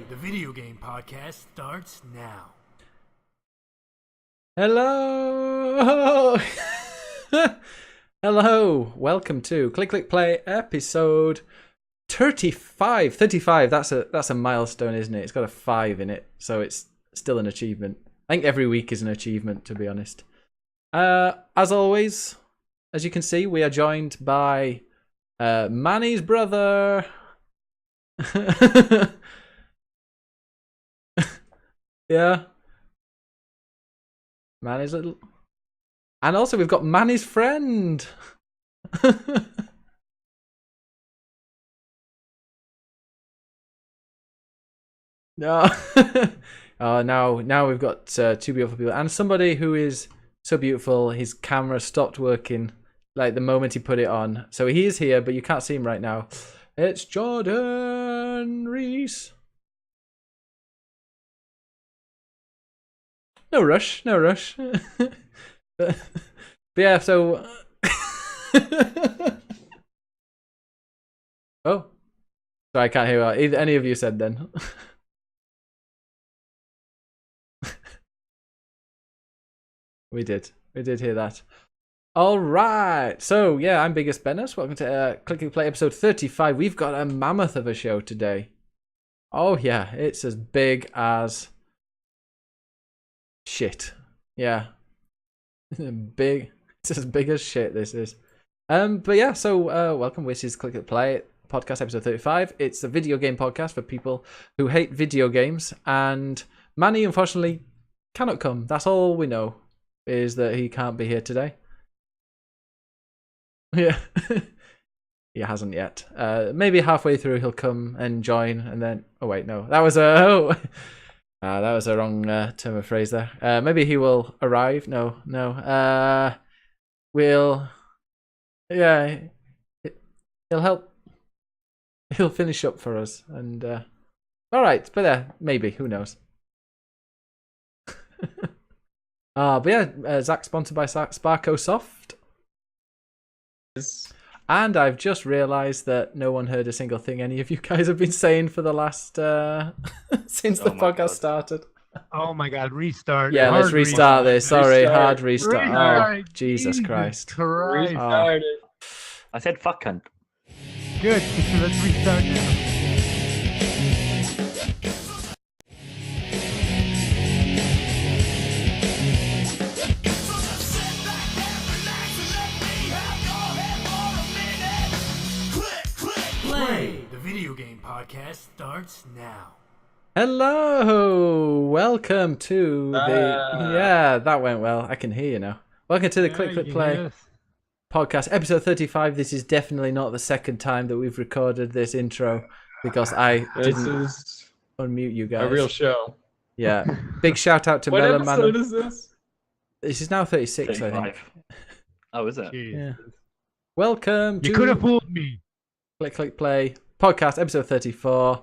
Play, the video game podcast starts now. Hello! Hello! Welcome to Click Click Play episode 35. 35, that's a milestone, isn't it? It's got a 5 in it, so it's still an achievement. I think every week is an achievement, to be honest. As always, as you can see, we are joined by Manny's brother. Yeah. Manny's little... And also we've got Manny's friend. No. Oh, now we've got two beautiful people. And somebody who is so beautiful, his camera stopped working like the moment he put it on. So he is here, but you can't see him right now. It's Jordan Reese. No rush, no rush. But yeah, so... Oh. Sorry, I can't hear what any of you said then. We did hear that. Alright, so yeah, I'm Biggest Bennis. Welcome to Click and Play episode 35. We've got a mammoth of a show today. Oh yeah, it's as big as... shit. Yeah. Big. It's as big as shit, this is. But yeah, so welcome. This is Click It Play podcast episode 35. It's a video game podcast for people who hate video games. And Manny, unfortunately, cannot come. That's all we know, is that he can't be here today. Yeah. He hasn't yet. Maybe halfway through he'll come and join, and then... Oh, wait, no. That was a... that was a wrong term of phrase there. Maybe he will arrive. No. We'll... Yeah. He'll help. He'll finish up for us. And alright, but maybe. Who knows? But yeah, Zach sponsored by Sparko Soft. And I've just realised that no one heard a single thing any of you guys have been saying for the last since the podcast started. Oh my god, restart. Yeah, let's restart this. Sorry, hard restart. Restart. Oh, Jesus Christ. Christ. Oh. I said fuck cunt. Good. Let's restart now. Play, the video game podcast starts now. Hello, welcome to the... Yeah, that went well. I can hear you now. Welcome to the Click Click Play podcast, episode 35. This is definitely not the second time that we've recorded this intro because I didn't unmute you guys. A real show. Yeah. Big shout out to What Melon episode Man. is this? This is now 36, I 35. think. Oh, is it? Jeez. Yeah. Welcome You to could have fooled me. Click Click Play podcast, episode 34.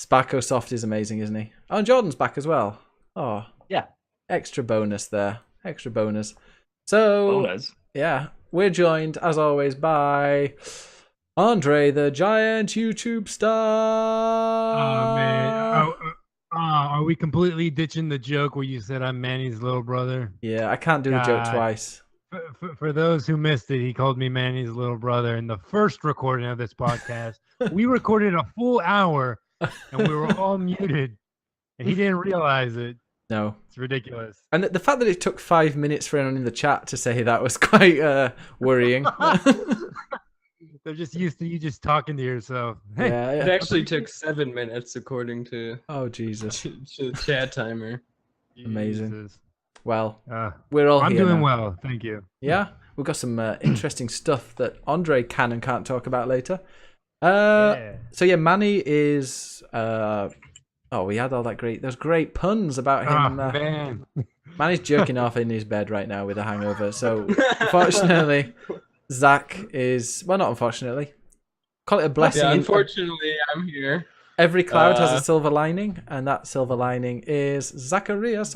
Sparko Soft is amazing, isn't he? Oh, and Jordan's back as well. Oh. Yeah. Extra bonus there. Extra bonus. So, Bonus. yeah, we're joined, as always, by Andre, the giant YouTube star. Oh man. Are we completely ditching the joke where you said I'm Manny's little brother? Yeah, I can't do the joke God. twice. For those who missed it, he called me Manny's little brother in the first recording of this podcast. We recorded a full hour and we were all muted, and he didn't realize it. No. It's ridiculous. And the fact that it took 5 minutes for anyone in the chat to say that was quite worrying. They're just used to you just talking to yourself. Hey, Yeah, It yeah. actually took 7 minutes according to Oh, Jesus. the chat timer. Amazing. Jesus. Well, Uh, we're all I'm here doing now. well, thank you. Yeah, we've got some interesting stuff that Andre can and can't talk about later. Yeah. So yeah, Manny is. We had all that those great puns about him. Oh, man. Manny's jerking off in his bed right now with a hangover. So unfortunately, Zach is not unfortunately. Call it a blessing. Yeah, unfortunately, I'm here. Every cloud has a silver lining, and that silver lining is Zacharias.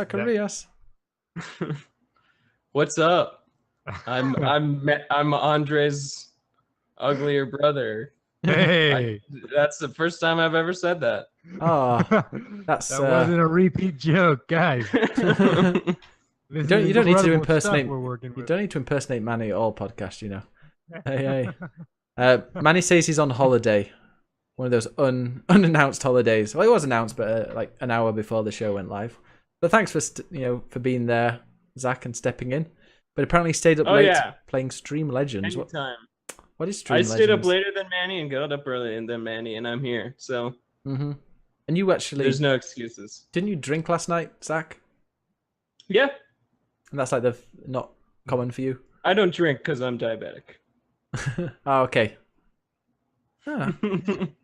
What's up? I'm Andre's uglier brother. Hey, That's the first time I've ever said that. Oh, that's that wasn't a repeat joke, guys. you don't need to impersonate. We're working You with. don't need to impersonate Manny all podcast, you know. Hey, hey. Manny says he's on holiday, one of those unannounced holidays. Well, it was announced, but like an hour before the show went live. But thanks for for being there, Zach, and stepping in. But apparently, he stayed up Oh, late yeah. playing Stream Legends. Anytime. What is Stream I Legends? stayed up later than Manny and got up earlier than Manny, and I'm here. So Mm-hmm. And you actually there's no excuses. didn't you drink last night, Zach? Yeah, And that's like the not common for you. I don't drink because I'm diabetic. Oh, okay. Ah,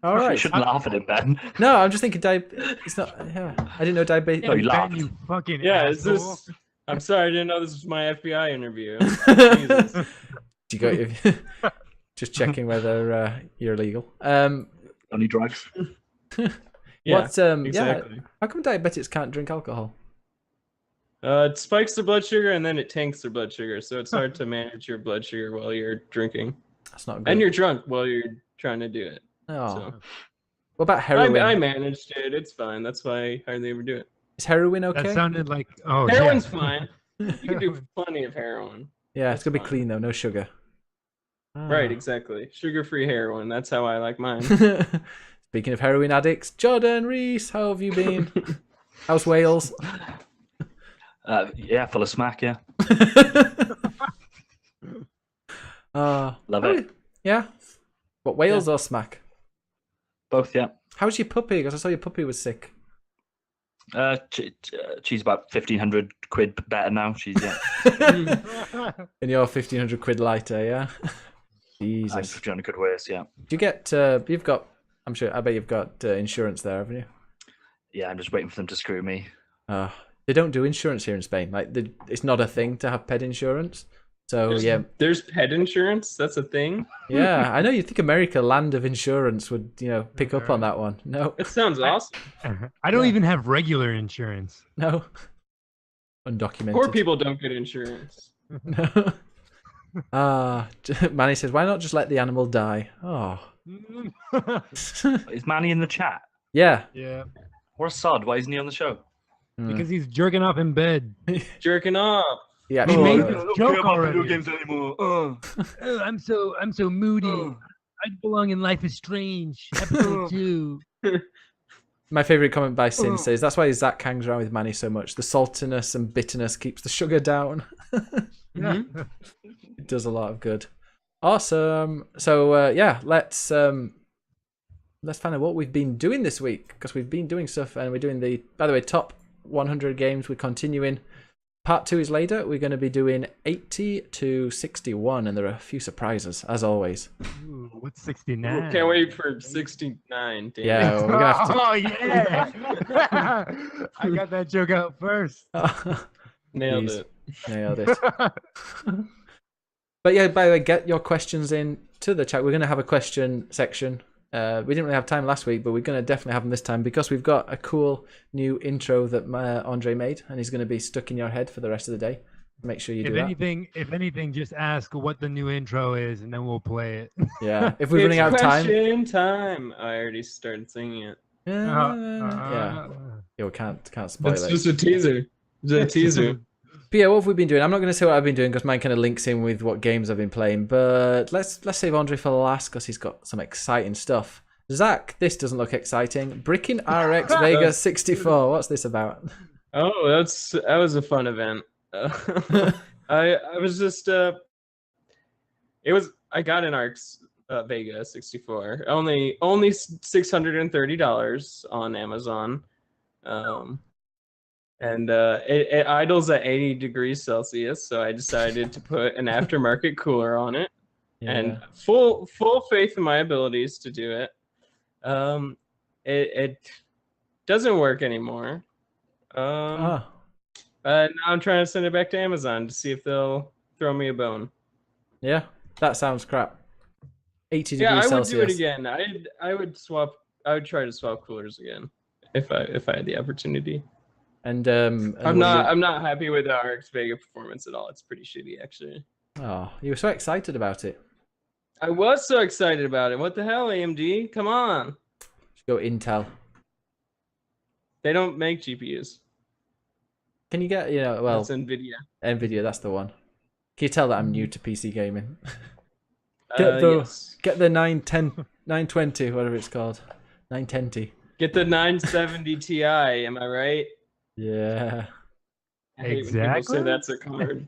all You right. shouldn't laugh at it, Ben. No, I'm just thinking it's not. Yeah, I didn't know diabetes. No, you Ben, laughed. you fucking Yeah, is asshole. this? I'm sorry, I didn't know this was my FBI interview. Jesus. You got just checking whether you're illegal. Only drugs. Yeah, What? Yeah. exactly. How come diabetics can't drink alcohol? It spikes their blood sugar and then it tanks their blood sugar, so it's hard to manage your blood sugar while you're drinking, That's not good. and you're drunk while you're trying to do it. Oh. So What about heroin? I managed it. It's fine. That's why I hardly ever do it. Is heroin okay? That sounded like oh Heroin's yeah. fine. You can do plenty of heroin. Yeah, it's That's gonna be fine. clean though, no sugar. Right, Ah. exactly. Sugar-free heroin. That's how I like mine. Speaking of heroin addicts, Jordan Reese, how have you been? How's Wales? Yeah, full of smack. Yeah, Love it. Yeah. What, Wales or Smack? both. Yeah. How's your puppy? Because I saw your puppy was sick. She's about 1,500 quid better now. She's And you're 1,500 quid lighter, yeah? I'm Jesus. 1,500 quid worse. Yeah. Do you get, you've got, I bet you've got insurance there, haven't you? Yeah, I'm just waiting for them to screw me. They don't do insurance here in Spain. Like, it's not a thing to have pet insurance. So, There's pet insurance. That's a thing. yeah. I know you think America, land of insurance, would, pick up on that one. No, That sounds awesome. I don't Yeah. even have regular insurance. no. Undocumented. Poor people don't get insurance. No. Manny says, why not just let the animal die? Oh. Is Manny in the chat? Yeah. Yeah, What a sod. Why isn't he on the show? because he's jerking off in bed. Jerking off. Yeah. He actually made does. this joke already. anymore. Oh, I'm so moody. I belong in Life is Strange, episode 2. My favorite comment by Sin says, that's why Zach hangs around with Manny so much. The saltiness and bitterness keeps the sugar down. It does a lot of good. Awesome. So yeah, let's find out what we've been doing this week, because we've been doing stuff, and we're doing the, by the way, top 100 games. We're continuing. Part 2 is later. We're going to be doing 80 to 61, and there are a few surprises, as always. Ooh, what's 69? Can't wait for 69. Damn Yeah, it. we're going to have to... Oh yeah! I got that joke out first. Nailed Jeez. it. Nailed it. But yeah, by the way, get your questions in to the chat. We're going to have a question section. We didn't really have time last week, but we're going to definitely have them this time, because we've got a cool new intro that Andre made, and he's going to be stuck in your head for the rest of the day. Make sure you do If anything, just ask what the new intro is, and then we'll play it. that. Yeah. If we're running out of time. Question time. I already started singing it. Yeah. Yeah, we can't spoil It's it. just a teaser. It's a teaser. But yeah, what have we been doing? I'm not going to say what I've been doing, because mine kind of links in with what games I've been playing. But let's save Andre for last, because he's got some exciting stuff. Zach, this doesn't look exciting. Brickin RX Vega 64. What's this about? Oh, that was a fun event. I was just I got an RX Vega 64. Only $630 on Amazon. And it idles at 80 degrees Celsius, so I decided to put an aftermarket cooler on it, and full faith in my abilities to do it. It doesn't work anymore. Now I'm trying to send it back to Amazon to see if they'll throw me a bone. Yeah, that sounds crap. 80 Yeah, degrees I would Celsius. do it again. I would try to swap coolers again if I had the opportunity. And I'm not happy with the RX Vega performance at all. It's pretty shitty, actually. Oh, you were so excited about it. I was so excited about it. What the hell, AMD? Come on. Go Intel. They don't make GPUs. Can you get, well, That's NVIDIA. Nvidia, that's the one. Can you tell that I'm new to PC gaming? Get Yes. the 910, 920, whatever it's called. 910. Get the 970 Ti, am I right? Yeah. I hate when people Exactly. say that's a card.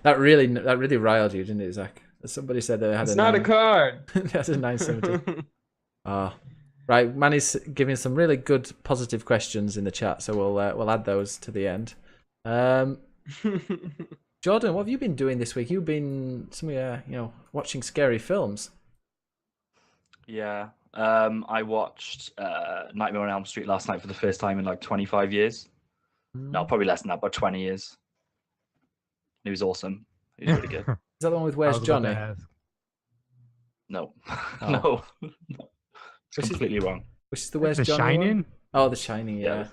that really riled you, didn't it, Zach? Somebody said they had It's not a card. That's a 970. Ah. Right, Manny's giving some really good positive questions in the chat, so we'll add those to the end. Jordan, what have you been doing this week? You've been watching scary films. Yeah. I watched Nightmare on Elm Street last night for the first time in like 25 years. No, probably less than that, about 20 years. It was awesome. It was really good. Is that the one with I Where's was about to Johnny? ask. No. Oh. No. It's completely wrong. Which is the Where's The Johnny one? Shining? Oh, The Shining, yeah. Yeah.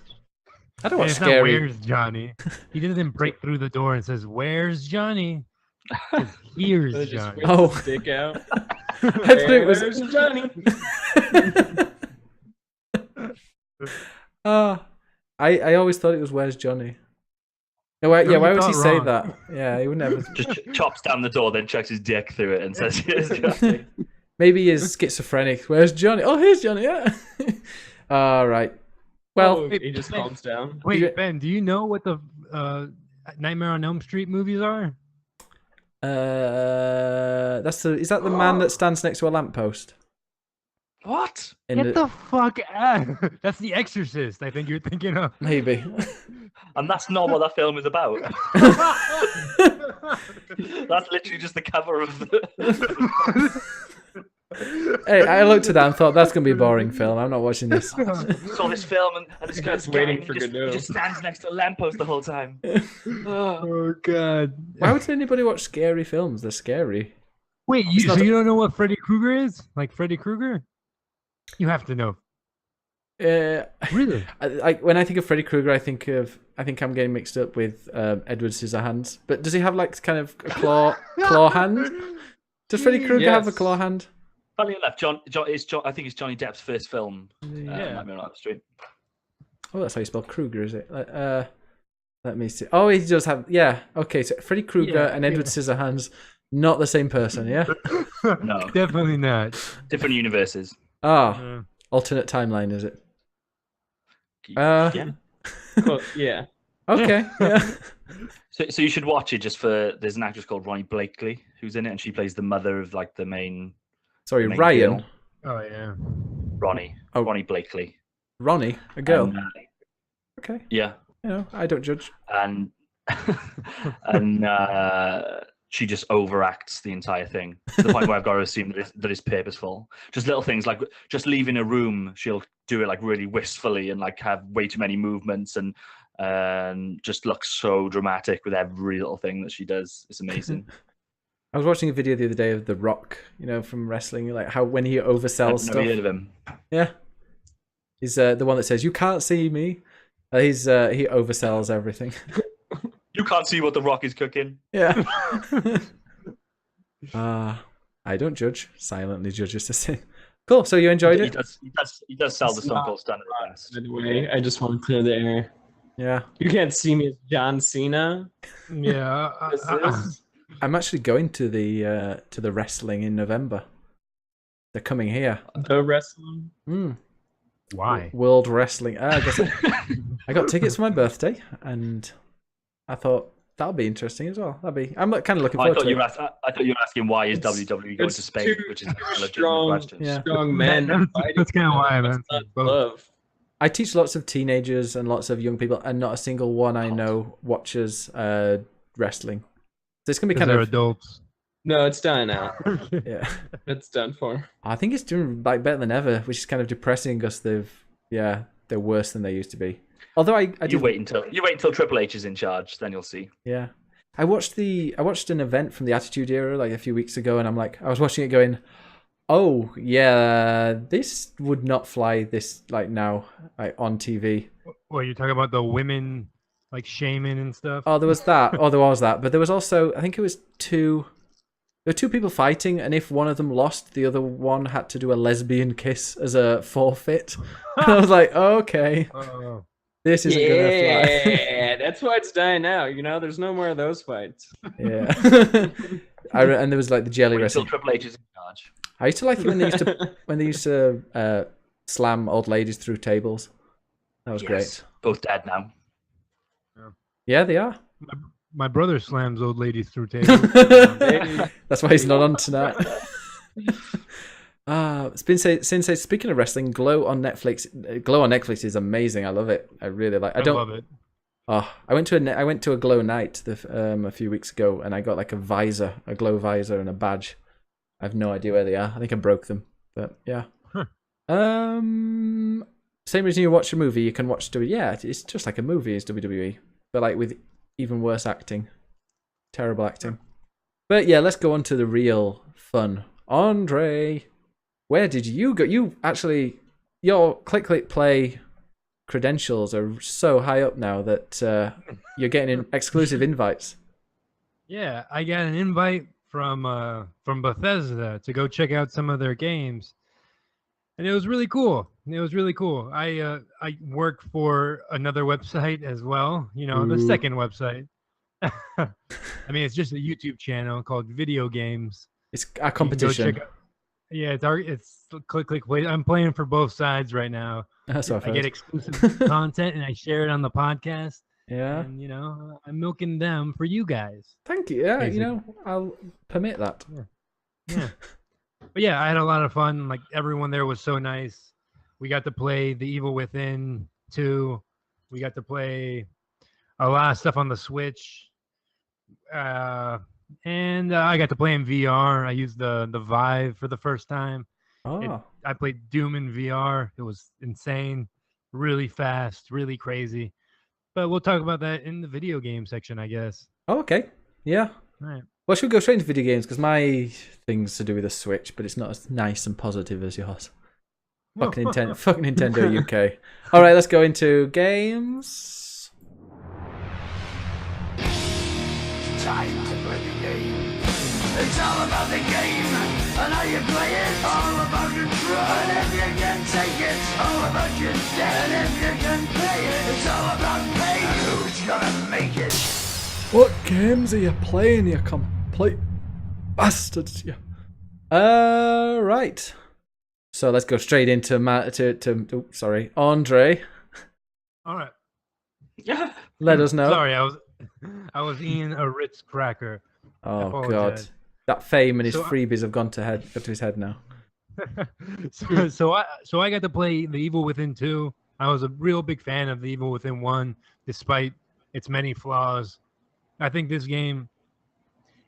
I don't Hey, watch it's not scary. Where's Johnny? He doesn't break through the door and says, "Where's Johnny?" It's, Here's They just Johnny. whip Oh. his dick out. I thought it was. There's Johnny. I always thought it was Where's Johnny. No, why, No, yeah, you why would he thought say wrong. that? Yeah, he would never. Just chops down the door, then chucks his dick through it and says, "Here's Johnny." Maybe he is schizophrenic. Where's Johnny? Oh, here's Johnny. Yeah. All right. Well, Oh, he just calms down. Wait, You- Ben, do you know what the Nightmare on Elm Street movies are? is that the man that stands next to a lamppost? What? Get the fuck out! That's The Exorcist. I think you're thinking of. Maybe. And that's not what that film is about. That's literally just the cover of the. Hey, I looked at that and thought that's gonna be a boring film. I'm not watching this. Saw this film and this guy's Just waiting gang, for he just, Godot. he just stands next to a lamppost the whole time. Oh god! Why would anybody watch scary films? They're scary. Wait, It's not so a- you don't know what Freddy Krueger is? Like Freddy Krueger? You have to know. Really? When I think of Freddy Krueger, I think I'm getting mixed up with Edward Scissorhands. But does he have like kind of a claw hand? Does Freddy Krueger have a Yes. claw hand? Funny enough, I think it's Johnny Depp's first film. Yeah. Nightmare on Elm Street. Oh, that's how you spell Krueger, is it? Let me see. Oh, he does have. Yeah. Okay. So Freddy Krueger Yeah, and Edward Scissorhands, not the same person. Yeah. No, Definitely not. different universes. Ah, Uh, alternate timeline, is it? Yeah. Well, yeah. Okay. Yeah. So you should watch it just for. There's an actress called Ronnie Blakely who's in it, and she plays the mother of like the main Sorry, Main Ryan. girl. oh yeah. Ronnie. Oh. Ronnie Blakely. Ronnie, a girl. And, Okay. yeah, I don't judge. and she just overacts the entire thing to the point where I've got to assume that it's purposeful. Just little things like just leaving a room, she'll do it like really wistfully and like have way too many movements and just looks so dramatic with every little thing that she does. It's amazing. I was watching a video the other day of The Rock, from wrestling, like how when he oversells I've never heard stuff. of him. Yeah. He's the one that says, "You can't see me." He oversells everything. You can't see what the Rock is cooking. Yeah. I don't judge. Silently judges the sin. Cool. So you enjoyed He it? does sell the It's Stone not- Cold Stunner at best. By the way, I just want to clear the air. Yeah. You can't see me as John Cena. Yeah. Is this? I'm actually going to the wrestling in November. They're coming here. The wrestling. Why? World Wrestling. I guess I got tickets for my birthday, and I thought that'll be interesting as well. I'm kind of looking I forward thought to you it. were I thought you were asking why is It's- WWE going it's to Spain, two which is a legitimate strong- question. Yeah. Strong men. That's kind of why I'm That's answering not both. love. I teach lots of teenagers and lots of young people, and not a single one I know watches wrestling. So it's gonna be Because kind they're of adults. No, it's dying out. yeah. It's done for. I think it's doing like better than ever, which is kind of depressing because they're worse than they used to be. Although I You did wait until Triple H is in charge, then you'll see. yeah. I watched an event from the Attitude Era like a few weeks ago, and I was watching it going, oh yeah, this would not fly this like now like on TV. Well, you're talking about the women like shaming and stuff. Oh, there was that. But there was also I think it was two There were two people fighting, and if one of them lost, the other one had to do a lesbian kiss as a forfeit. And I was like, okay, Oh, this isn't gonna fly. Yeah, that's why it's dying out. There's no more of those fights. Yeah. And there was like the jelly Wait until wrestling. Triple H is in charge. I used to like it when they used to slam old ladies through tables. That was great. Both dead now. Yeah, they are. my brother slams old ladies through tables. That's why he's not on tonight. It's been since speaking of wrestling, Glow on Netflix. Glow on Netflix is amazing. I love it. I really like. I love it. Oh, I went to a Glow night a few weeks ago, and I got like a Glow visor, and a badge. I have no idea where they are. I think I broke them, but yeah. Huh. Same reason you watch a movie, you can watch WWE. Yeah, it's just like a movie. It's WWE, but like with even worse acting, terrible acting. But yeah, let's go on to the real fun. Andre, where did you go? Your click play credentials are so high up now that you're getting exclusive invites. Yeah, I got an invite from Bethesda to go check out some of their games, and it was really cool. I work for another website as well. The Ooh. second website. I mean, it's just a YouTube channel called Video Games. It's our You can go competition. check out- Yeah, it's click play. I'm playing for both sides right now. That's what I I've get heard. exclusive content and I share it on the podcast. Yeah. And I'm milking them for you guys. Thank you. Yeah, Basically. I'll permit that. Yeah. But yeah, I had a lot of fun. Like everyone there was so nice. We got to play The Evil Within 2. We got to play a lot of stuff on the Switch. And I got to play in VR. I used the Vive for the first time. Oh, I played Doom in VR. It was insane, really fast, really crazy. But we'll talk about that in the video game section, I guess. okay. Yeah. All right. Well, should we go straight into video games? Because my thing's to do with the Switch, but it's not as nice and positive as yours. Fuck Nintendo UK. All right, let's go into games. Time to play the game. It's all about the game and how you play it. All about control. And if you can take it, all about your debt. And if you can pay it, it's all about pay. Who's gonna make it? What games are you playing, you complete bastards? You. Right. So let's go straight into Andre. All right. Yeah. Let us know. Sorry, I was eating a Ritz cracker. Oh god, apologize. that fame and his So freebies have gone to his head now. so I got to play The Evil Within 2. I was a real big fan of The Evil Within 1, despite its many flaws. I think this game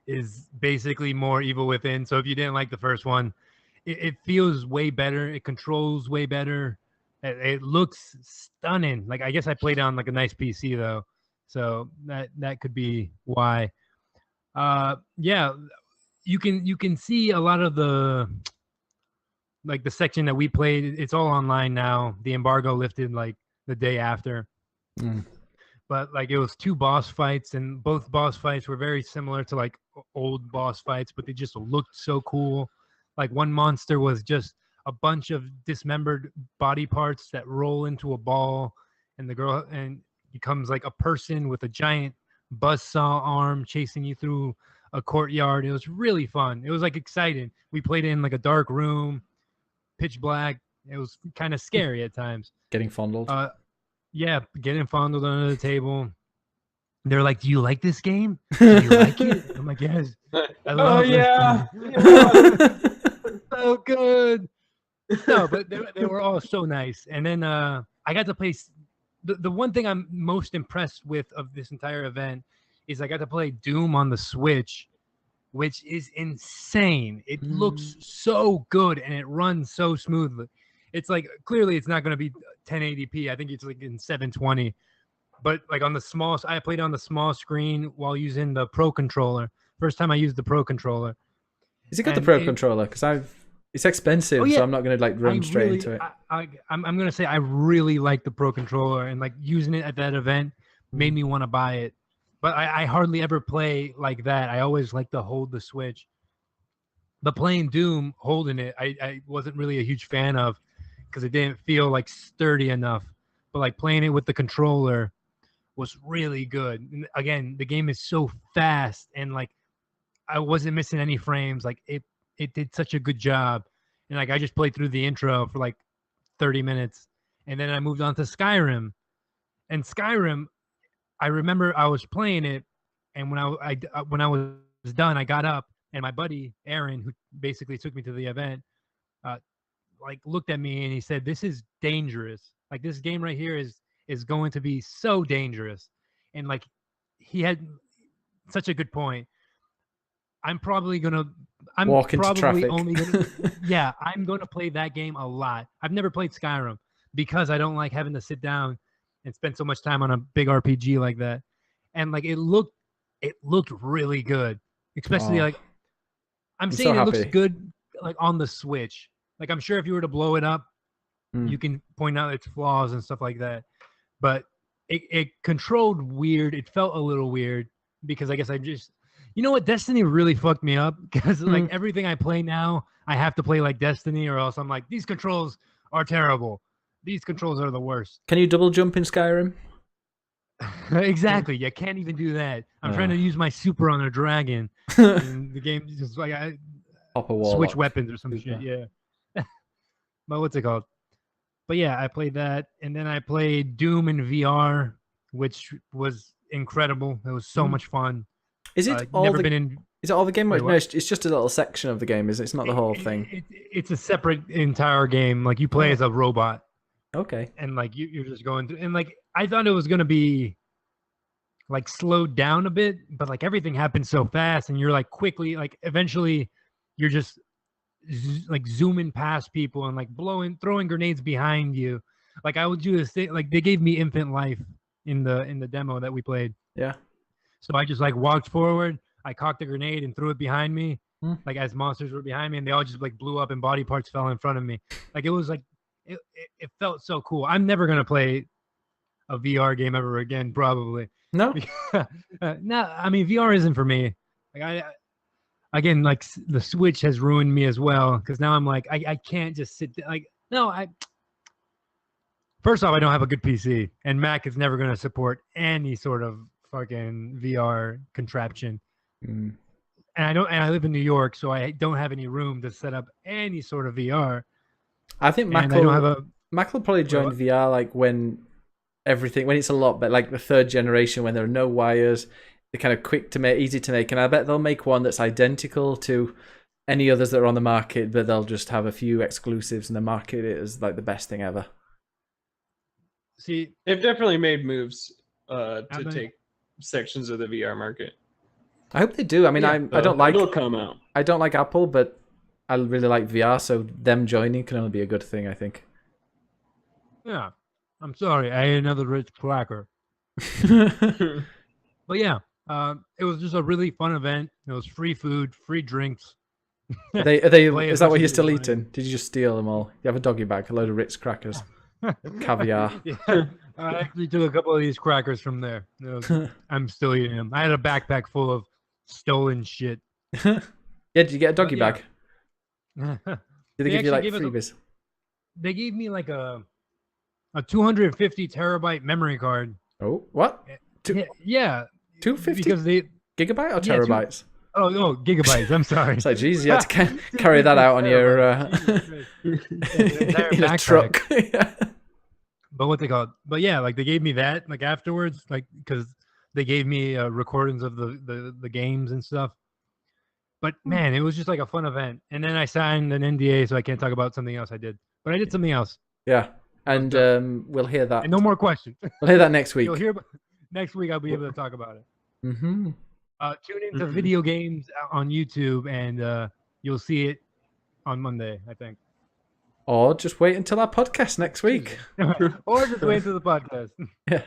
is basically more Evil Within. So if you didn't like the first one, it feels way better. It controls way better. It looks stunning. Like I guess I played on like a nice PC though, so that could be why. Yeah, you can see a lot of the section that we played. It's all online now. The embargo lifted like the day after. But like it was 2 boss fights, and both boss fights were very similar to like old boss fights, but they just looked so cool. Like one monster was just a bunch of dismembered body parts that roll into a ball, and the girl and becomes like a person with a giant buzzsaw arm chasing you through a courtyard. It was really fun. It was like exciting. We played in like a dark room, pitch black. It was kind of scary at times. Getting fondled. Yeah, getting fondled under the table. They're like, "Do you like this game? Do you like it?" I'm like, "Yes." I love this yeah. game. So good. No, but they were all so nice. And then I got to play. The one thing I'm most impressed with of this entire event is I got to play Doom on the Switch, which is insane. It looks so good and it runs so smoothly. It's like clearly it's not going to be 1080p. I think it's like in 720. But like on the small, I played on the small screen while using the Pro controller. First time I used the Pro controller. Has it got the and Pro controller? Because it's expensive, Oh, yeah. so I'm not going to like run straight into it. I'm going to say I really like the Pro controller, and like using it at that event made me want to buy it. But I hardly ever play like that. I always like to hold the Switch. But playing Doom, holding it, I wasn't really a huge fan of because it didn't feel like sturdy enough. But like playing it with the controller was really good. And again, the game is so fast and like I wasn't missing any frames. Like it did such a good job. And like I just played through the intro for like 30 minutes and then I moved on to Skyrim. And Skyrim, I remember I was playing it and when I was done, I got up and my buddy Aaron, who basically took me to the event, like looked at me and he said, "This is dangerous. Like this game right here is going to be so dangerous." And like he had such a good point. I'm probably Walk into traffic. only gonna yeah, I'm gonna play that game a lot. I've never played Skyrim because I don't like having to sit down and spend so much time on a big RPG like that. And like it looked really good. Especially like I'm saying so it looks happy. good like on the Switch. Like I'm sure if you were to blow it up, you can point out its flaws and stuff like that. But it controlled weird. It felt a little weird because I guess I just, you know what, Destiny really fucked me up because like everything I play now, I have to play like Destiny or else I'm like, these controls are terrible. These controls are the worst. Can you double jump in Skyrim? Exactly. You can't even do that. I'm trying to use my super on a dragon. And the game is just like I Pop a wall. switch weapons or some shit. Yeah. But what's it called? But yeah, I played that, and then I played Doom in VR, which was incredible. It was so much fun. Is it Is it all the game? Wait, No, what? it's just a little section of the game. Is it? It's not the whole thing. It's a separate entire game. Like you play as a robot, Okay. and like you're just going through. And like I thought it was gonna be like slowed down a bit, but like everything happened so fast, and you're like quickly like eventually you're just like zooming past people and like throwing grenades behind you. Like I would do this thing. Like they gave me infant life in the demo that we played. Yeah. So I just like walked forward. I cocked a grenade and threw it behind me, like as monsters were behind me, and they all just like blew up and body parts fell in front of me. Like it was like it felt so cool. I'm never gonna play a VR game ever again, probably. No. No, I mean VR isn't for me. Like again, like the Switch has ruined me as well because now I'm like I can't just sit there. Like no, first off, I don't have a good PC, and Mac is never gonna support any sort of fucking VR contraption. And I live in New York, so I don't have any room to set up any sort of VR. I think Mac And I don't have a will probably join what? VR like when it's a lot, but like the third generation when there are no wires, they're kind of quick to make, easy to make, and I bet they'll make one that's identical to any others that are on the market, but they'll just have a few exclusives and they market it as like the best thing ever. see. They've definitely made moves Have to they? take sections of the VR market. I hope they do. I mean, I don't like It'll come out. I don't like Apple, but I really like VR, so them joining can only be a good thing, I think. Yeah, I'm sorry, I ate another Ritz cracker. But yeah, it was just a really fun event. It was free food, free drinks. Are Play they? as Is that much what you're as you still want. eating? Did you just steal them all? You have a doggy bag, a load of Ritz crackers, caviar. Yeah, I actually took a couple of these crackers from there. I'm still eating them. I had a backpack full of stolen shit. Yeah, did you get a doggy yeah. bag? They Did they give you like actually gave us freebies? They gave me like a 250 terabyte memory card. Oh, what? Yeah, 250 because they gigabyte or Yeah, terabytes? oh no gigabytes. I'm sorry. It's like, geez, you had to carry that out on your in a truck. Yeah. But what they called? But yeah, like they gave me that like afterwards, like because they gave me recordings of the games and stuff. But man, it was just like a fun event. And then I signed an NDA, so I can't talk about something else I did. But I did something else. Yeah, and we'll hear that. And no more questions. We'll hear that next week. You'll hear next week. I'll be able to talk about it. Mm-hmm. Tune into Video Games on YouTube, and you'll see it on Monday, I think. Or just wait until our podcast next week. Or just wait to the podcast. Yeah.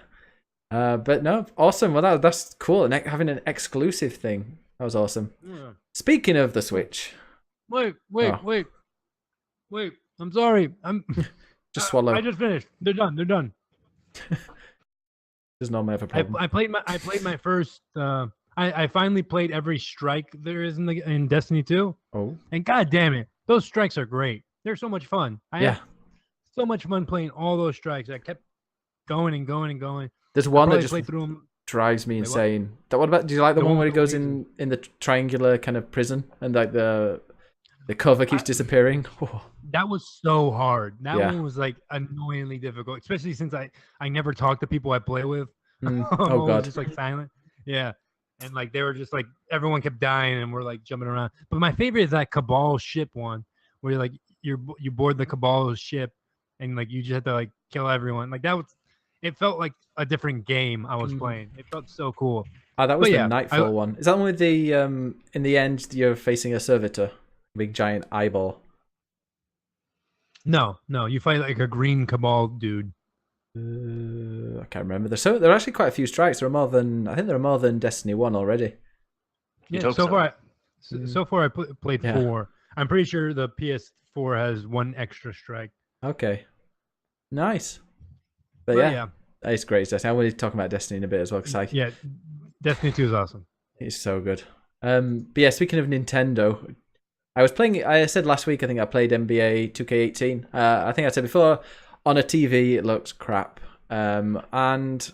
But no, awesome. Well, that's cool. Having an exclusive thing. That was awesome. Yeah. Speaking of the Switch, Wait. Oh. I'm sorry. just swallow. I just finished. They're done. Does normally have a problem. I played my first. I finally played every strike there is in Destiny 2, Oh, and god damn it, those strikes are great. They're so much fun. I yeah. had so much fun playing all those strikes. I kept going and going and going. There's one that Probably just played through them. drives me Wait, what? insane. What about? Do you like the The one one where he with the goes in the triangular kind of prison and like the cover keeps disappearing? Oh, That was so hard. That Yeah. one was like annoyingly difficult, especially since I never talk to people I play with. mm. I'm Oh always god. just like silent. Yeah. And like they were just like everyone kept dying and we're like jumping around. But my favorite is that Cabal ship one where you're like you board the Cabal ship and like you just have to like kill everyone. Like that was it felt like a different game I was Mm. playing. It felt so cool. Ah, that was But the yeah, Nightfall one. Is that one with the in the end you're facing a servitor, big giant eyeball? No, you fight like a green Cabal dude. I can't remember. There are actually quite a few strikes. There are more than I think there are more than Destiny 1 already. Yeah, You'd hope so so. far Mm. so far I played Yeah. 4. I'm pretty sure the PS4 has one extra strike. Okay, nice. But But yeah, it's great. Destiny. I want to talk about Destiny in a bit as well because yeah, Destiny 2 is awesome. it's so good. But yeah, speaking of Nintendo, I was playing. I said last week I think I played NBA 2K18. I think I said before on a TV it looks crap, and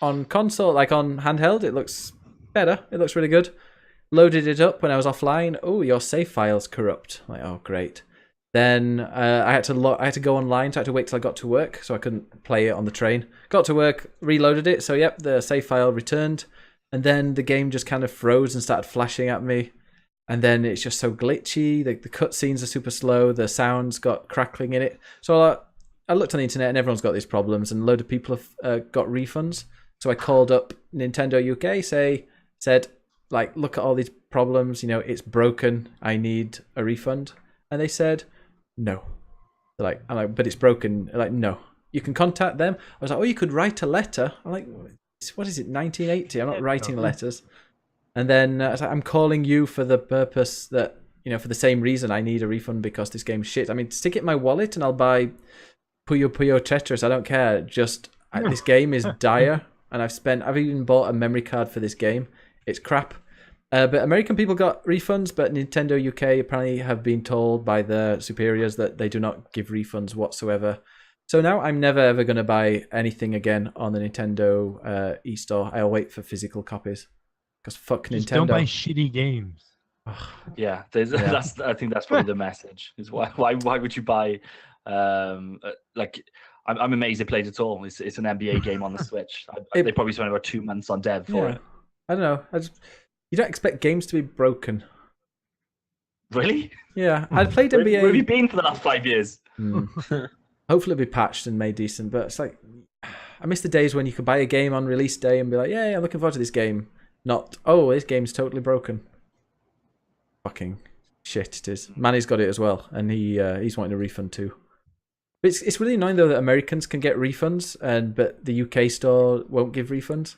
on console, like on handheld, it looks better. It looks really good. Loaded it up when I was offline. Oh, your save file's corrupt. Like, oh great. Then I had to go online, so I had to wait till I got to work, so I couldn't play it on the train. Got to work, reloaded it, so yep, the save file returned, and then the game just kind of froze and started flashing at me, and then it's just so glitchy. The cutscenes are super slow. The sounds got crackling in it. So I looked on the internet, and everyone's got these problems, and a load of people have got refunds. So I called up Nintendo UK, said like, look at all these problems. You know, it's broken. I need a refund, and they said. No. I'm like, but it's broken. They're like, no. You can contact them. I was like, oh, you could write a letter. I'm like, what is it, 1980? I'm not writing letters. And then I was like, I'm calling you for the purpose that, you know, for the same reason I need a refund because this game's shit. I mean, stick it in my wallet and I'll buy Puyo Puyo Tetris. I don't care. This game is dire. And I've even bought a memory card for this game. It's crap. But American people got refunds, but Nintendo UK apparently have been told by their superiors that they do not give refunds whatsoever. So now I'm never ever going to buy anything again on the Nintendo eStore. I'll wait for physical copies. Because fuck Just Nintendo. don't buy shitty games. Yeah, that's. I think that's probably the message. Is why would you buy? Like, I'm amazed they played it all. It's an NBA game on the Switch. They probably spent about 2 months on dev for Yeah. it. I don't know. You don't expect games to be broken. Really? Yeah, I played Where NBA. have you been for the last 5 years? Hopefully it'll be patched and made decent, but it's like I miss the days when you could buy a game on release day and be like, yeah, I'm looking forward to this game. Not, oh, this game's totally broken. Fucking shit it is. Manny's got it as well, and he's wanting a refund too. But it's really annoying though that Americans can get refunds, but the UK store won't give refunds.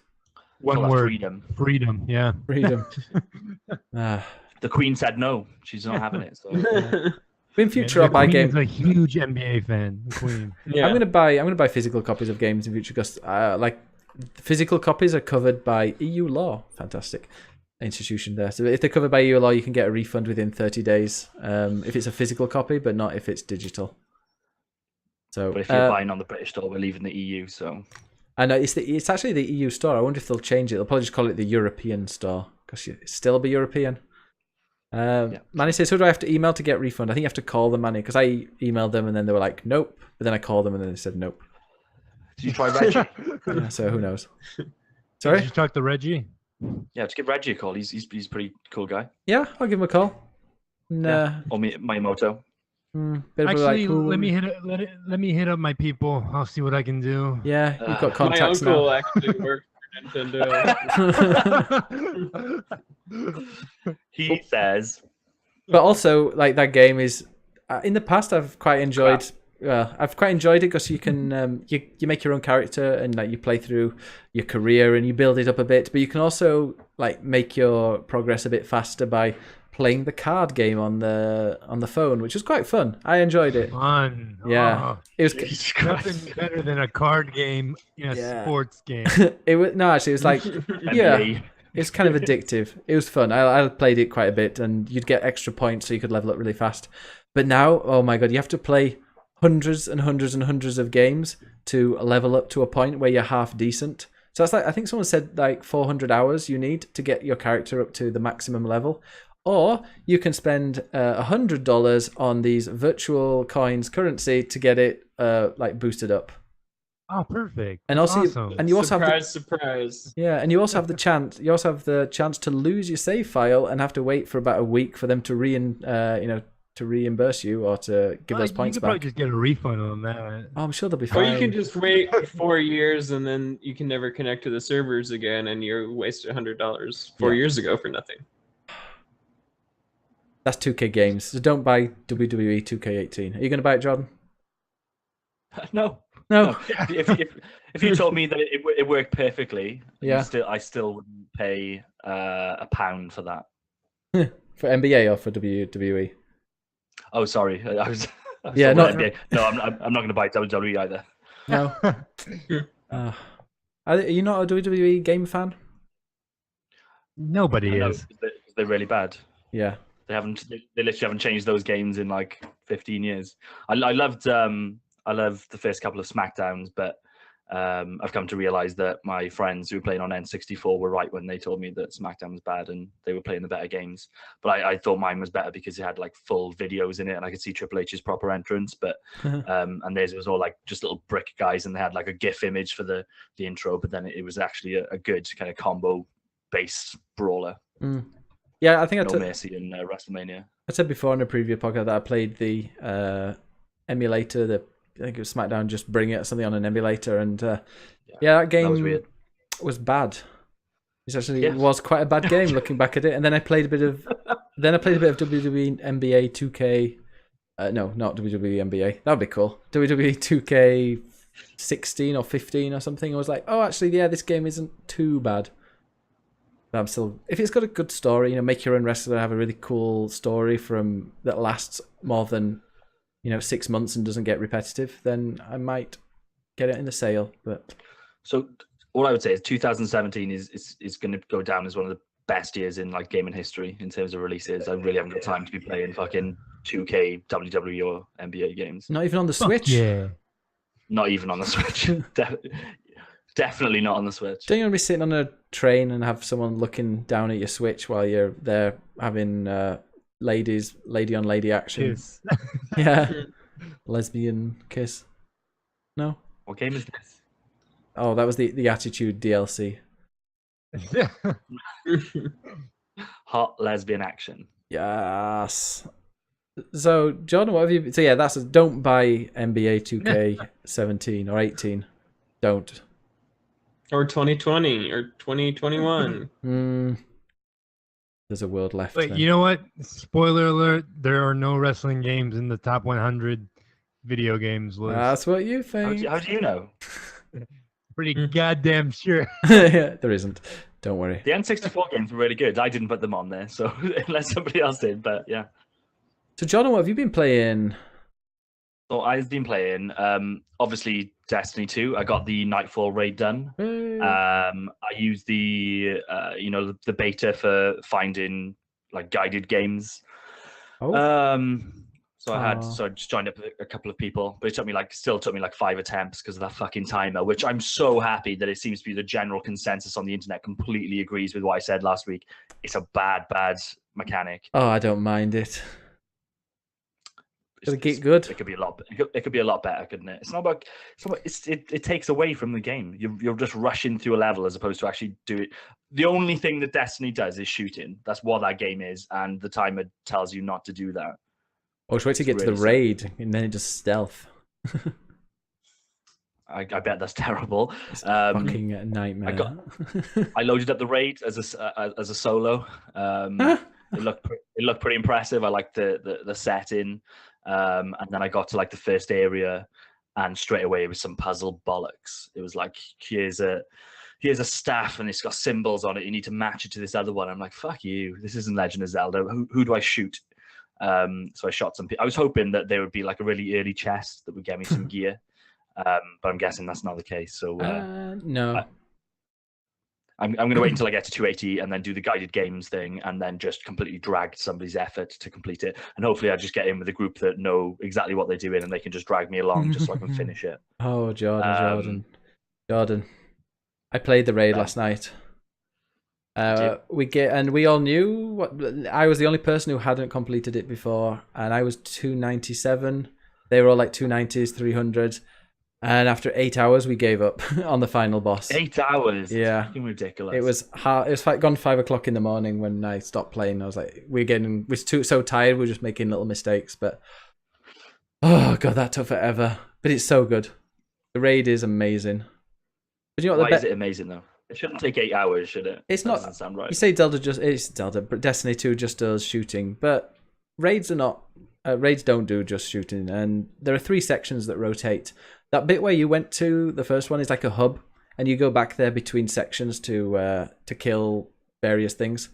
One Call that word. freedom. Yeah. Freedom. The Queen said no. She's not having it. So In future, The I'll buy Queen games. is a huge NBA fan. The Queen. Yeah. I'm gonna buy physical copies of games in future because like physical copies are covered by EU law. Fantastic institution there. So if they're covered by EU law, you can get a refund within 30 days if it's a physical copy, but not if it's digital. So but if you're buying on the British store, we're leaving the EU. So I know it's actually the EU store. I wonder if they'll change it. They'll probably just call it the European store because it still be European. Manny says, who do I have to email to get refund? I think you have to call them, Manny, because I emailed them and then they were like, nope. But then I called them and then they said nope. did you try Reggie? Yeah, so who knows? Did Sorry? you talk to Reggie? Yeah, just give Reggie a call. He's a pretty cool guy. Yeah, I'll give him a call. Nah. Or Miyamoto. Bit of a, Actually, like, let me hit up my people. I'll see what I can do. Yeah, you've got My contacts uncle now. actually worked for Nintendo. He says, But also, like, that game is in the past I've quite enjoyed. I've quite enjoyed it because you can you make your own character and like you play through your career and you build it up a bit. But you can also like make your progress a bit faster by playing the card game on the phone, which was quite fun. I enjoyed it. Fun. Yeah, it was. Jesus Nothing Christ. better than a card game in a Yeah. sports game. It was no, actually, it was like yeah. NBA. It's kind of addictive. It was fun. I played it quite a bit, and you'd get extra points so you could level up really fast. But now, oh my god, you have to play hundreds and hundreds and hundreds of games to level up to a point where you're half decent. So that's like, I think someone said like 400 hours you need to get your character up to the maximum level. Or you can spend $100 on these virtual coins currency to get it like boosted up. Oh, perfect. And also, awesome. and you also have Surprise. yeah, and you also have the chance. You also have the chance to lose your save file and have to wait for about a week for them to to reimburse you or to give those points you could back. probably just get a refund on that. Oh, I'm sure they'll be Or fine. you can just wait 4 years and then you can never connect to the servers again, and you wasted $100 4 years ago for nothing. That's 2K games. So don't buy WWE 2K18. Are you going to buy it, Jordan? No. No. If you told me that it worked perfectly, Yeah. I still wouldn't pay £1 for that. For NBA or for WWE? Oh, sorry. I was Yeah, talking no. about NBA. No, I'm not going to buy WWE either. No. Are you not a WWE game fan? Nobody No, is. they're really bad. Yeah. They literally haven't changed those games in like 15 years. I loved the first couple of SmackDowns, but I've come to realize that my friends who were playing on N64 were right when they told me that SmackDown was bad and they were playing the better games. But I thought mine was better because it had like full videos in it and I could see Triple H's proper entrance. But and theirs was all like just little brick guys and they had like a GIF image for the intro. But then it was actually a good kind of combo based brawler. Mm. Yeah, I think No mercy in WrestleMania. I said before in a preview podcast that I played the emulator, I think it was SmackDown, just bring it something on an emulator, and that game was weird. was bad. It was quite a bad game looking back at it. And then I played a bit of WWE NBA 2K. No, not WWE NBA. That'd be cool. WWE 2K 16 or 15 or something. I was like, oh, actually, yeah, this game isn't too bad. But I'm still, if it's got a good story, make your own wrestler, have a really cool story that lasts more than 6 months and doesn't get repetitive, then I might get it in the sale. But so all I would say is 2017 is going to go down as one of the best years in like gaming history in terms of releases. I really haven't got time to be playing fucking 2K, WWE, or NBA games. not even on the Switch. Yeah. Not even on the Switch. Definitely not on the Switch. Don't you want to be sitting on a train and have someone looking down at your Switch while you're there having lady on lady action? Kiss. Yeah, lesbian kiss. No. What game is this? Oh, that was the Attitude DLC. Hot lesbian action. Yes. So, John, what have you? So yeah, that's don't buy NBA 2K17 or 18. Don't. Or 2020 or 2021. There's a world left. Wait, then. you know what? Spoiler alert: there are no wrestling games in the top 100 video games list. That's what you How think. do you know? Pretty goddamn sure. Yeah, there isn't. Don't worry. The N64 games were really good. I didn't put them on there, so unless somebody else did, but yeah. So, John, what have you been playing? So I've been playing, obviously Destiny 2. I got the Nightfall raid done. I used the beta for finding like guided games. Oh. So I just joined up with a couple of people, but it still took me like 5 attempts because of that fucking timer, which I'm so happy that it seems to be the general consensus on the internet completely agrees with what I said last week. It's a bad mechanic. Oh, I don't mind it. Gotta get good. It could be a lot. It could be a lot better, couldn't it? It's not about. It takes away from the game. You're just rushing through a level as opposed to actually do it. The only thing that Destiny does is shooting. That's what that game is, and the timer tells you not to do that. Oh, just wait to get to the raid, and then it just stealth. I bet that's terrible. It's a fucking nightmare. I loaded up the raid as a solo. It looked pretty impressive. I liked the setting. And then I got to like the first area, and straight away it was some puzzle bollocks. It was like, here's a staff and it's got symbols on it. You need to match it to this other one. I'm like, fuck you. This isn't Legend of Zelda. Who do I shoot? So I shot some people. I was hoping that there would be like a really early chest that would get me some gear. But I'm guessing that's not the case. So no. I'm going to wait until I get to 280 and then do the guided games thing, and then just completely drag somebody's effort to complete it. And hopefully I just get in with a group that know exactly what they're doing and they can just drag me along just so I can finish it. Oh, Jordan. I played the raid last night. We all knew I was the only person who hadn't completed it before, and I was 297. They were all like 290s, 300s. And after 8 hours, we gave up on the final boss. 8 hours? Yeah. It's ridiculous. It was hard. It was gone 5 o'clock in the morning when I stopped playing. I was like, we're so tired. We're just making little mistakes. But, oh, God, that took forever. But it's so good. The raid is amazing. But you know what? Why is it amazing, though? It shouldn't take 8 hours, should it? It's that not. Doesn't sound right. You say it's Delta, but Destiny 2 just does shooting. But raids are not. Raids don't do just shooting. And there are 3 sections that rotate. That bit where you went to, the first one, is like a hub, and you go back there between sections to kill various things,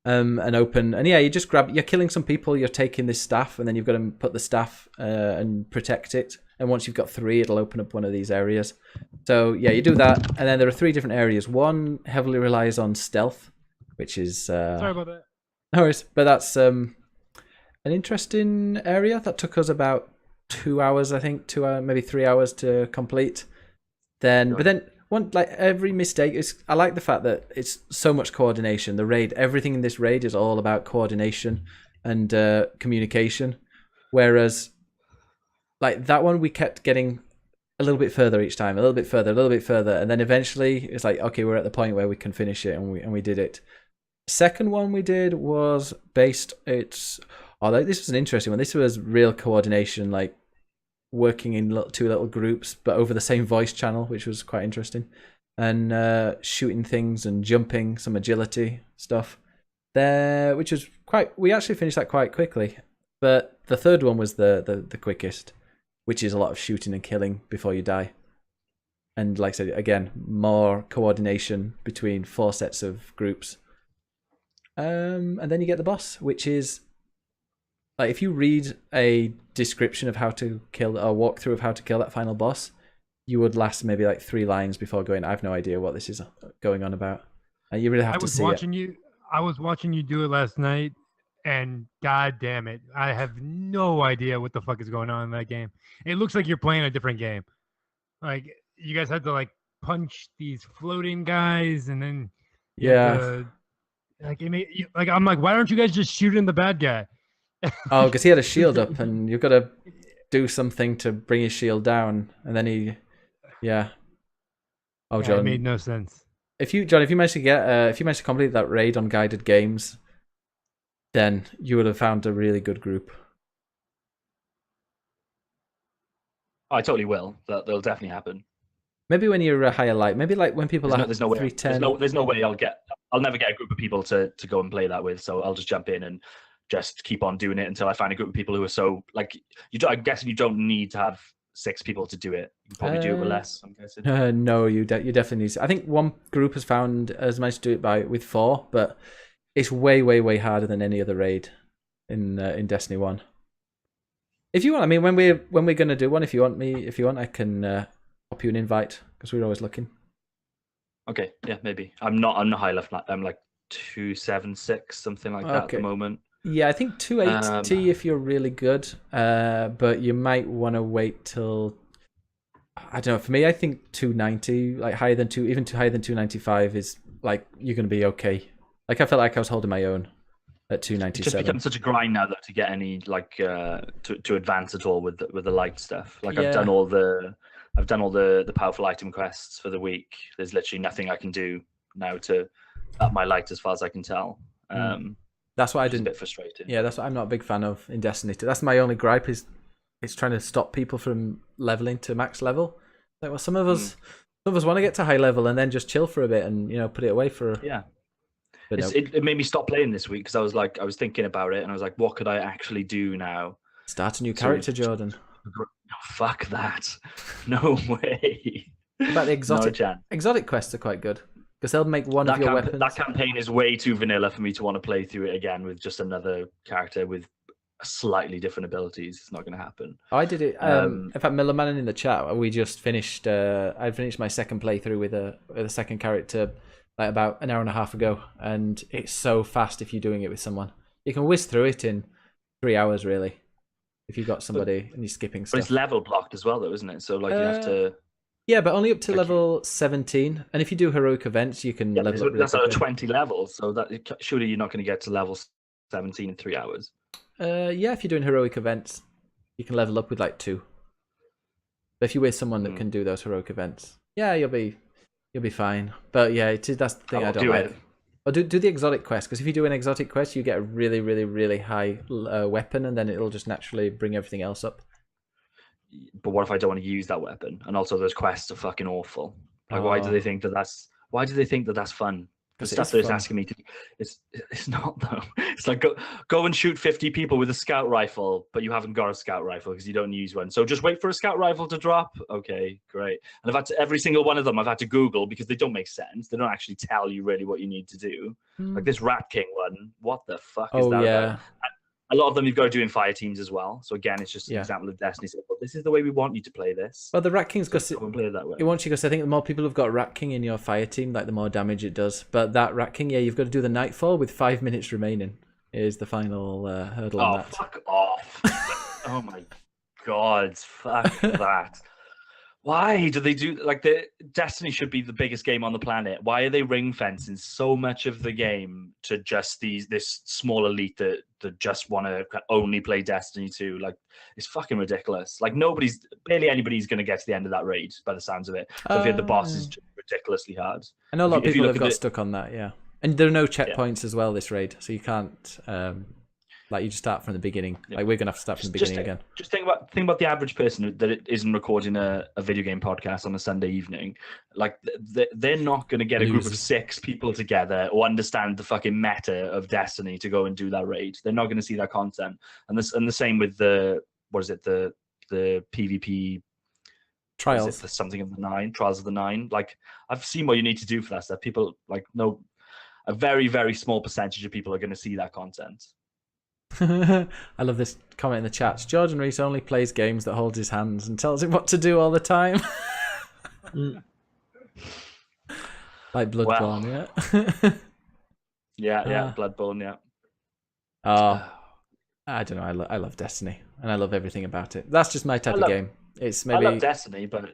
and open. And yeah, you're killing some people. You're taking this staff, and then you've got to put the staff and protect it. And once you've got 3, it'll open up one of these areas. So yeah, you do that, and then there are 3 different areas. One heavily relies on stealth, which is sorry about that. No worries, but that's an interesting area that took us about 2 hours, I think, 2 hours, maybe 3 hours to complete. But then every mistake is. I like the fact that it's so much coordination. The raid, everything in this raid is all about coordination and communication. Whereas, like that one, we kept getting a little bit further each time, a little bit further, and then eventually it's like, okay, we're at the point where we can finish it, and we did it. Second one we did was based. This was an interesting one. This was real coordination, like working in 2 little groups, but over the same voice channel, which was quite interesting, and shooting things and jumping, some agility stuff there, which was quite. We actually finished that quite quickly, but the third one was the quickest, which is a lot of shooting and killing before you die, and like I said, again, more coordination between 4 sets of groups, and then you get the boss, which is. Like, if you read a description of how to kill, or walkthrough of how to kill that final boss, you would last maybe like 3 lines before going, I have no idea what this is going on about. And you really have to see it. I was watching you do it last night, and god damn it, I have no idea what the fuck is going on in that game. It looks like you're playing a different game. Like, you guys had to, like, punch these floating guys, and then... Yeah. I'm like, why aren't you guys just shooting the bad guy? Oh, because he had a shield up, and you've got to do something to bring his shield down, and then yeah. Oh, John, it made no sense. If you managed to complete that raid on guided games, then you would have found a really good group. I totally will. That'll definitely happen. Maybe when you're a higher light, maybe like when people are there's no way. 310. There's no way I'll never get a group of people to go and play that with. So I'll just jump in and just keep on doing it until I find a group of people who are so like I guess you don't need to have 6 people to do it. You can probably do it with less, I'm guessing. No, you definitely need to. I think one group has managed to do it with 4, but it's way, way, way harder than any other raid in Destiny 1. If you want, I mean, when we're gonna do one, if you want, I can pop you an invite, because we're always looking. Okay, yeah, maybe. I'm not high enough. I'm like 276, something like that at the moment. Yeah, I think 280 if you're really good, but you might want to wait till, I don't know, for me, I think 290, like higher than 295 is like, you're going to be okay. Like, I felt like I was holding my own at 297. It's just become such a grind now that to get any, like, to advance at all with the light stuff. Like, yeah. I've done all the powerful item quests for the week. There's literally nothing I can do now to up my light as far as I can tell. That's what I didn't. A bit frustrating. Yeah, that's what I'm not a big fan of in Destiny 2. That's my only gripe, is it's trying to stop people from leveling to max level. Like, well, some of us want to get to high level and then just chill for a bit and put it away for. Yeah. It made me stop playing this week, because I was thinking about it and I was like, what could I actually do now? Start a new character, Jordan. Fuck that. No way. What about the exotic quests are quite good. Because they'll make one of your weapons. That campaign is way too vanilla for me to want to play through it again with just another character with slightly different abilities. It's not going to happen. I did it. In fact, Millerman in the chat, we just finished. I finished my second playthrough with a second character like about an hour and a half ago, and it's so fast if you're doing it with someone. You can whiz through it in 3 hours, really, if you've got somebody and you're skipping But stuff. it's level blocked as well, though, isn't it? So like you have to. Yeah, but only up to Okay. level 17. And if you do heroic events, you can Yeah, level up really that's out of quickly. 20 levels, so that surely you're not going to get to level 17 in 3 hours. Yeah, if you're doing heroic events, you can level up with like 2. But if you're with someone that can do those heroic events, yeah, you'll be fine. But yeah, that's the thing I I'll don't do like. it. Or do the exotic quest, because if you do an exotic quest, you get a really, really, really high weapon, and then it'll just naturally bring everything else up. But what if I don't want to use that weapon? And also, those quests are fucking awful. Like, why do Oh. they think that that's? Why do they think that that's fun? The 'Cause it stuff is that it's fun. asking me to. It's not though. It's like go and shoot 50 people with a scout rifle, but you haven't got a scout rifle because you don't use one. So just wait for a scout rifle to drop. Okay, great. And I've had to, every single one of them I've had to Google because they don't make sense. They don't actually tell you really what you need to do. Like this Rat King one. What the fuck is Oh that yeah. about? A lot of them you've got to do in fire teams as well. So again, it's just an Yeah. example of Destiny. So, well, this is the way we want you to play this. Well, the Rat King's So because go and play it that way. it wants you, because I think the more people have got Rat King in your fire team, like the more damage it does. But that Rat King, yeah, you've got to do the Nightfall with 5 minutes remaining. Is the final hurdle on Oh, that. fuck off. Oh my god, fuck that. Why do they do like the Destiny should be the biggest game on the planet? Why are they ring fencing so much of the game to just this small elite that just want to only play Destiny 2? Like, it's fucking ridiculous. Like, barely anybody's going to get to the end of that raid by the sounds of it. So the boss is just ridiculously hard. I know a lot of if you people look have at got it- stuck on that, yeah. And there are no checkpoints as well this raid, so you can't like you just start from the beginning. Yeah. Like we're gonna have to start from the Just beginning again. Just think about the average person that isn't recording a video game podcast on a Sunday evening. Like they're not going to get a group of Losers. 6 people together or understand the fucking meta of Destiny to go and do that raid. They're not going to see that content. And the same with the PvP Trials. the something of the 9 Trials of the 9. Like, I've seen what you need to do for that stuff. People a very, very small percentage of people are going to see that content. I love this comment in the chat. Jordan Reese only plays games that holds his hands and tells him what to do all the time. Like Bloodborne, yeah. Yeah, Bloodborne, yeah. Oh, I don't know. I love Destiny, and I love everything about it. That's just my type of game. It's I love maybe, Destiny, but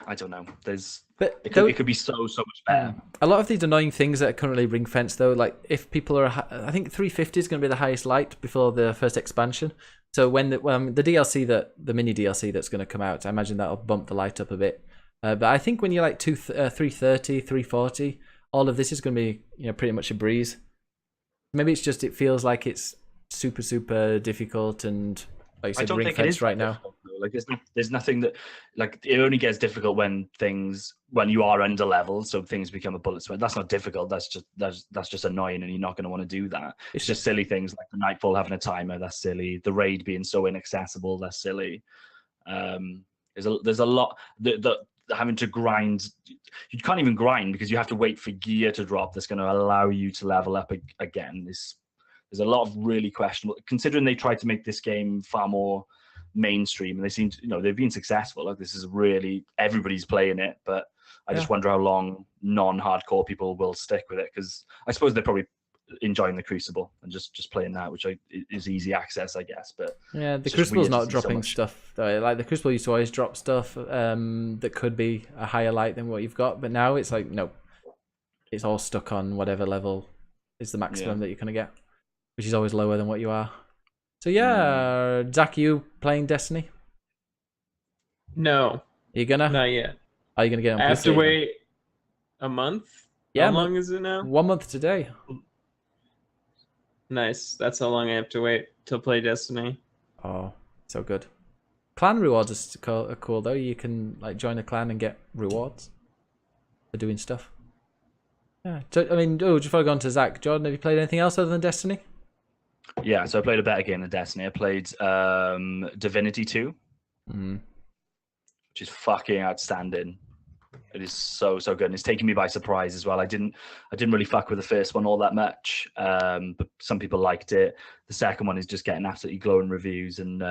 I don't know. but It though- could be so much better. a lot of these annoying things that are currently ring fenced, though, like if people are, I think 350 is going to be the highest light before the first expansion. So when the DLC the mini DLC that's going to come out, I imagine that'll bump the light up a bit. But I think when you're like 330, 340, all of this is going to be pretty much a breeze. Maybe it's just it feels like it's super difficult and like you I said don't ring think it is fenced right now. difficult, though. Like there's nothing that like it only gets difficult when you are under leveled, so things become a bullet spread. That's not difficult. That's just annoying, and you're not going to want to do that. It's just silly things like the Nightfall having a timer. That's silly. The raid being so inaccessible. That's silly. There's a lot that having to grind. You can't even grind because you have to wait for gear to drop. That's going to allow you to level up again. There's a lot of really questionable, considering they tried to make this game far more mainstream, and they seem to, they've been successful. Like, this is really, everybody's playing it, but I just wonder how long non-hardcore people will stick with it, because I suppose they're probably enjoying the Crucible and just playing that, which is easy access, I guess. But Yeah, the it's just Crucible's weird to not see so dropping much. stuff though. Like the Crucible used to always drop stuff that could be a higher light than what you've got, but now it's like no, it's all stuck on whatever level is the maximum that you're gonna get, which is always lower than what you are. So yeah, Zach, you playing Destiny? No, Are you gonna? not yet. Are you gonna get on I have to PlayStation? wait a month. Yeah, How long is it now? 1 month today. Nice. That's how long I have to wait to play Destiny. Oh, so good. Clan rewards are cool though. You can like join a clan and get rewards for doing stuff. Yeah. So, I mean, just before I go on to Zach, Jordan, have you played anything else other than Destiny? yeah, so I played a better game than Destiny. I played Divinity 2, Mm. which is fucking outstanding. It is so good, and it's taken me by surprise as well. I didn't really fuck with the first one all that much, but some people liked it. The second one is just getting absolutely glowing reviews, and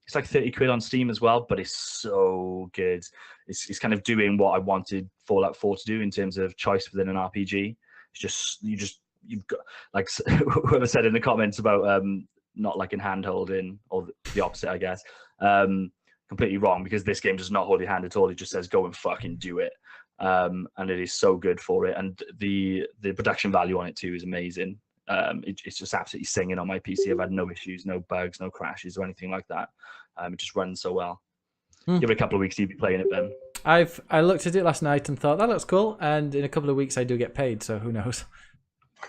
it's like 30 quid on Steam as well. But it's so good. It's kind of doing what I wanted Fallout 4 to do in terms of choice within an RPG. It's just you've got, like whoever said in the comments about not liking hand holding, or the opposite, I guess. Completely wrong, because this game does not hold your hand at all. It just says go and fucking do it. And it is so good for it, and the production value on it too is amazing. It's just absolutely singing on my PC. I've had no issues, no bugs, no crashes or anything like that. It just runs so well. Give it a couple of weeks, you'll be playing it, Ben. I looked at it last night and thought that looks cool, and in a couple of weeks I do get paid, so who knows.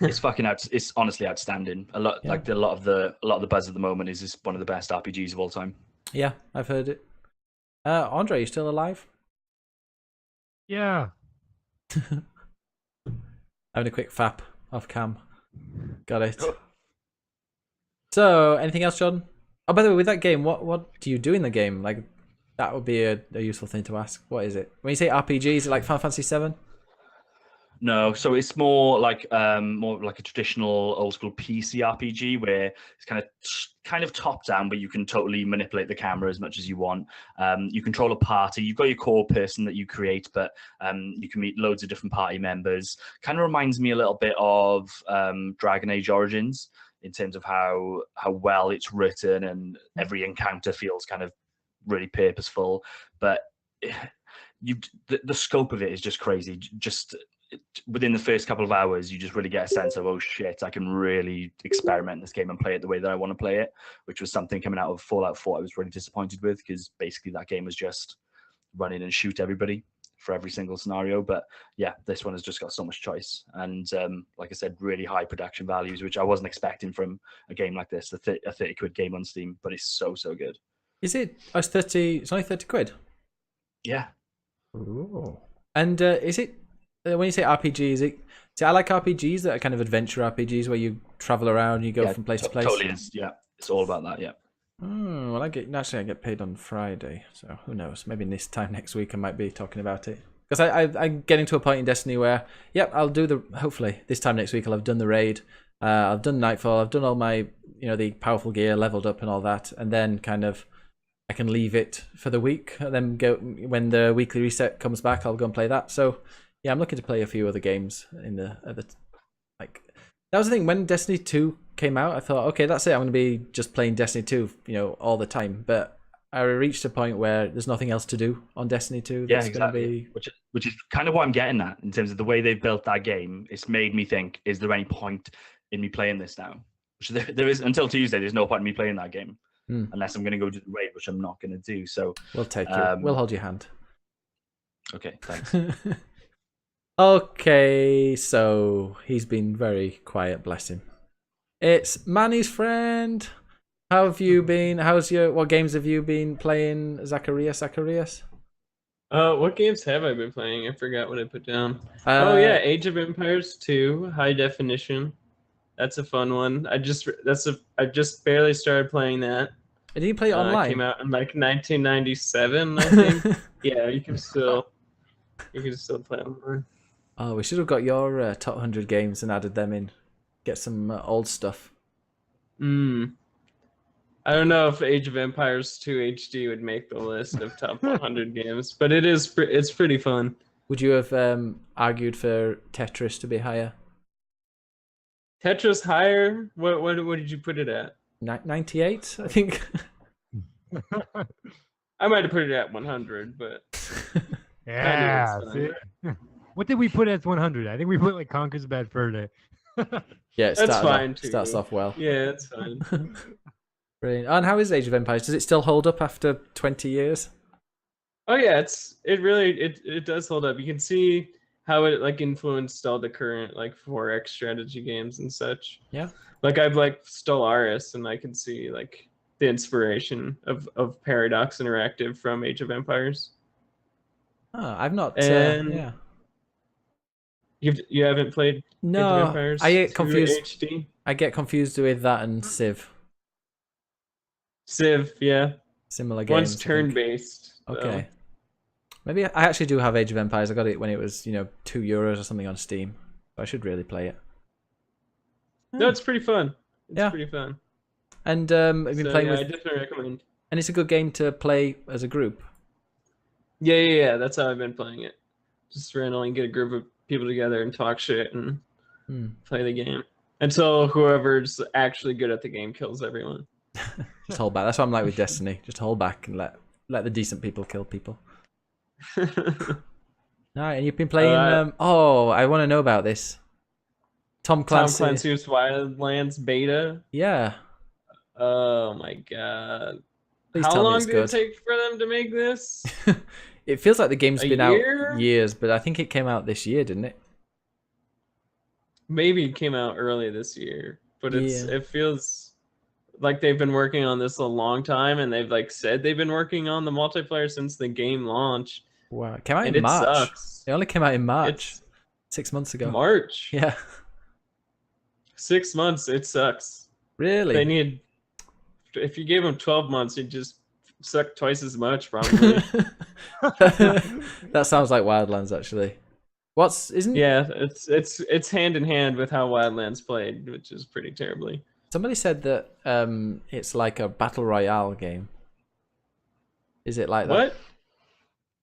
It's fucking it's honestly outstanding. A lot of the buzz at the moment is this one of the best RPGs of all time. Yeah, I've heard it. Andre, you still alive? Yeah. Having a quick fap off cam. Got it. So, anything else, Jordan? Oh, by the way, with that game, what do you do in the game? Like, that would be a useful thing to ask. What is it? When you say RPG, is it like Final Fantasy VII? No, so it's more like a traditional old school PC RPG where it's kind of top down, but you can totally manipulate the camera as much as you want. You control a party. You've got your core person that you create, but you can meet loads of different party members. Kind of reminds me a little bit of Dragon Age Origins in terms of how well it's written, and every encounter feels kind of really purposeful. But the scope of it is just crazy. Just within the first couple of hours, you just really get a sense of, oh shit, I can really experiment this game and play it the way that I want to play it, which was something coming out of Fallout 4 I was really disappointed with, because basically that game was just run in and shoot everybody for every single scenario. But yeah, this one has just got so much choice, and like I said, really high production values, which I wasn't expecting from a game like this, a 30 quid game on Steam, but it's so good. Is it? It's 30. It's only 30 quid. Yeah. Ooh. And is it? When you say RPG, is it? See, I like RPGs that are kind of adventure RPGs where you travel around, you go from place to place. Totally is. Yeah, it's all about that. Yeah. Well, I get paid on Friday, so who knows? Maybe this time next week I might be talking about it, because I'm getting to a point in Destiny where, I'll do hopefully this time next week I'll have done the raid, I've done Nightfall, I've done all my the powerful gear, leveled up and all that, and then kind of I can leave it for the week, and then go when the weekly reset comes back, I'll go and play that. So. Yeah, I'm looking to play a few other games in the like. That was the thing when Destiny 2 came out. I thought, okay, that's it. I'm going to be just playing Destiny 2, all the time. But I reached a point where there's nothing else to do on Destiny 2. Yeah, exactly. Which is kind of what I'm getting at in terms of the way they've built that game. It's made me think: is there any point in me playing this now? Which there is until Tuesday. There's no point in me playing that game unless I'm going to go to the raid, which I'm not going to do. So we'll take you. We'll hold your hand. Okay, thanks. Okay, so he's been very quiet, bless him. It's Manny's friend. How have you been? What games have you been playing, Zacharias? What games have I been playing? I forgot what I put down. Age of Empires 2, high definition. That's a fun one. I just barely started playing that. Did you play it online? It came out in like 1997, I think. Yeah, you can still play online. Oh, we should have got your top 100 games and added them in. Get some old stuff. I don't know if Age of Empires 2 HD would make the list of top 100 games, but it's pretty fun. Would you have argued for Tetris to be higher? Tetris higher? What did you put it at? 98, I think. I might have put it at 100, but yeah. What did we put as 100? I think we put like Conker's Bad Fur Day. Yeah, that's fine. Starts off well. Yeah, it's fine. Brilliant. And how is Age of Empires? Does it still hold up after 20 years? Oh yeah, it does hold up. You can see how it like influenced all the current like 4X strategy games and such. Yeah. Like I've like Stellaris, and I can see like the inspiration of Paradox Interactive from Age of Empires. Oh, I've not. And you haven't played Age of Empires? I get confused. HD? I get confused with that and Civ. Civ, yeah. Similar games. One's turn-based. Okay. Maybe I actually do have Age of Empires. I got it when it was, €2 or something on Steam. I should really play it. No, it's pretty fun. It's Yeah. pretty fun. And I've been playing I with, definitely recommend. and it's a good game to play as a group. Yeah. That's how I've been playing it. Just randomly get a group of people together and talk shit and play the game until whoever's actually good at the game kills everyone. Just hold back. That's what I'm like with Destiny. Just hold back and let the decent people kill people. All right, and you've been playing. I want to know about this. Tom Clancy's Wildlands beta. Yeah. Oh my god! Please How tell me long it's did good. it take for them to make this? It feels like the game's A been year? out years, but I think it came out this year, didn't it? Maybe it came out early this year, but Yeah. it feels like they've been working on this a long time, and they've said they've been working on the multiplayer since the game launched. Wow, it came out And in it March. sucks. It only came out in March, It's 6 months ago. March. Yeah, 6 months. It sucks. really. They need. If you gave them 12 months, it'd just suck twice as much, probably. That sounds like Wildlands, actually. Isn't Yeah, it's hand in hand with how Wildlands played, which is pretty terribly. somebody said that it's like a battle royale game? Is it like that? What?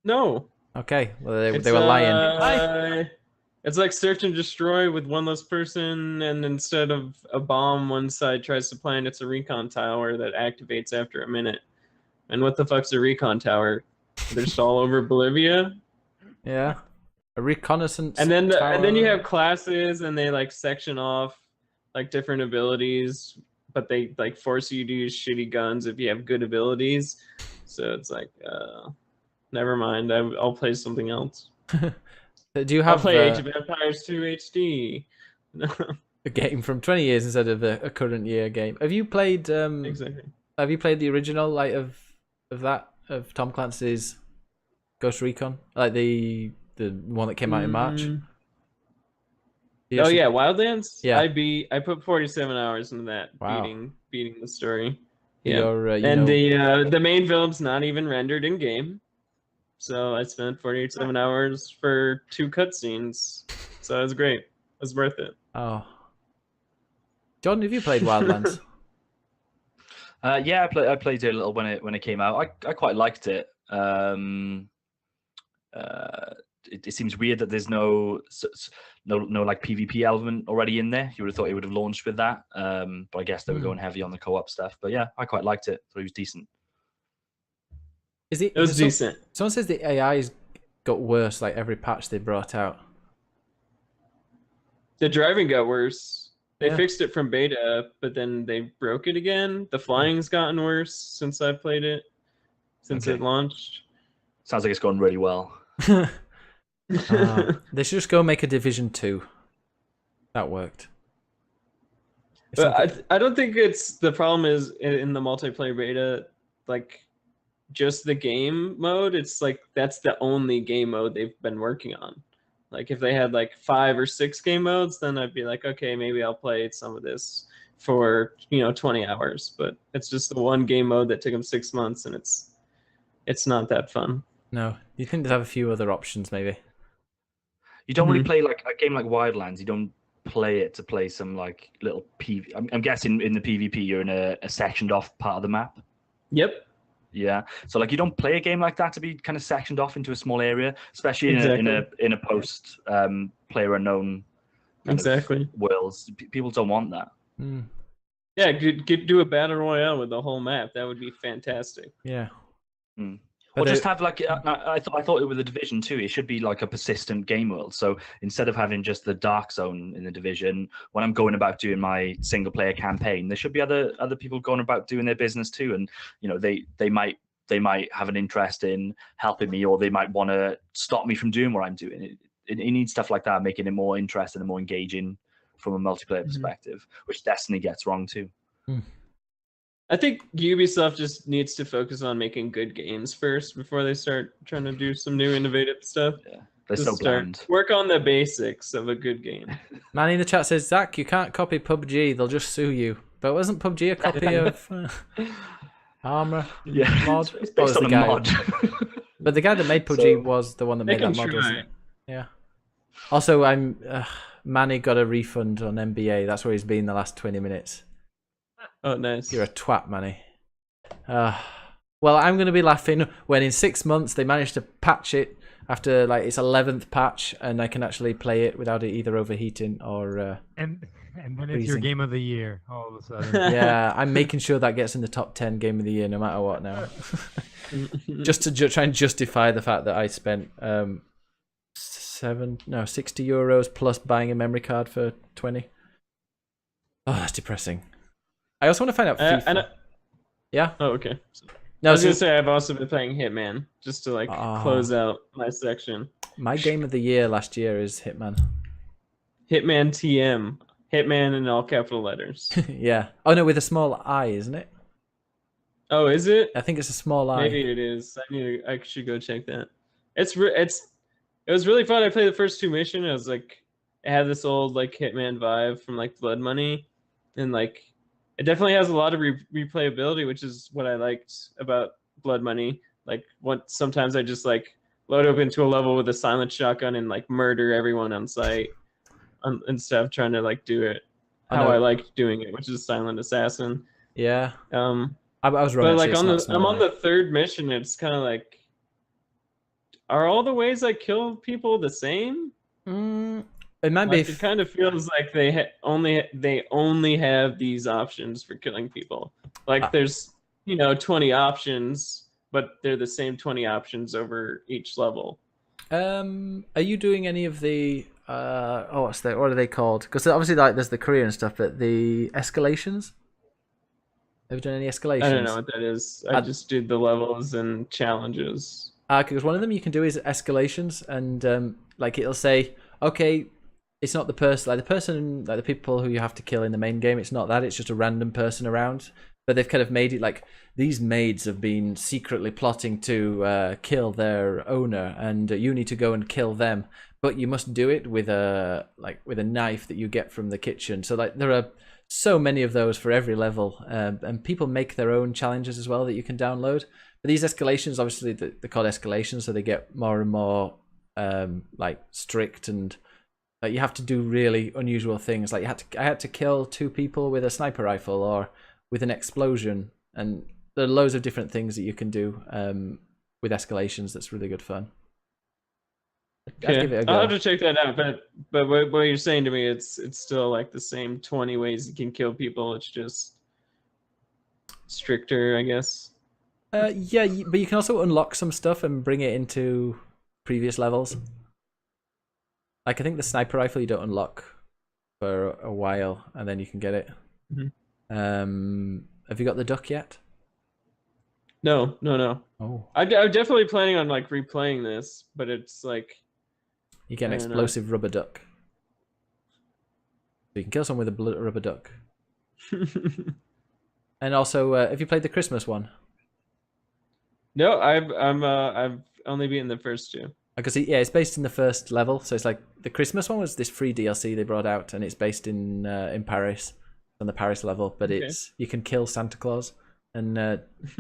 No. Okay, well they It's, were lying. It's like search and destroy with one less person, and instead of a bomb, one side tries to plant. It's a recon tower that activates after a minute. And what the fuck's a recon tower? They're just all over Bolivia. Yeah, a reconnaissance. And then you tower. have classes, and they section off different abilities, but they force you to use shitty guns if you have good abilities. So it's never mind. I'll play something else. Do you I'll have play Age of Empires 2 HD. a game from 20 years instead of a current year game? Have you played? Exactly. Have you played the original of Tom Clancy's Ghost Recon, like the one that came out in March? Oh yeah, Wildlands. Yeah. I put 47 hours into that. Wow. Beating the story. Yeah. And The main film's not even rendered in game. So I spent 47 hours for 2 cutscenes. So it was great. It was worth it. oh, Jordan, have you played Wildlands? Yeah, I played it a little when it came out. I quite liked it. It seems weird that there's no PvP element already in there. You would have thought it would have launched with that, but I guess they were going heavy on the co-op stuff. But yeah, I quite liked it. Thought it was decent. It was decent. Someone says the AI's got worse like every patch they brought out. The driving got worse. They Yeah. fixed it from beta, but then they broke it again. The flying's gotten worse since I played it, since Okay. it launched. Sounds like it's gone really well. They should just go make a Division 2. That worked. It's But something- I don't think it's the problem is in the multiplayer beta, just the game mode. It's that's the only game mode they've been working on. If they had 5 or 6 game modes, then I'd be okay, maybe I'll play some of this for 20 hours. But it's just the one game mode that took them 6 months, and it's not that fun. No, you think they'd have a few other options maybe. You don't really play a game like Wildlands. You don't play it to play some little PV. I'm guessing in the PvP you're in a sectioned off part of the map. Yep. Yeah, so you don't play a game like that to be kind of sectioned off into a small area, especially in a post player unknown kind of Exactly. worlds. People don't want that. Hmm. Yeah, do a battle royale with the whole map. That would be fantastic. Yeah. Mm. But Or just have I thought it with the Division 2, it should be a persistent game world. So instead of having just the dark zone in the Division, when I'm going about doing my single player campaign, there should be other people going about doing their business too. And they might have an interest in helping me, or they might want to stop me from doing what I'm doing. It needs stuff like that, making it more interesting and more engaging from a multiplayer perspective, which Destiny gets wrong too. I think Ubisoft just needs to focus on making good games first before they start trying to do some new innovative stuff. Yeah, they're Just so bland. work on the basics of a good game. Manny in the chat says, Zach, you can't copy PUBG, they'll just sue you. But wasn't PUBG a copy of Armour Yeah, mod? it's Or was based on the a guy- mod. But the guy that made PUBG So, was the one that they made that can mod, wasn't try. it? Yeah. Also, Manny got a refund on NBA. That's where he's been the last 20 minutes. Oh, nice. You're a twat, Manny. Well, I'm going to be laughing when in 6 months they manage to patch it after like its 11th patch, and I can actually play it without it either overheating or. And then it's your Freezing. game of the year all of a sudden. Yeah, I'm making sure that gets in the top 10 game of the year, no matter what. Now, just to try and justify the fact that I spent €60 plus buying a memory card for 20. Oh, that's depressing. I also want to find out FIFA. Yeah. Oh, okay. No, I was so gonna say I've also been playing Hitman just to like close out my section. my game of the year last year is Hitman. Hitman TM. Hitman in all capital letters. Yeah. Oh no, with a small I, isn't it? Oh, is it? I think it's a small I. Maybe it is. I should go check that. It was really fun. I played the first 2 missions. I was like, it had this old like Hitman vibe from like Blood Money, and like it definitely has a lot of replayability, which is what I liked about Blood Money. Like, sometimes I just like load up into a level with a silent shotgun and like murder everyone on sight, instead of trying to like do it how I liked doing it, which is silent assassin. Yeah. I was But wrong. like I'm on the 3rd mission. It's kind of like, are all the ways I kill people the same? It might Like, be. it kind of feels like they only have these options for killing people. Like there's 20 options, but they're the same 20 options over each level. Are you doing any of the? What are they called? Because obviously, like, there's the career and stuff, but the escalations. Have you done any escalations? I don't know what that is. I just did the levels and challenges. Because one of them you can do is escalations, and like it'll say, okay, it's not the person, like the people who you have to kill in the main game. It's not that. It's just a random person around. But they've kind of made it like these maids have been secretly plotting to kill their owner, and you need to go and kill them. But you must do it with a knife that you get from the kitchen. So like there are so many of those for every level, and people make their own challenges as well that you can download. But these escalations, obviously, they're called escalations, so they get more and more like strict, and you have to do really unusual things. Like I had to kill 2 people with a sniper rifle or with an explosion, and there are loads of different things that you can do with escalations. That's really good fun. Okay. I'll have to check that out. But what you're saying to me, it's still like the same 20 ways you can kill people. It's just stricter, I guess. Yeah, but you can also unlock some stuff and bring it into previous levels. Like I think the sniper rifle you don't unlock for a while, and then you can get it. Mm-hmm. Have you got the duck yet? No. Oh, I'm definitely planning on like replaying this, but it's like you get an explosive rubber duck. So you can kill someone with a rubber duck. And also, have you played the Christmas one? No, I've only beaten the first 2. Because it's based in the first level, so it's like the Christmas one was this free DLC they brought out, and it's based in Paris, on the Paris level. But you can kill Santa Claus and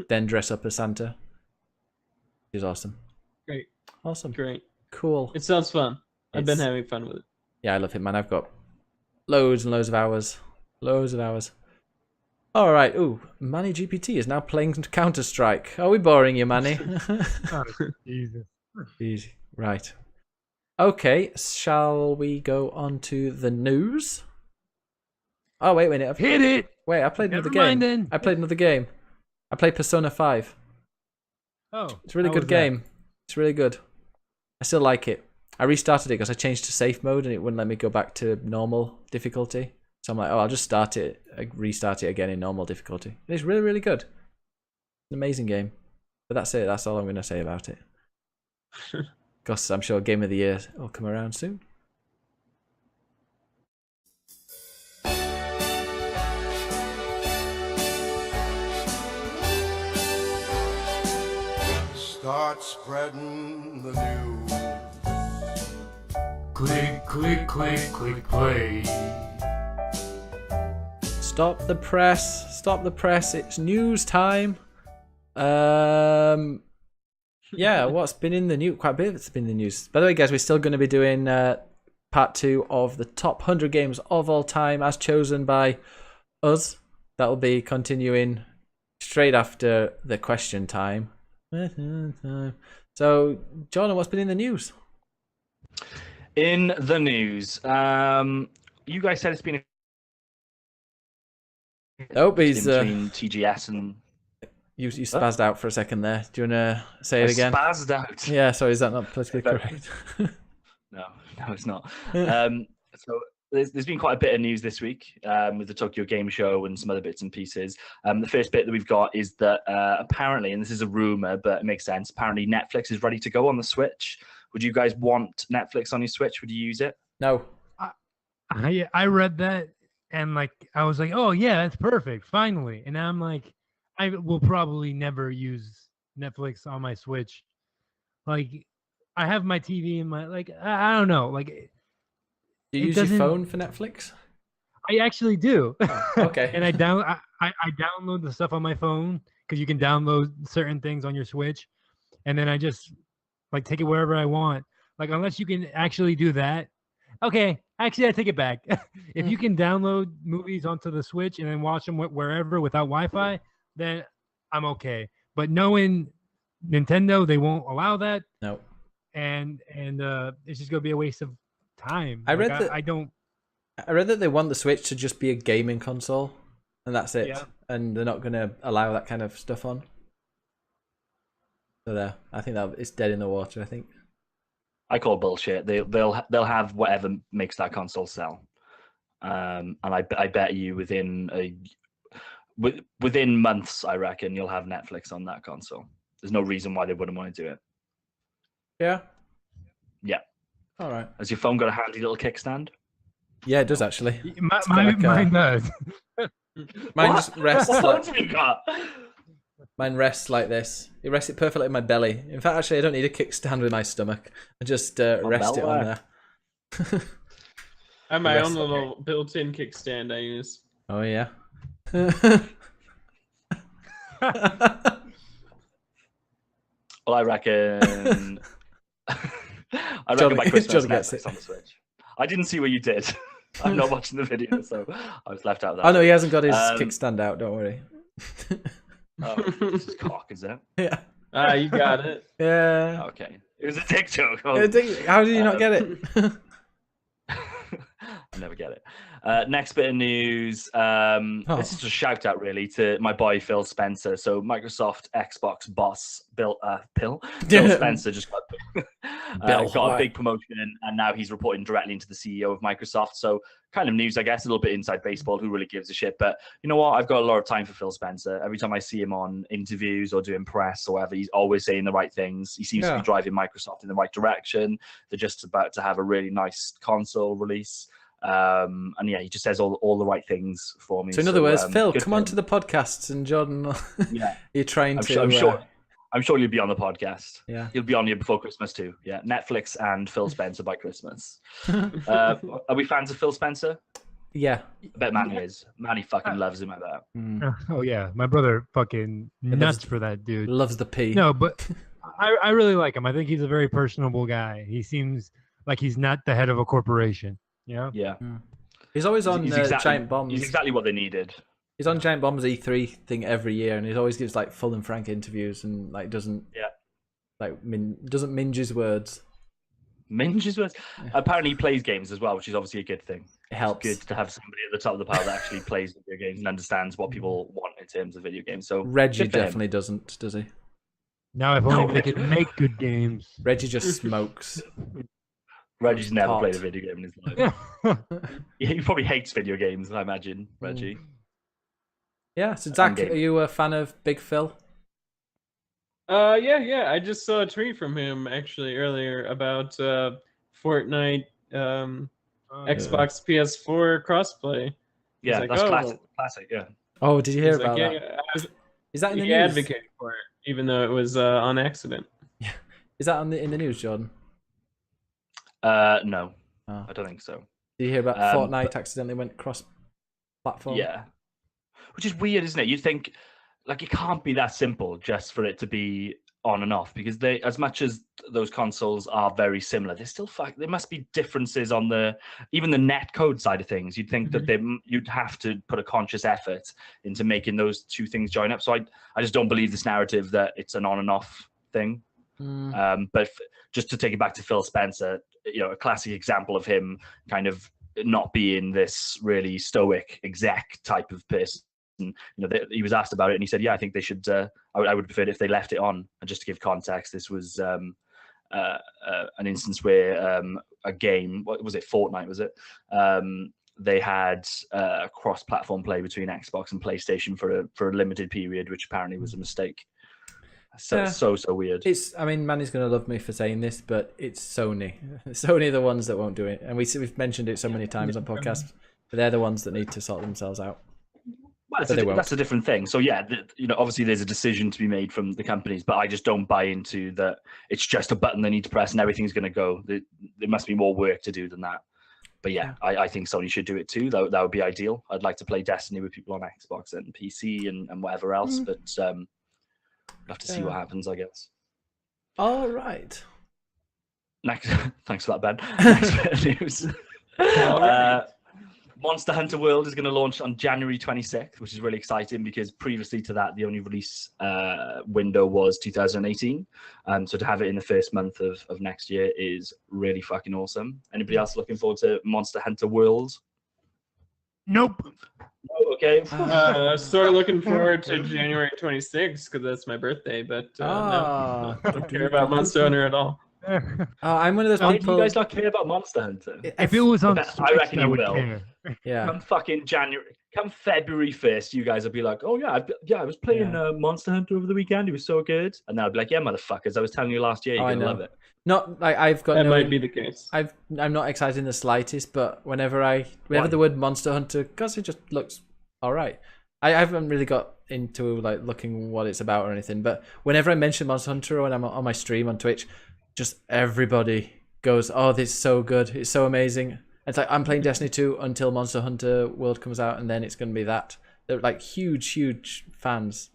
then dress up as Santa, which is awesome. Great, awesome, great, cool. It sounds fun. I've been having fun with it. Yeah, I love it, man. I've got loads and loads of hours, All right. Ooh, Manny GPT is now playing Counter-Strike. Are we boring you, Manny? Oh, Jesus. Easy. Right. Okay, shall we go on to the news? Oh, wait a minute. Hit it! Wait, I played Never another game. mind then. I played another game. I played Persona 5. Oh, It's a really how good was that? game. It's really good. I still like it. I restarted it because I changed to safe mode and it wouldn't let me go back to normal difficulty. So I'm like, I'll just restart it again in normal difficulty. It's really, really good. An amazing game. But that's it. That's all I'm going to say about it. Because I'm sure Game of the Year will come around soon. Start spreading the news. Click, click, click, click, play. Stop the press. Stop the press. It's news time. Yeah, what's been in the news? Quite a bit that's been in the news. By the way, guys, we're still going to be doing part 2 of the top 100 games of all time as chosen by us. That'll be continuing straight after the question time. So, John, what's been in the news? In the news, you guys said it's been Oh, he's between TGS and you spazzed out for a second there. Do you want to say it again? Spazzed out. Yeah, sorry, is that not politically correct? No, it's not. So there's been quite a bit of news this week with the Tokyo Game Show and some other bits and pieces. The first bit that we've got is that apparently, and this is a rumor, but it makes sense, apparently Netflix is ready to go on the Switch. Would you guys want Netflix on your Switch? Would you use it? No. I read that and like I was like, oh yeah, that's perfect, finally. And now I'm like, I will probably never use Netflix on my Switch. Like, I have my TV and my I don't know. Like, Do you use your phone for Netflix? I actually do. Okay. And I download the stuff on my phone because you can download certain things on your Switch, and then I just like take it wherever I want. Like, unless you can actually do that. Okay, actually, I take it back. If you can download movies onto the Switch and then watch them wherever without Wi-Fi, then I'm okay. But knowing Nintendo, they won't allow that. No. And it's just gonna be a waste of time. I read that. I don't. I read that they want the Switch to just be a gaming console, and that's it. Yeah. And they're not going to allow that kind of stuff on. So there, I think that it's dead in the water. I think. I call bullshit. They'll have whatever makes that console sell, and I bet you within months, I reckon you'll have Netflix on that console. There's no reason why they wouldn't want to do it. Yeah. Yeah. All right. Has your phone got a handy little kickstand? Yeah, it does actually. Mine does. Mine just rests. What Like, phone have you got? mine rests like this. It rests it perfectly in my belly. In fact, actually, I don't need a kickstand with my stomach. I just rest it on there. I have my Rest own on little built-in kickstand I use. Oh yeah. Well, I reckon. I John- reckon by Christmas John gets Netflix it. on the Switch. I didn't see what you did. I'm not watching the video, so I was left out of that. Oh no, he hasn't got his Um, kickstand out. Don't worry. Oh, this is cock, is it? Yeah. You got it. Yeah. Okay. It was a dick joke. Oh. How did you not get it? I never get it. Next bit of news. This is a shout out really to my boy Phil Spencer. So Microsoft Xbox boss Phil Spencer just got a big promotion, and now he's reporting directly into the CEO of Microsoft. So kind of news, I guess, a little bit inside baseball. Who really gives a shit? But you know what? I've got a lot of time for Phil Spencer. Every time I see him on interviews or doing press or whatever, he's always saying the right things. He seems to be driving Microsoft in the right direction. They're just about to have a really nice console release. And yeah, he just says all the right things for me. So in other words, Phil, good come for on him. to the podcasts, and Jordan, Yeah, you're trying to. I'm sure you'll be on the podcast. Yeah. You'll be on here before Christmas too. Yeah, Netflix and Phil Spencer by Christmas. Are we fans of Phil Spencer? Yeah. I bet Manny is. Manny fucking loves him, I bet. Mm. Oh yeah, my brother fucking nuts for that dude. Loves the P. No, but I really like him. I think he's a very personable guy. He seems like he's not the head of a corporation. You know? Yeah. He's always on Giant Bombs. He's exactly what they needed. He's on Giant Bombs E3 thing every year, and he always gives like full and frank interviews, and like doesn't minge his words. Minge his words. Apparently he plays games as well, which is obviously a good thing. It helps. It's good to have somebody at the top of the pile that actually plays video games and understands what people want in terms of video games. So Reggie good for him. definitely doesn't, does he? Now if only they could make good games. Reggie just smokes. Reggie's never Pot. played a video game in his life. He probably hates video games, I imagine, Reggie. Yeah, so Zach, are you a fan of Big Phil? Yeah. I just saw a tweet from him actually earlier about Fortnite, Xbox, PS4 crossplay. Yeah, like, that's oh. classic, yeah. Oh, did you hear He's about like, that? yeah, I was Is that in the big news? advocate for it, even though it was on accident. Is that in the news, Jordan? No, Oh. I don't think so. Did you hear about Um, Fortnite accidentally went cross-platform? Yeah. Which is weird, isn't it? You'd think, like, it can't be that simple just for it to be on and off, because they, as much as those consoles are very similar, there's still there must be differences on even the net code side of things. You'd think that you'd have to put a conscious effort into making those two things join up. So I just don't believe this narrative that it's an on and off thing. But just to take it back to Phil Spencer, a classic example of him kind of not being this really stoic exec type of person. He was asked about it and he said, yeah, I think they should, I would prefer it if they left it on. And just to give context, this was an instance where a game, what was it, Fortnite, was it? They had cross-platform play between Xbox and PlayStation for a limited period, which apparently was a mistake. So weird. I mean, Manny's going to love me for saying this, but it's Sony. Sony are the ones that won't do it. And we've mentioned it so many times on podcasts, but they're the ones that need to sort themselves out. Well, that's a different thing. So yeah, obviously there's a decision to be made from the companies, but I just don't buy into that. It's just a button they need to press and everything's going to go. There must be more work to do than that. But yeah, I think Sony should do it too. That would be ideal. I'd like to play Destiny with people on Xbox and PC and whatever else, but we'll have to see what happens, I guess. All right. Next, thanks for that, Ben. Next bit of news. All right. Monster Hunter World is going to launch on January 26th, which is really exciting because previously to that, the only release window was 2018. So to have it in the first month of next year is really fucking awesome. Anybody else looking forward to Monster Hunter World? Nope. Oh, okay. Sort of looking forward to January 26th because that's my birthday, but no, I don't care about Monster Hunter at all. I'm one of those Do people. you guys not care about Monster Hunter? If it was on I Switch, reckon I you would will. care. Yeah. Come February 1st, you guys will be like, oh yeah, I was playing Monster Hunter over the weekend. It was so good. And then I'll be like, yeah, motherfuckers, I was telling you last year, you're I gonna know. love it. Not like I've got That no. might be the case. I'm not excited in the slightest, but whenever Why? the word Monster Hunter, because it just looks all right. I haven't really got into like looking what it's about or anything, but whenever I mention Monster Hunter or when I'm on my stream on Twitch, just everybody goes, "Oh, this is so good! It's so amazing!" It's like I'm playing Destiny 2 until Monster Hunter World comes out, and then it's going to be that. They're like huge fans.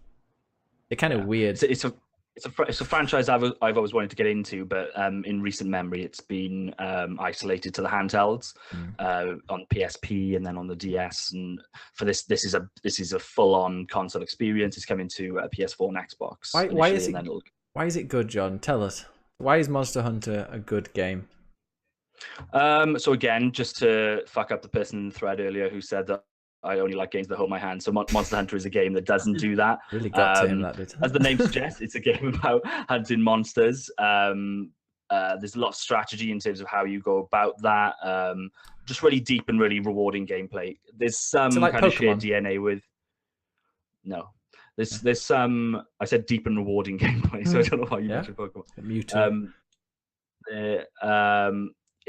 They're kind of weird. It's a franchise I've always wanted to get into, but in recent memory, it's been isolated to the handhelds on PSP and then on the DS. And for this is a full-on console experience. It's coming to PS4 and Xbox. Why is it good, John? Tell us. Why is Monster Hunter a good game? So again, just to fuck up the person in the thread earlier who said that I only like games that hold my hand. So Monster Hunter is a game that doesn't do that. Really got to him, that did. As the name suggests, it's a game about hunting monsters. There's a lot of strategy in terms of how you go about that. Just really deep and really rewarding gameplay. There's some like kind of Pokemon? shared DNA with. No, there's some. I said deep and rewarding gameplay, so I don't know why you mentioned Pokemon. Mewtwo.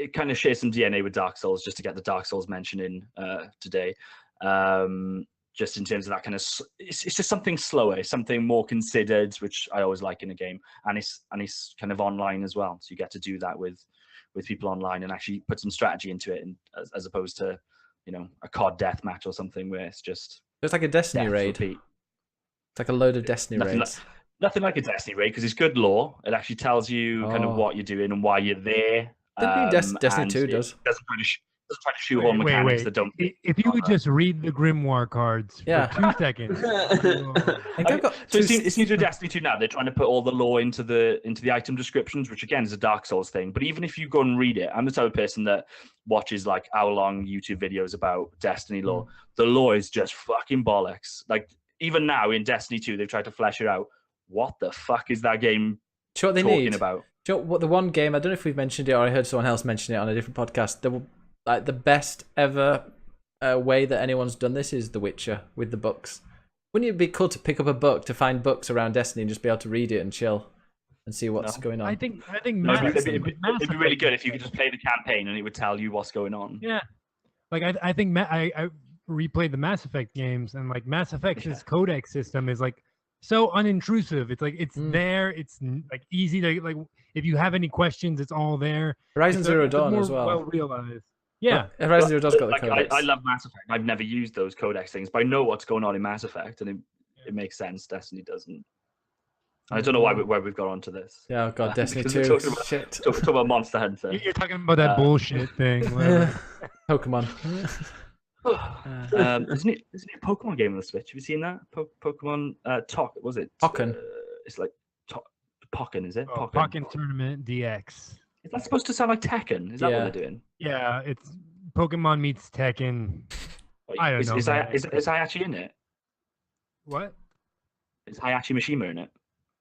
It kind of shares some DNA with Dark Souls, just to get the Dark Souls mention in today. Just in terms of that kind of, it's just something slower, something more considered, which I always like in a game, and it's kind of online as well, so you get to do that with people online and actually put some strategy into it, and as opposed to a COD deathmatch or something where it's just It's like a Destiny death raid. repeat. It's like a load of Destiny Nothing raids. Nothing like a Destiny raid because it's good lore. It actually tells you kind of what you're doing and why you're there. Destiny 2 it does. Doesn't try to shoehorn mechanics that don't. If you would just read the Grimoire cards for 2 seconds. I think I've got So two- it's new to Destiny 2 now. They're trying to put all the lore into the item descriptions, which again is a Dark Souls thing. But even if you go and read it, I'm the type of person that watches like hour-long YouTube videos about Destiny lore. The lore is just fucking bollocks. Like even now in Destiny 2, they've tried to flesh it out. What the fuck is that game Do you know what they talking need? about? Do you know what the one game? I don't know if we've mentioned it or I heard someone else mention it on a different podcast. The best ever way that anyone's done this is The Witcher with the books. Wouldn't it be cool to pick up a book, to find books around Destiny and just be able to read it and chill and see what's going on? I think No, Mass it'd be Effect- really good if you could just play the campaign and it would tell you what's going on. Yeah, like I think I replayed the Mass Effect games, and like Mass Effect's codex system is like so unintrusive. It's like it's there. It's like easy to like. If you have any questions, it's all there. Horizon Zero Dawn more as well. Well realized. Yeah. Horizon Zero Dawn's got the Like, codex. I love Mass Effect. I've never used those codex things, but I know what's going on in Mass Effect, and it makes sense. Destiny doesn't. I don't know where we've got onto this. Yeah, oh god, Destiny Because we're 2. talking about- Shit. Talking about Monster Hunter. You're talking about that bullshit thing. whatever. Pokemon. Isn't it a Pokemon game on the Switch? Have you seen that? Pokemon was it? Pokken. It's like Pokken, is it? Oh, Pokken Tournament DX. Is that supposed to sound like Tekken? Is that Yeah. what they're doing? Yeah, it's Pokemon meets Tekken. I don't know, Is man. Hayashi in it? What? Is Hayashi Mishima in it?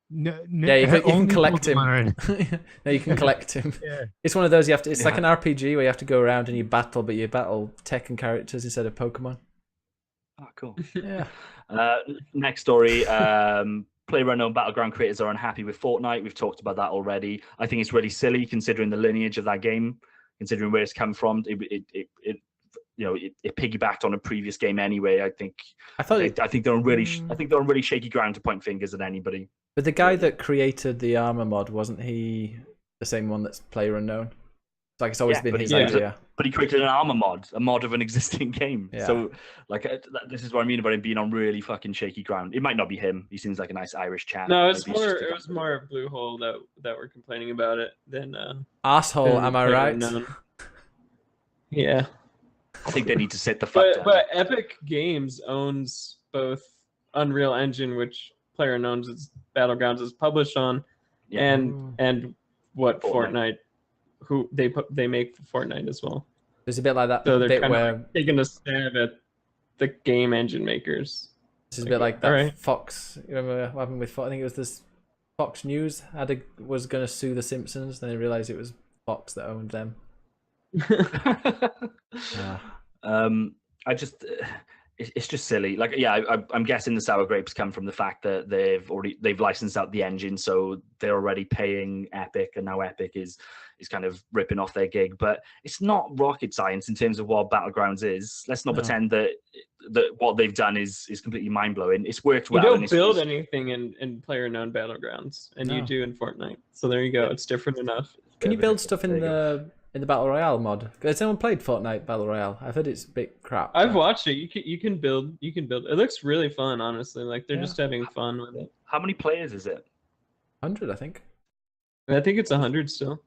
No, Yeah, you can only collect him. Pokemon are in it. No, you can collect him. Yeah. It's one of those you have to. It's like Yeah. an RPG where you have to go around and you battle, but you battle Tekken characters instead of Pokemon. Oh, cool. Yeah. Next story. PlayerUnknown Battleground creators are unhappy with Fortnite. We've talked about that already. I think it's really silly considering the lineage of that game, considering where it's come from. It piggybacked on a previous game anyway. I think they're on really shaky ground to point fingers at anybody. But the guy that created the armor mod, wasn't he the same one that's PlayerUnknown? It's like it's always been but his he- idea. But he created an armor mod, a mod of an existing game. Yeah. So, this is what I mean about him being on really fucking shaky ground. It might not be him. He seems like a nice Irish chap. No, it's Maybe more. just a It was more Bluehole that were complaining about it than. Asshole, than am I right? PlayerUnknown. Yeah, I think they need to sit the fuck down. but Epic Games owns both Unreal Engine, which PlayerUnknown's Battlegrounds is published on, Yeah. and what Fortnite. Fortnite, who they make for Fortnite as well. There's a bit like that So they're bit kind where of taking a stab at the game engine makers. this is a bit like that alright. Fox. You remember what happened with Fox? I think it was this Fox News was going to sue the Simpsons, then they realized it was Fox that owned them. I just, it's just silly. Like, yeah, I'm guessing the sour grapes come from the fact that they've licensed out the engine, so they're already paying Epic, and now Epic is kind of ripping off their gig. But it's not rocket science in terms of what Battlegrounds is. Let's not No. pretend that what they've done is completely mind blowing. It's worked You well. don't and build anything in PlayerUnknown Battlegrounds, and you No. do in Fortnite. So there you go. It's different enough. Can you build stuff in There you the Battle Royale mod? Has anyone played Fortnite Battle Royale? I've heard it's a bit crap. I've watched it. You can build. You can build. It looks really fun, honestly. Like they're Yeah. just having fun with it. How many players is it? 100, I think. And I think it's 100 still.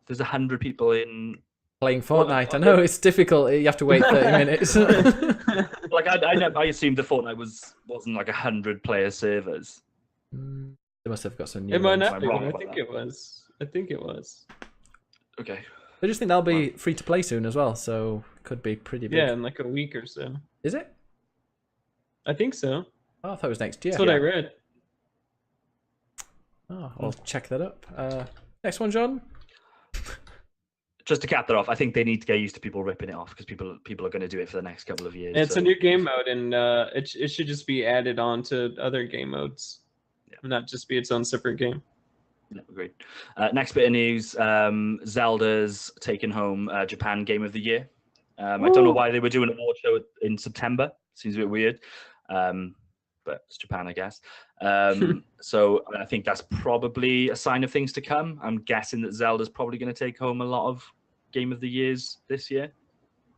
There's 100 people in. Playing Fortnite. I know it's difficult. You have to wait 30 minutes. Like I assumed the Fortnite wasn't like 100 player servers. They must have got some new It might ones. not I'm be. wrong But I about think that. it was. I think it was. Okay. I just think that'll be free to play soon as well, so could be pretty big. Yeah, in like a week or so. Is it? I think so. Oh, I thought it was next year. That's what I read. Oh, I'll check that up. Next one, John. Just to cap that off, I think they need to get used to people ripping it off because people are going to do it for the next couple of years. And it's so- a new game mode, and it should just be added on to other game modes, not just be its own separate game. Yeah, agreed. Next bit of news: Zelda's taken home Japan Game of the Year. I don't know why they were doing an award show in September. Seems a bit weird, but it's Japan, I guess. So I think that's probably a sign of things to come. I'm guessing that Zelda's probably going to take home a lot of Game of the Years this year.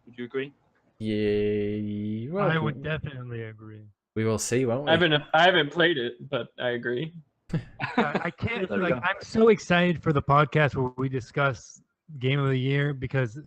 Would you agree? Yeah. Well, I would definitely agree. we will see, won't we? I haven't played it, but I agree. I can't There we like go. I'm so excited for the podcast where we discuss Game of the Year because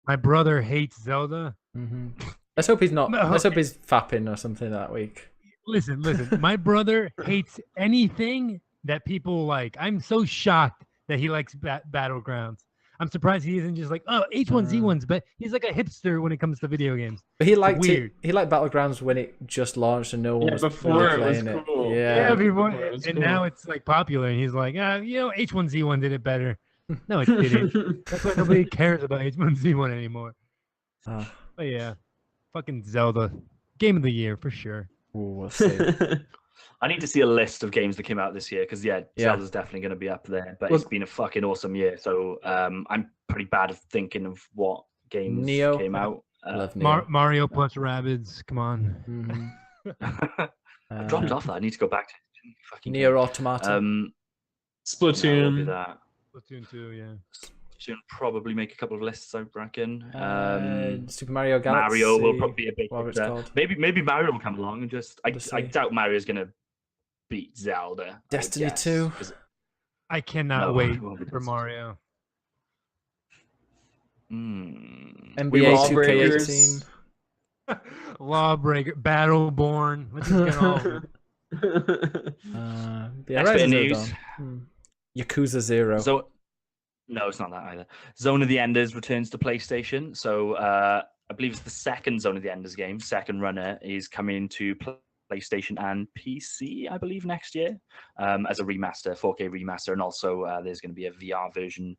my brother hates Zelda. Mhm. Let's hope he's not. No, Let's hope okay. he's fapping or something that week. Listen. My brother hates anything that people like. I'm so shocked that he likes Battlegrounds. I'm surprised he isn't just like, oh, H1Z1s, but he's like a hipster when it comes to video games. But he liked Weird. it. He liked Battlegrounds when it just launched and no one Yeah, was before really it was playing it. cool. Yeah. Yeah, everyone, It was and cool. now it's like popular, and he's like, H1Z1 did it better. No, it didn't. That's why nobody cares about H1Z1 anymore. Oh, But yeah, fucking Zelda, Game of the Year for sure. we'll see. I need to see a list of games that came out this year because Yeah. Zelda's definitely going to be up there. But Well- it's been a fucking awesome year, so I'm pretty bad at thinking of what games Neo. came out. I love Neo. Mario plus Rabbids, come on. Mhm. I dropped off that. I need to go back to fucking Nier Automata. No, we'll do Splatoon. that. Splatoon 2, yeah. Soon probably make a couple of lists, I reckon. Super Mario Galaxy. Mario will probably be a big whatever it's hit. called. Maybe Mario will come along and just. I We'll see. doubt Mario's gonna beat Zelda. I would Destiny guess, 2. 'cause- I cannot No, wait it won't be for Destiny. Mario. NBA Lawbreakers. 2K18. Lawbreaker, Battleborn. Let's just get all of it. Yeah, Next bit of Horizon Zero news. Dawn. Yakuza 0. So, no, it's not that either. Zone of the Enders returns to PlayStation. So I believe it's the second Zone of the Enders game. Second Runner is coming to PlayStation and PC, I believe, next year as a remaster, 4K remaster. And also there's going to be a VR version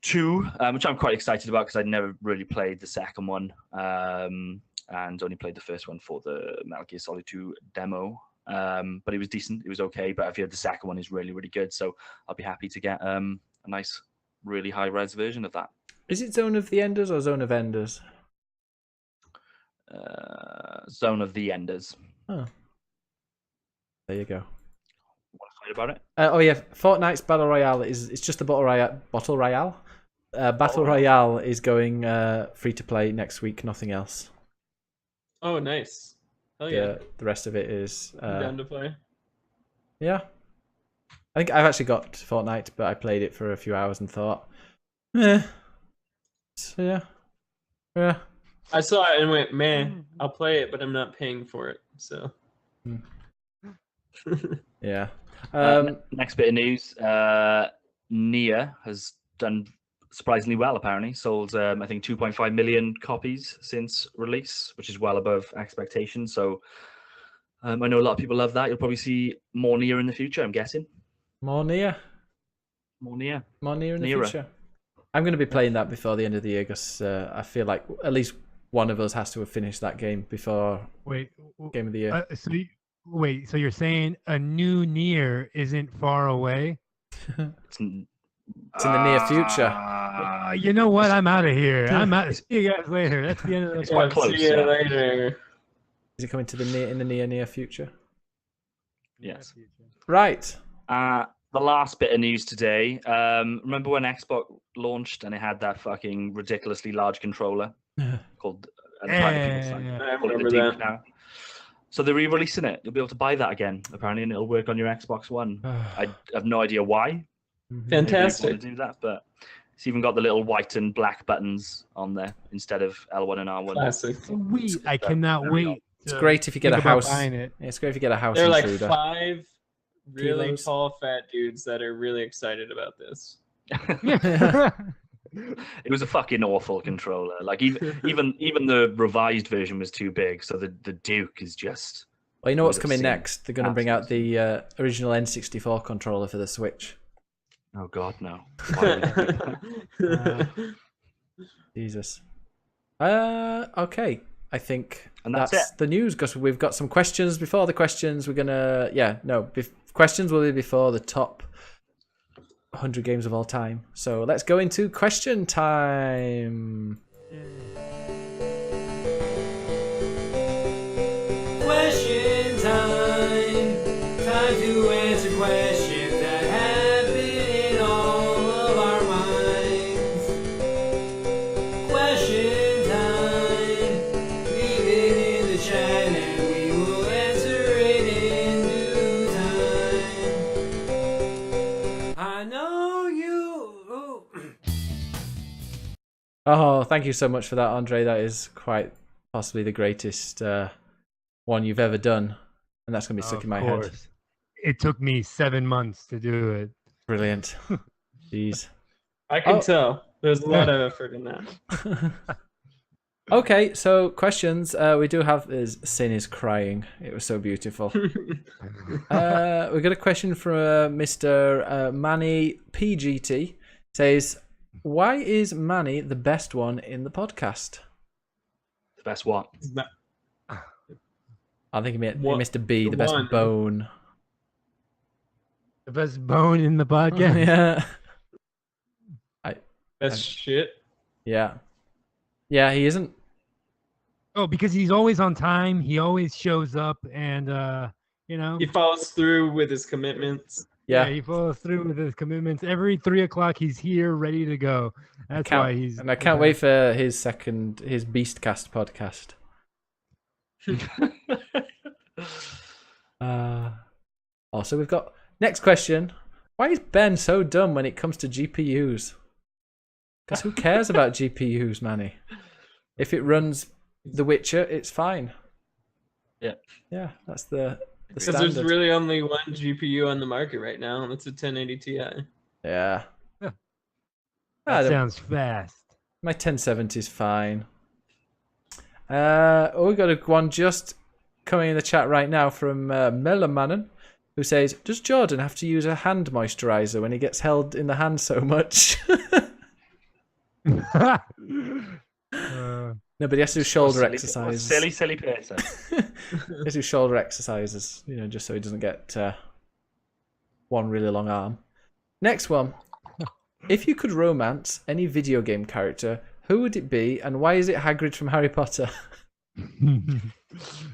2, which I'm quite excited about because I'd never really played the second one and only played the first one for the Metal Gear Solid 2 demo. But it was decent. It was okay. But I've heard the second one is really, really good. So I'll be happy to get a nice, really high-res version of that. Is it Zone of the Enders or Zone of Enders? Zone of the Enders. Oh. There you go. Want to find about it? Oh yeah, Fortnite's Battle Royale it's just a Battle Royale. Battle Royale is going free to play next week, nothing else. Oh, nice. Hell yeah. The rest of it is I'm down to play. yeah. I think I've actually got Fortnite, but I played it for a few hours and thought, so yeah. I saw it and went, man, I'll play it, but I'm not paying for it. So. Yeah. Next bit of news. Nia has done surprisingly well, apparently. Sold, I think, 2.5 million copies since release, which is well above expectations. So I know a lot of people love that. You'll probably see more Nia in the future, I'm guessing. More Nia More Nia. in the Nearer. future. I'm going to be playing that before the end of the year because I feel like at least one of us has to have finished that game before Wait, Game of the Year. so you're saying a new Nier isn't far away? It's It's in the near future. You know what? I'm out of here. I'm out. See you guys later. That's the end of the It's quite close. See you Yeah. later. Is it coming to the near future? Yes. Right. The last bit of news today. Remember when Xbox launched and it had that fucking ridiculously large controller called Yeah. I call it the remember Duke that. now. So they're re-releasing it. You'll be able to buy that again, apparently, and it'll work on your Xbox One. I have no idea why. Maybe they Fantastic. want to do that, but it's even got the little white and black buttons on there instead of L1 and R1. Classic. Sweet. I cannot wait. It's great if you get a think about house. buying it. It's great if you get a house There are like intruder. 5 really Kilos. tall, fat dudes that are really excited about this. It was a fucking awful controller. Like even the revised version was too big, so the Duke is just. Well, you know what's would have coming seen next? They're going to bring out absolutely. the original N64 controller for the Switch. Oh God, no! Why would they do that? Jesus. Okay. I think And that's that's it. the news because we've got some questions. Before the questions, we're gonna questions will be before the top 100 games of all time. So let's go into question time. Question time. Time to answer questions that have been in all of our minds. Question time. Leave it in the chat and we will answer it in due time. I know you. Oh, thank you so much for that, Andre. That is quite possibly the greatest one you've ever done, and that's gonna be stuck Of in my head. course. It took me 7 months to do it. Brilliant. Jeez. I can Oh. tell. There's a lot of effort in that. Okay, so questions we do have is Sin is crying. It was so beautiful. We got a question from Mr. Manny PGT. Says, why is Manny the best one in the podcast? The best what? I think he meant What- Mr. B, the the best one. bone. The best bone in the podcast. Yeah. Best shit. Yeah. Yeah, he isn't. Oh, because he's always on time. He always shows up, and He follows through with his commitments. Yeah. he follows through with his commitments. Every 3 o'clock, he's here, ready to go. That's why he's. And I can't wait for his Beastcast podcast. Also, we've got next question. Why is Ben so dumb when it comes to GPUs? Because who cares about GPUs, Manny? If it runs The Witcher, it's fine. Yeah. Yeah, that's the Because standard. there's really only one GPU on the market right now, and it's a 1080 Ti. Yeah. That I don't- sounds fast. My 1070 is fine. We got a one just coming in the chat right now from Melamanen, who says, "Does Jordan have to use a hand moisturizer when he gets held in the hand so much?" No, but he has to do shoulder exercises. Silly person. He has to do shoulder exercises, just so he doesn't get one really long arm. Next one. If you could romance any video game character, who would it be, and why is it Hagrid from Harry Potter? Who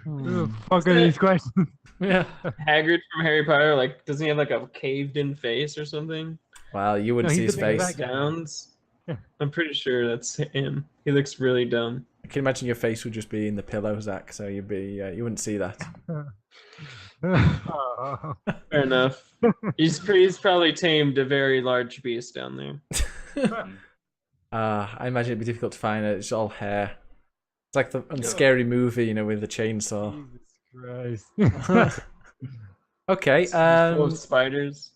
the fuck are these questions? Yeah. Hagrid from Harry Potter, like, doesn't he have like a caved-in face or something? Well, you wouldn't No, see he's his a big face. bad guy. Sounds. I'm pretty sure that's him. He looks really dumb. I can imagine your face would just be in the pillow, Zach, so you wouldn't see that. Oh. Fair enough. He's probably tamed a very large beast down there. I imagine it'd be difficult to find it. It's all hair. It's like the Scary Movie, with the chainsaw. Jesus Christ. Okay. Full of spiders.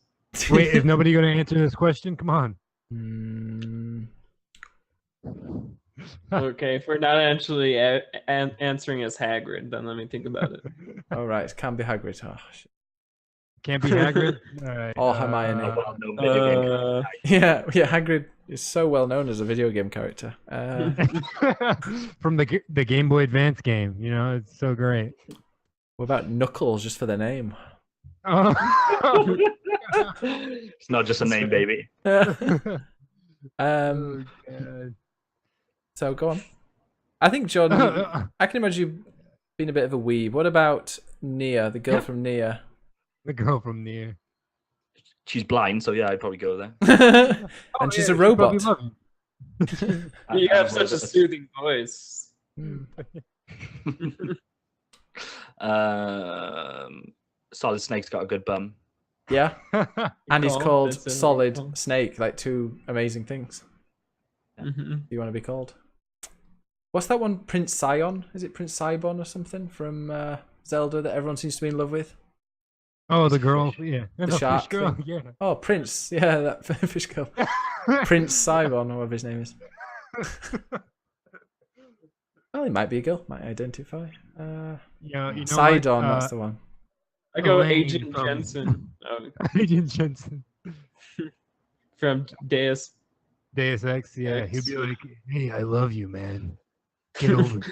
Wait, is nobody going to answer this question? Come on. Mm, Okay, if we're not actually answering as Hagrid, then let me think about it. all right, it can be Hagrid. Oh, shit. Can't be Hagrid? All right. Or Hermione. Well-known video game character. Yeah, Hagrid is so well known as a video game character. From the Game Boy Advance game, it's so great. What about Knuckles, just for the name? Oh. It's not just a name, baby. Um, God. so go on. I think, Jordan, I can imagine you being a bit of a weeb. What about Nia, the girl from Nia? The girl from Nier. She's blind, so yeah, I'd probably go there. And she's yeah, a she robot. probably loves you. You have such a soothing voice. Hmm. Solid Snake's got a good bum. Yeah, and he's Called called this in- Solid Snake, like two amazing things. Mhm. You want to be called? What's that one? Prince Scion? Is it Prince Sibon or something from Zelda that everyone seems to be in love with? Oh, the girl. Yeah. The shark fish girl. thing. Yeah. Oh, Prince. Yeah, that fish girl. Prince Sibon, or whatever his name is. Well, he might be a girl. Might identify. Yeah, Sidon, what? that's the one. I go Elaine Agent from- Jensen Agent Jensen. from Deus. Deus Ex. Yeah, he'd be like, "Hey, I love you, man. Get over it."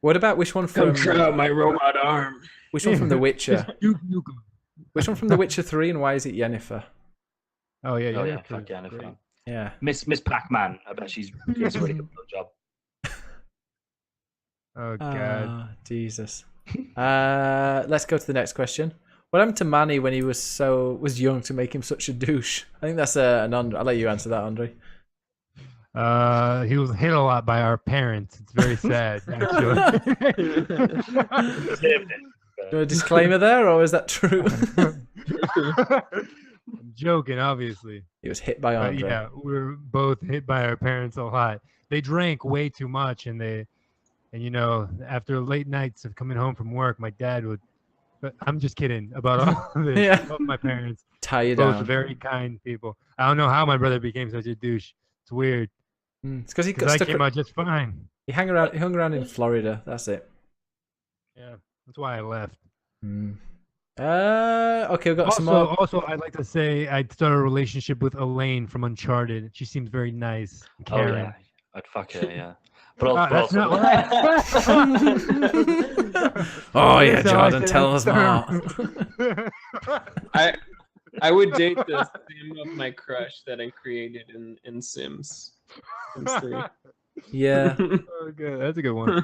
What about which one from my robot arm. which one from The Witcher? You go. Which one from The Witcher 3, and why is it Yennefer? Oh yeah, Oh yeah. yeah, fuck yeah, great. Yeah. Miss Pac-Man. I bet she's does a really good job. Oh god. Ah, Jesus. Let's go to the next question. What happened to Manny when he was young to make him such a douche? I think that's an Andre. I'll let you answer that, Andre. He was hit a lot by our parents. It's very sad, actually. Deserved it. Do a disclaimer there, or is that true? I'm joking, obviously. He was hit by But Andre. yeah, we were both hit by our parents a lot. They drank way too much, and after late nights of coming home from work, my dad would. But I'm just kidding about all of this. Yeah. Both my parents, Tie you both down. very kind people. I don't know how my brother became such a douche. It's weird It's because he got because I stuck. came out just fine. He hung around in Florida. That's it. Yeah, that's why I left. Okay, we've got some more. Also, I'd like to say I started a relationship with Elaine from Uncharted. She seems very nice. And Oh caring. yeah, I'd fuck her. Yeah, but That's also, not what I. Oh yeah, So I Jordan, said tell at us the more. start. I would date the sim of my crush that I created in Sims. Sims 3. Yeah. Oh, good. That's a good one.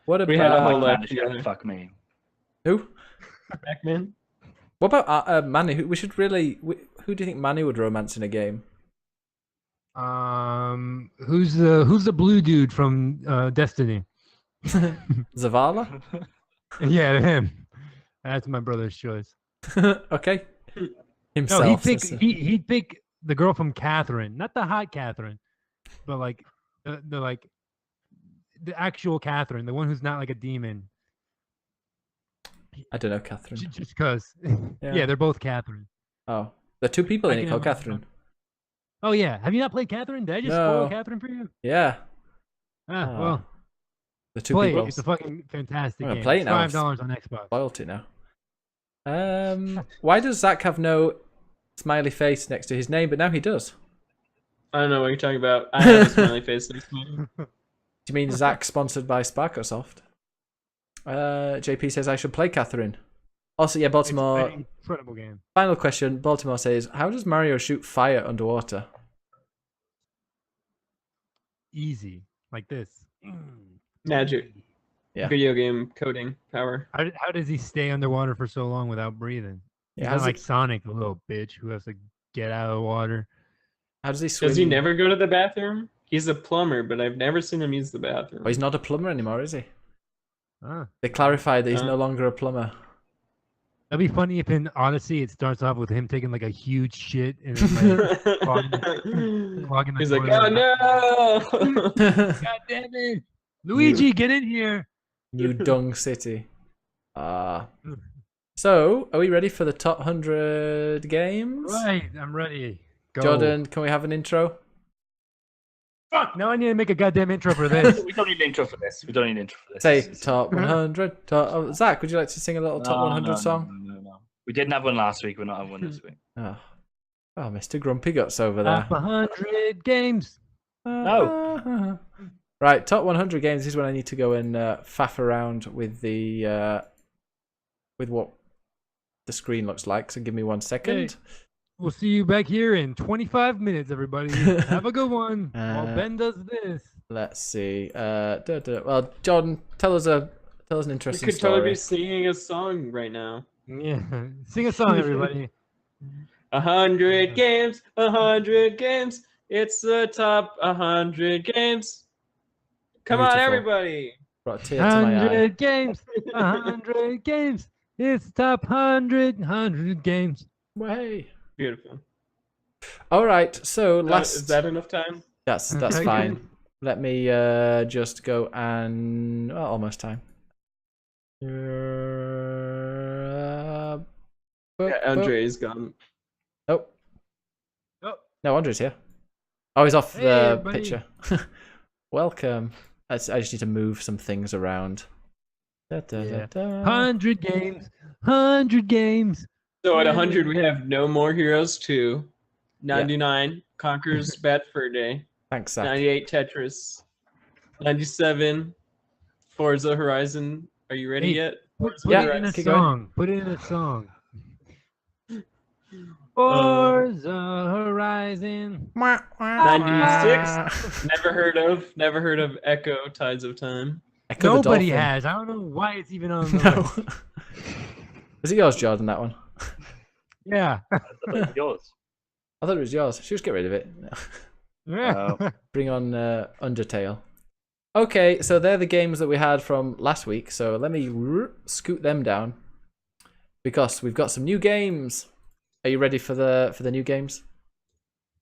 What We had a about whole Man, life she had to together. fuck me. who? Pac-Man? What about Manny? We should really. Who do you think Manny would romance in a game? Who's the blue dude from Destiny? Zavala? Yeah, him. That's my brother's choice. Okay. No, Himself. he'd pick the girl from Catherine, not the hot Catherine, but like the like the actual Catherine, the one who's not like a demon. I don't know, Catherine. Just because. Yeah. Yeah, they're both Catherine. Oh, there are two people I in it can called imagine. Catherine. Oh yeah, have you not played Catherine? Did I just No. spoil Catherine for you? Yeah. Ah, Ah, well, The two play people. it. It's a fucking fantastic I'm gonna game. play it It's now. $5 on Xbox. Spoiled it now. Why does Zach have no smiley face next to his name, but now he does? I don't know what you're talking about. I have a smiley face next to me. Do you mean Zach sponsored by Sparkosoft? JP says I should play Catherine. Also, yeah, It's Baltimore. an incredible game. Final question. Baltimore says, how does Mario shoot fire underwater? Easy, like this. Magic. Yeah. Video game coding power. How does he stay underwater for so long without breathing? Yeah, He's how's not like he- Sonic, the little bitch who has to get out of the water. How does he swim? Does he never go to the bathroom? He's a plumber, but I've never seen him use the bathroom. Oh, he's not a plumber anymore, is he? Ah. They clarified that he's no longer a plumber. That'd be funny if in Odyssey it starts off with him taking like a huge shit and then, like, clogging the He's like, toilet. oh no! God damn it, Luigi, get in here! New Dung City. So, are we ready for the top 100 games? Right, I'm ready. Go. Jordan, can we have an intro? Fuck! Now I need to make a goddamn intro for this. We don't need an intro for this. We don't need an intro for this. Say This is- top 100. Zach, would you like to sing a little top 100 song? No. We didn't have one last week. We're not having one this week. Oh. Mr. Grumpy Guts over there. Top 100 games. No. Right, top 100 games. This is when I need to go and faff around with the with what the screen looks like. So give me 1 second. We'll see you back here in 25 minutes, everybody. Have a good one. While Ben does this. Let's see. Well, Jordan, tell us an You interesting could story. totally be singing a song right now. Yeah. Sing a song, everybody. 100 games, 100 games. It's the top 100 games. Come on, Beautiful. everybody. Brought a tear to my eye. 100 games. 100 games. It's top 100 games. Way. Beautiful. All right. So Is that enough time? That's Okay. fine. Let me just go and almost time. Yeah, Andre is gone. Oh. Oh. No, Andre's here. Oh, he's off Hey, the everybody. picture. Welcome. I just need to move some things around. Da, da, Yeah. da, da. 100 games. 100 games. So at 100, we have No More Heroes 2, 99, Conquer's Bad Fur Day, Thanks, Zach. 98, Tetris, 97, Forza Horizon. Are you ready Hey, yet? Put Yeah, it in a keep going. song. Put it in a song. Forza Horizon. 96. Never heard of Echo Tides of Time. Echo the Nobody Dolphin. has. I don't know why it's even on the No. list. Was it yours, Jordan, that one? Yeah. That's yours. I thought it was yours. Should we just get rid of it? Yeah. Bring on Undertale. Okay, so they're the games that we had from last week. So let me scoot them down because we've got some new games. Are you ready for the new games?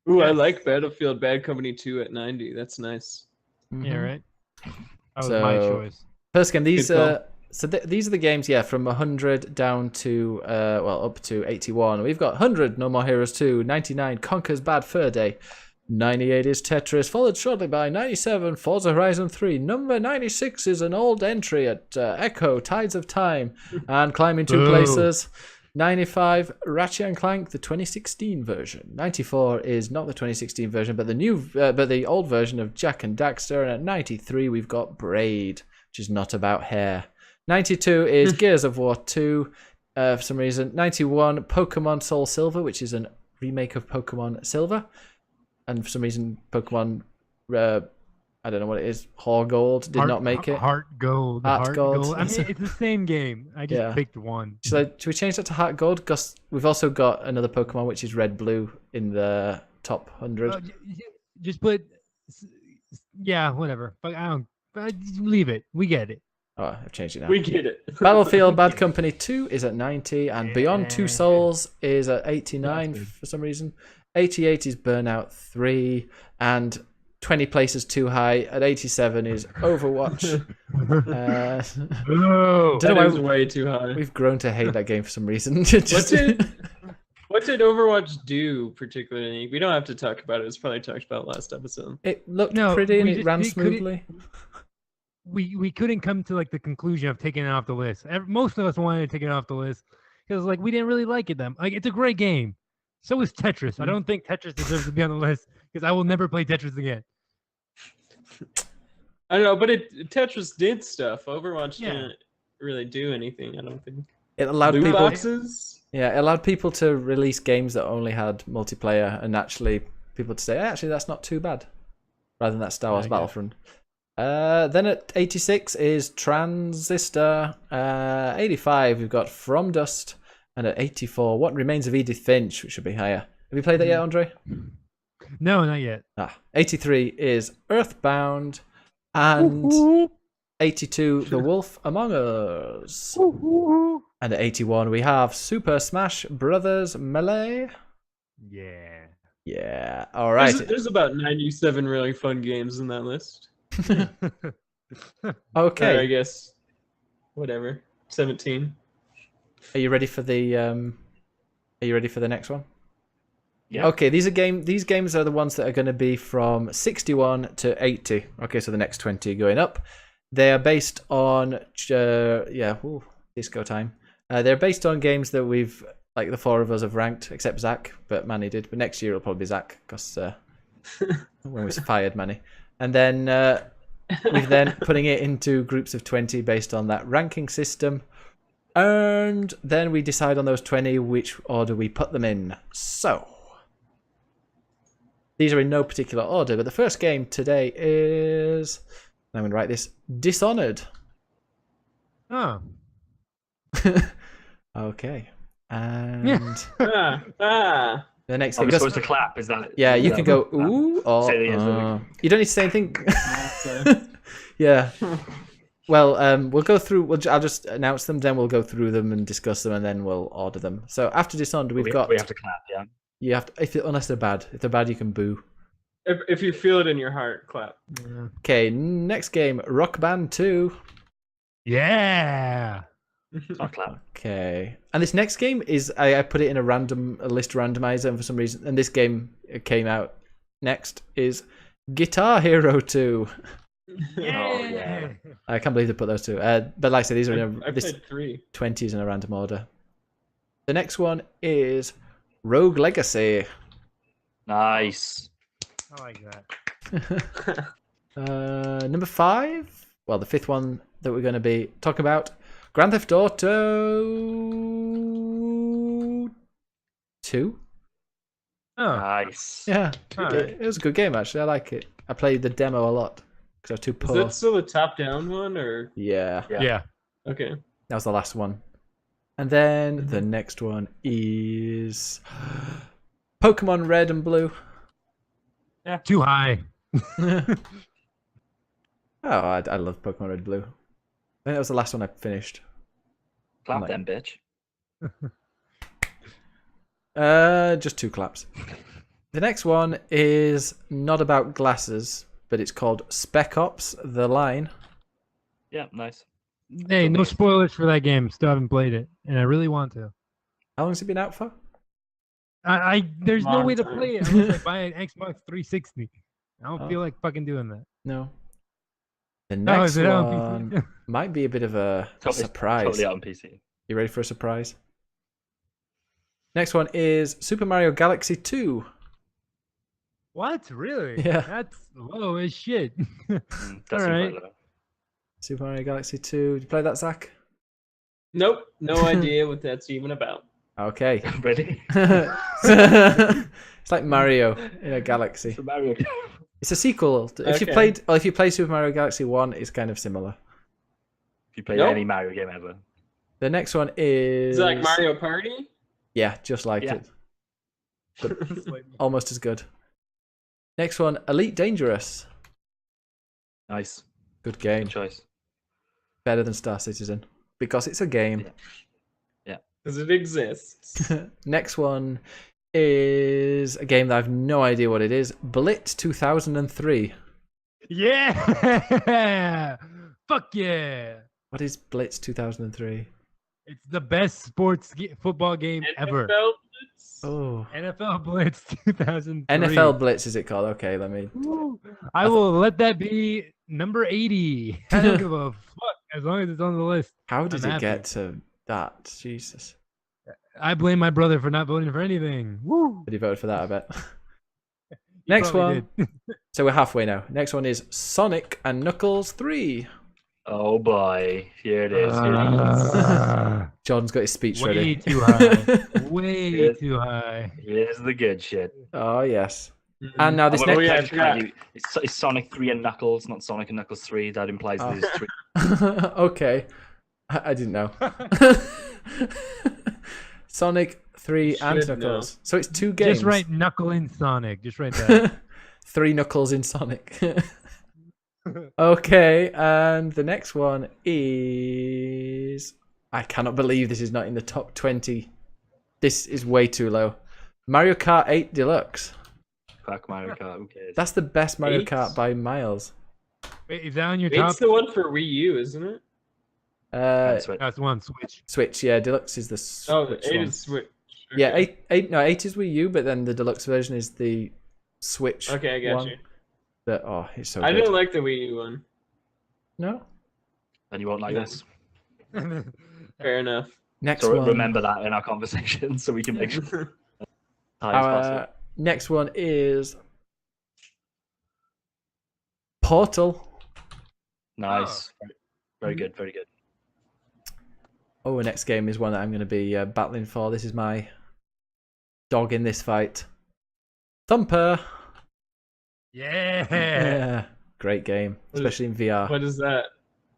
Ooh, I like Battlefield Bad Company 2 at 90. That's nice. Yeah, Mhm. right. That was my So- choice. First game, these Good call. these are the games, yeah, from 100 down to up to 81. We've got 100 No More Heroes 2, 99 Conker's Bad Fur Day, 98 is Tetris, followed shortly by 97 Forza Horizon 3. Number 96 is an old entry at Echo Tides of Time, and climbing two Boo. places. 95 Ratchet and Clank, the 2016 version. 94 is not the 2016 version, but the old version of Jak and Daxter. And at 93 we've got Braid, which is not about hair. 92 is Gears of War 2 for some reason. 91 Pokemon Soul Silver, which is a remake of Pokemon Silver, and for some reason Pokemon I don't know what it is, Hor Gold did not make it. Heart Gold. Heart Gold. I mean, it's the same game. I just Yeah. picked one. Should we change that to Heart Gold? Because we've also got another Pokemon which is Red Blue in the top 100. Just put. Yeah, whatever. But I don't. Leave it. We get it. Oh, I've changed it now. We get it. Battlefield Bad Company 2 is at 90, and Beyond Two Souls is at 89 That's good. for some reason. 88 is Burnout 3, and 20 places too high. At 87 is Overwatch. Oh, Don't know That why is way too high. we've grown to hate that game for some reason. What did Overwatch do particularly? We don't have to talk about it. It's probably talked about last episode. It looked No, pretty and we it just- ran we couldn't- smoothly. we couldn't come to like the conclusion of taking it off the list. Most of us wanted to take it off the list because like we didn't really like it. Like it's a great game. So is Tetris. I don't think Tetris deserves to be on the list because I will never play Tetris again. I don't know, but Tetris did stuff. Overwatch Yeah. didn't really do anything, I don't think. It allowed Loot people. boxes? Yeah, it allowed people to release games that only had multiplayer, and actually people to say, actually, that's not too bad, rather than that Star Wars Yeah, Battlefront. Then at 86 is Transistor. 85, we've got From Dust, and at 84, What Remains of Edith Finch, which should be higher. Have you played that yet, Andre? No, not yet. 83 is Earthbound, and 82, The Wolf Among Us. And at 81, we have Super Smash Brothers Melee. Yeah. Yeah, all right. There's about 97 really fun games in that list. Or I Okay, guess, whatever. 17. are you ready for the next one? Yeah. Okay, these games are the ones that are going to be from 61 to 80. Okay, so the next 20 going up. They are based on disco time. They're based on games that we've, like, the four of us have ranked, except Zach, but Manny did. But next year it'll probably be Zach, because when we fired Manny. And then we've then putting it into groups of 20 based on that ranking system. And then we decide on those 20 which order we put them in. So these are in no particular order, but the first game today is, I'm going to write this, Dishonored. Oh. Okay. And Ah. the next Are game we goes, supposed to clap? Is that? yeah, you is can that- go ooh or Say the answer. you don't need to say anything. Yeah. Well, we'll go through. I'll just announce them, then we'll go through them and discuss them, and then we'll order them. So after Dishonored, we've got. We have to clap. Yeah. You have to, unless they're bad. If they're bad, you can boo. If you feel it in your heart, clap. Okay, next game, Rock Band 2. Yeah. Not clap. Okay, and this next game is I put it in a list randomizer, and for some reason, and this game came out next is Guitar Hero 2. Yeah. I can't believe they put those two. But like I said, these are in I this played 3. 20s in a random order. The next one is Rogue Legacy. Nice. I like that. Number 5. Well, the fifth one that we're going to be talking about, Grand Theft Auto 2. Oh. Nice. Yeah, Alright. it was a good game actually. I like it. I played the demo a lot because I was too Is poor. that still a top-down one, or Yeah, Yeah. Yeah. okay? that was the last one. And then the next one is Pokemon Red and Blue. Too high. Oh, I love Pokemon Red and Blue. I think that was the last one I finished. Clap Like- then, bitch. Just 2 claps. The next one is not about glasses, but it's called Spec Ops: The Line. Yeah, nice. Hey, no spoilers for that game. Still haven't played it, and I really want to. How long has it been out for? There's no Long way to time. play it unless I buy an Xbox 360. I don't Oh. feel like fucking doing that. No. The Oh, next is it on one PC? might be a bit of a Totally, surprise. Totally out on PC. You ready for a surprise? Next one is Super Mario Galaxy 2. What? Really? Yeah. That's low as shit. That seems quite Alright. low. Super Mario Galaxy 2. Did you play that, Zach? Nope, no idea what that's even about. Okay. Ready? It's like Mario in a galaxy. For Mario. It's a sequel. If you Okay. play Super Mario Galaxy 1, it's kind of similar. If you play Nope. any Mario game ever. The next one is Is it like Mario Party? Yeah, just like Yeah. it. Almost as good. Next one, Elite Dangerous. Nice. Good game. Good choice. better than Star Citizen because it's a game. Because it exists. Next one is a game that I've no idea what it is. Blitz 2003. Yeah. Fuck yeah. What is Blitz 2003? It's the best football game ever. NFL Blitz? Oh, NFL Blitz 2003. NFL Blitz is it called? Okay, let me. Woo. I will let that be number 80. I don't give a fuck as long as it's on the list. How did I'm it happy. get to that? Jesus. I blame my brother for not voting for anything. Woo. But he voted for that, I bet. He Next probably one. did. So we're halfway now. Next one is Sonic and Knuckles 3. Oh boy, here it is. Here it is. Jordan's got his speech Way ready. too high. Way Yes. too high. Here's the good shit. Oh, yes. Mhm. And now this Oh, next... yeah, I I forgot. it's Sonic 3 and Knuckles, not Sonic and Knuckles 3. That implies that there's 3. Okay. I didn't know. Sonic 3 and Should know. Knuckles. So it's 2 games. Just write Knuckle in Sonic. Just write that. 3 Knuckles in Sonic. Okay, and the next one is... I cannot believe this is not in the top 20. This is way too low. Mario Kart 8 Deluxe. Fuck Mario Kart, who cares? That's the best Mario 8? Kart by miles. Wait, is that on your top? It's the one for Wii U, isn't it? Switch. That's one Switch. Switch, yeah. Deluxe is the Switch Oh, 8 one. is Switch. Yeah, Okay. 8 is Wii U, but then the Deluxe version is the Switch Okay, I got one. you. That, oh, it's so I good. didn't like the Wii U one. No? Then you won't like this. Fair enough. Next So one. remember that in our conversation so we can make sure time's Our next one is Portal. Nice. Very good, very good. Oh, the next game is one that I'm going to be battling for. This is my dog in this fight. Thumper. Yeah. Yeah. Great game, especially in VR. What is that?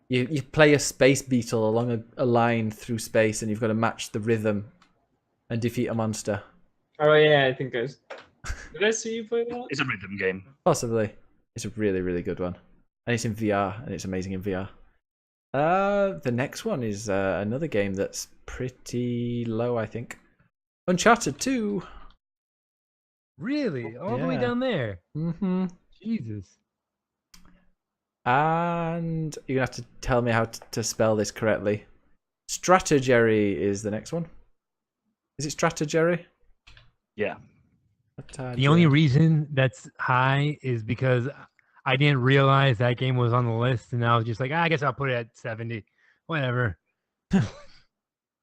You play a space beetle along a line through space, and you've got to match the rhythm and defeat a monster. Oh yeah, I think did I see you play that? It's a rhythm game. Possibly. It's a really, really good one. And it's in VR, and it's amazing in VR. The next one is another game that's pretty low, I think. Uncharted 2. Really? All the way Yeah. down there? Mm-hmm. Jesus. And you're going to have to tell me how to spell this correctly. Strategery is the next one. Is it Strategery? Yeah. The only reason that's high is because I didn't realize that game was on the list, and I was just like, I guess I'll put it at 70. Whatever.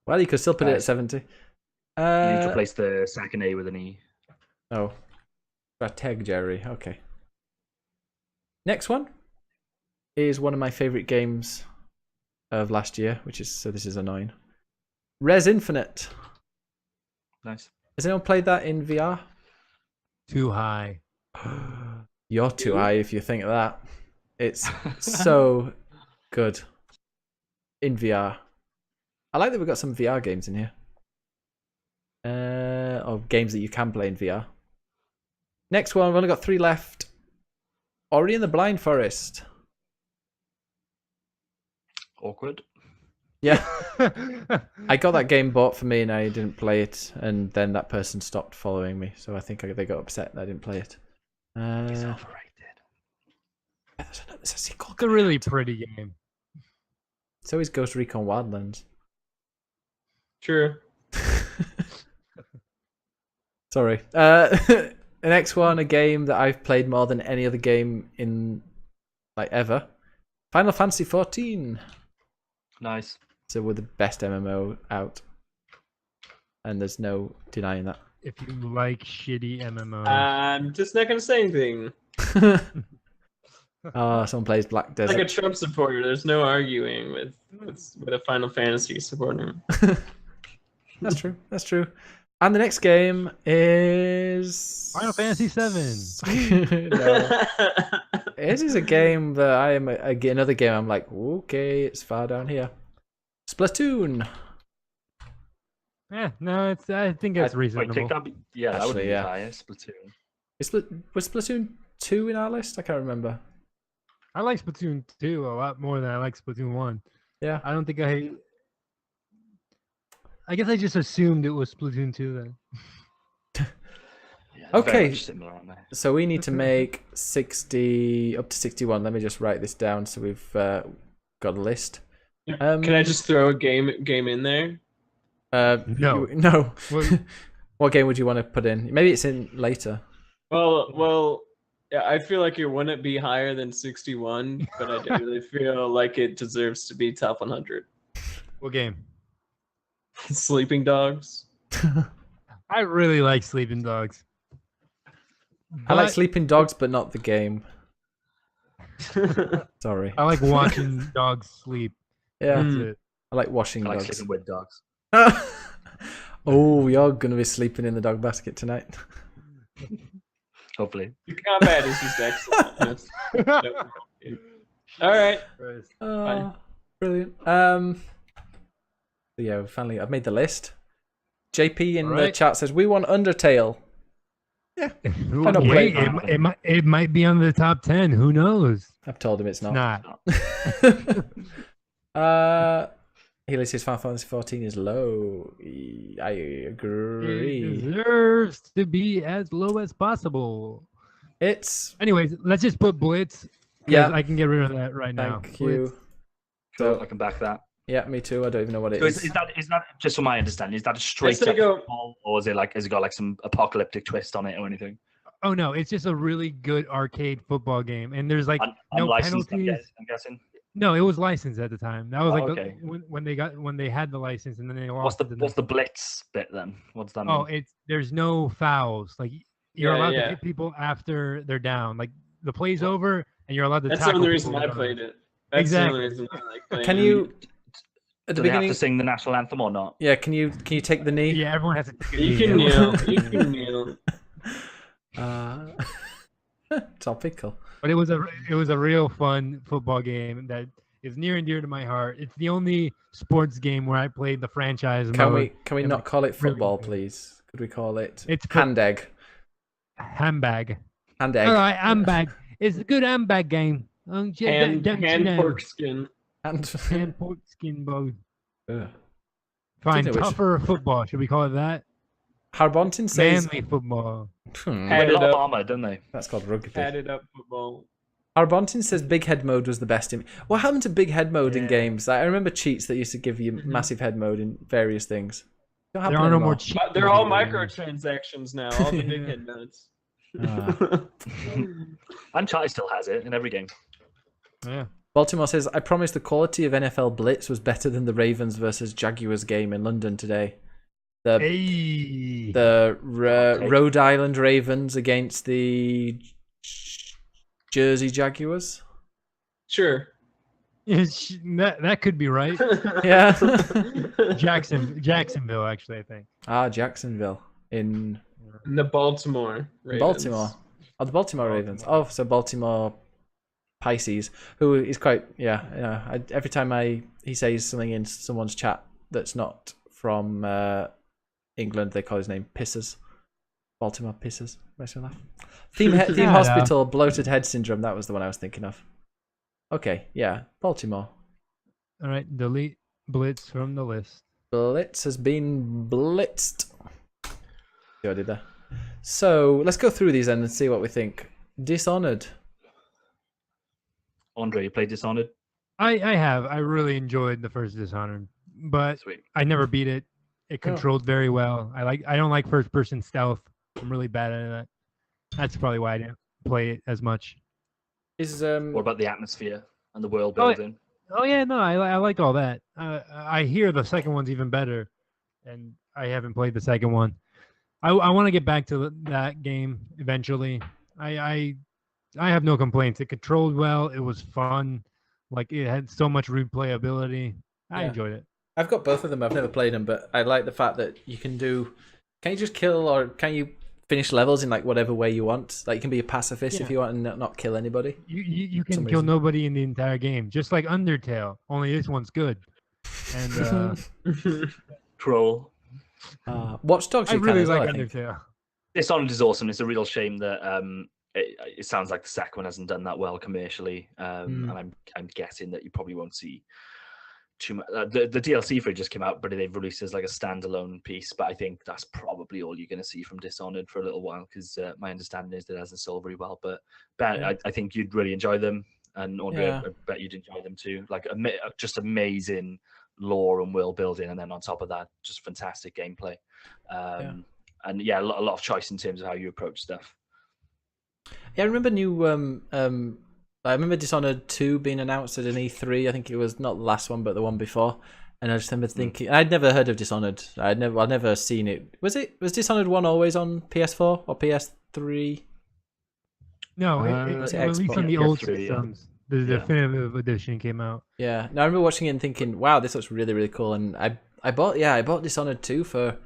Well, you could still put it at Right. 70. You need to replace the second A with an E. Oh. Strategery. Okay. Next one is one of my favorite games of last year, which is, so this is annoying. Res Infinite. Nice. Has anyone played that in VR? Too high. You're too high if you think that. It's so good in VR. I like that we've got some VR games in here. Or games that you can play in VR. Next one, we've only got 3 left. Ori and the Blind Forest. Awkward. Yeah, I got that game bought for me and I didn't play it, and then that person stopped following me, so I think they got upset that I didn't play it. It's There's overrated. a sequel. It's a really pretty game. So is Ghost Recon Wildlands. True. Sorry. The next one, a game that I've played more than any other game in like ever. Final Fantasy 14. Nice. So we're the best MMO out, and there's no denying that. If you like shitty MMOs. I'm just not gonna say anything. Oh, someone plays Black Desert. Like a Trump supporter, there's no arguing with a Final Fantasy supporter. That's true. That's true. And the next game is Final Fantasy 7. No. This is a game that I am another game. I'm like, okay, it's far down here. Splatoon. Yeah, no, it's. I think it's Wait, reasonable. take that. Yeah, that would Actually, be yeah. higher. Splatoon. Was Splatoon 2 in our list? I can't remember. I like Splatoon 2 a lot more than I like Splatoon 1. Yeah. I don't think I guess I just assumed it was Splatoon 2 then. Yeah, Okay. very much similar, aren't they? So we need to make 60 up to 61. Let me just write this down so we've got a list. Can I just throw a game in there? No. No. Well, What game would you want to put in? Maybe it's in later. Well, yeah, I feel like it wouldn't be higher than 61, but I really feel like it deserves to be top 100. what game? Sleeping Dogs. I really like Sleeping Dogs. I like But Sleeping Dogs, but not the game. Sorry. I like watching dogs sleep. Yeah, That's it. I like washing I like dogs. sleeping with dogs. Oh, you're gonna be sleeping in the dog basket tonight. Hopefully. The combat is just excellent. Yes. All right. Oh, brilliant. So yeah, finally, I've made the list. JP in the Alright. chat says we want Undertale. Who- Kind of hey, play- it might be on the top 10. Who knows? I've told him it's It's not. not. Healy says Final Fantasy 14 is low. I It agree. deserves to be as low as possible. It's Anyways, let's just put Blitz. 'Cause Yeah. I can get rid of that right now. thank Blitz. you. Cool, So I can back that. yeah, me too. I don't even know what it So is. is that just from my understanding? Is that a straight say up go- football, or is it got like some apocalyptic twist on it or anything? Oh no, it's just a really good arcade football game, and there's like no Unlicensed, penalties. I'm guessing. No, it was licensed at the time. That was Oh, like okay. when they had the license, and then they What's lost. it, and what's then- the blitz bit then? What does that mean? Oh, there's no fouls. Like you're Yeah, allowed yeah. to hit people after they're down. Like the play's over, and you're allowed to. That's the tackle only reason people I when played they're it. That's Exactly. the only reason I like playing Can it. you at the Do they have beginning? to sing the national anthem or not? Yeah, can you take the done. knee? Yeah, everyone has to. Take a You knee, can yeah. kneel. You can kneel. Topical. But it was a real fun football game that is near and dear to my heart. It's the only sports game where I played the franchise Can mode. we it not was call it really football, good. please? Could we call it It's hand egg? handbag. Hand egg. All right, handbag. It's a good handbag game. Don't you Hand know? pork skin. Hand. Hand pork skin bow. Ugh. Fine, know which- tougher football. Should we call it that? Harbonton says Manly football. Hmm, Had They it got a lot of up. armor, don't they? that's called rugby. Padded up football. Harbonton says big head mode was the best in. What happened to big head mode in Yeah. games? Like, I remember cheats that used to give you massive head mode in various things. Don't There happen are no anymore. more cheat. They're all codes anymore. microtransactions now. All the big head nodes. Ah. Uncharted still has it in every game. Yeah. Baltimore says, I promise the quality of NFL Blitz was better than the Ravens versus Jaguars game in London today. The Hey. Okay. Rhode Island Ravens against the Jersey Jaguars. Sure. that could be right. Yeah. Jacksonville, actually, I think. Jacksonville in The Baltimore Ravens. Baltimore. Oh, the Baltimore Ravens. Oh, so Baltimore Pisces, who is quite every time he says something in someone's chat that's not from England, they call his name Pisses. Baltimore Pisses. Makes me laugh. Theme Shut up. Hospital, bloated head syndrome. That was the one I was thinking of. Okay, yeah, Baltimore. All right, delete Blitz from the list. Blitz has been blitzed. See what I did there. So let's go through these then and see what we think. Dishonored. Andre, you played Dishonored? I have. I really enjoyed the first Dishonored, but Sweet. I never beat it. It controlled very well. I don't like first person stealth. I'm really bad at that. That's probably why I didn't play it as much. Is What about the atmosphere and the world Oh, building? Oh yeah, no, I like all that. I hear the second one's even better, and I haven't played the second one. I want to get back to that game eventually. I have no complaints. It controlled well. It was fun. Like it had so much replayability. I Yeah. enjoyed it. I've got both of them. I've never played them, but I like the fact that you can do. Can you just kill or can you finish levels in like whatever way you want? Like you can be a pacifist if Yeah. you want and not kill anybody. You some can kill reason. nobody in the entire game, just like Undertale. Only this one's good. And Troll. Watch Dogs. I You can really as well, like I think. Undertale. Dishonored is awesome. It's a real shame that it sounds like the second one hasn't done that well commercially, and I'm guessing that you probably won't see too much. The DLC for it just came out, but they've released as like a standalone piece. But I think that's probably all you're going to see from Dishonored for a little while, because my understanding is that it hasn't sold very well. But Ben, I think you'd really enjoy them, and Audrey, I bet you'd enjoy them too. Like just amazing lore and world building, and then on top of that, just fantastic gameplay. And yeah, a lot of choice in terms of how you approach stuff. Yeah, I remember I remember Dishonored 2 being announced at an E3. I think it was not the last one, but the one before. And I just remember thinking, I'd never heard of Dishonored. I'd never seen it. Was Dishonored 1 always on PS4 or PS3? No, it released on the old PS3, systems. The definitive edition came out. Yeah. No, I remember watching it and thinking, wow, this looks really, really cool. And I bought Dishonored 2 for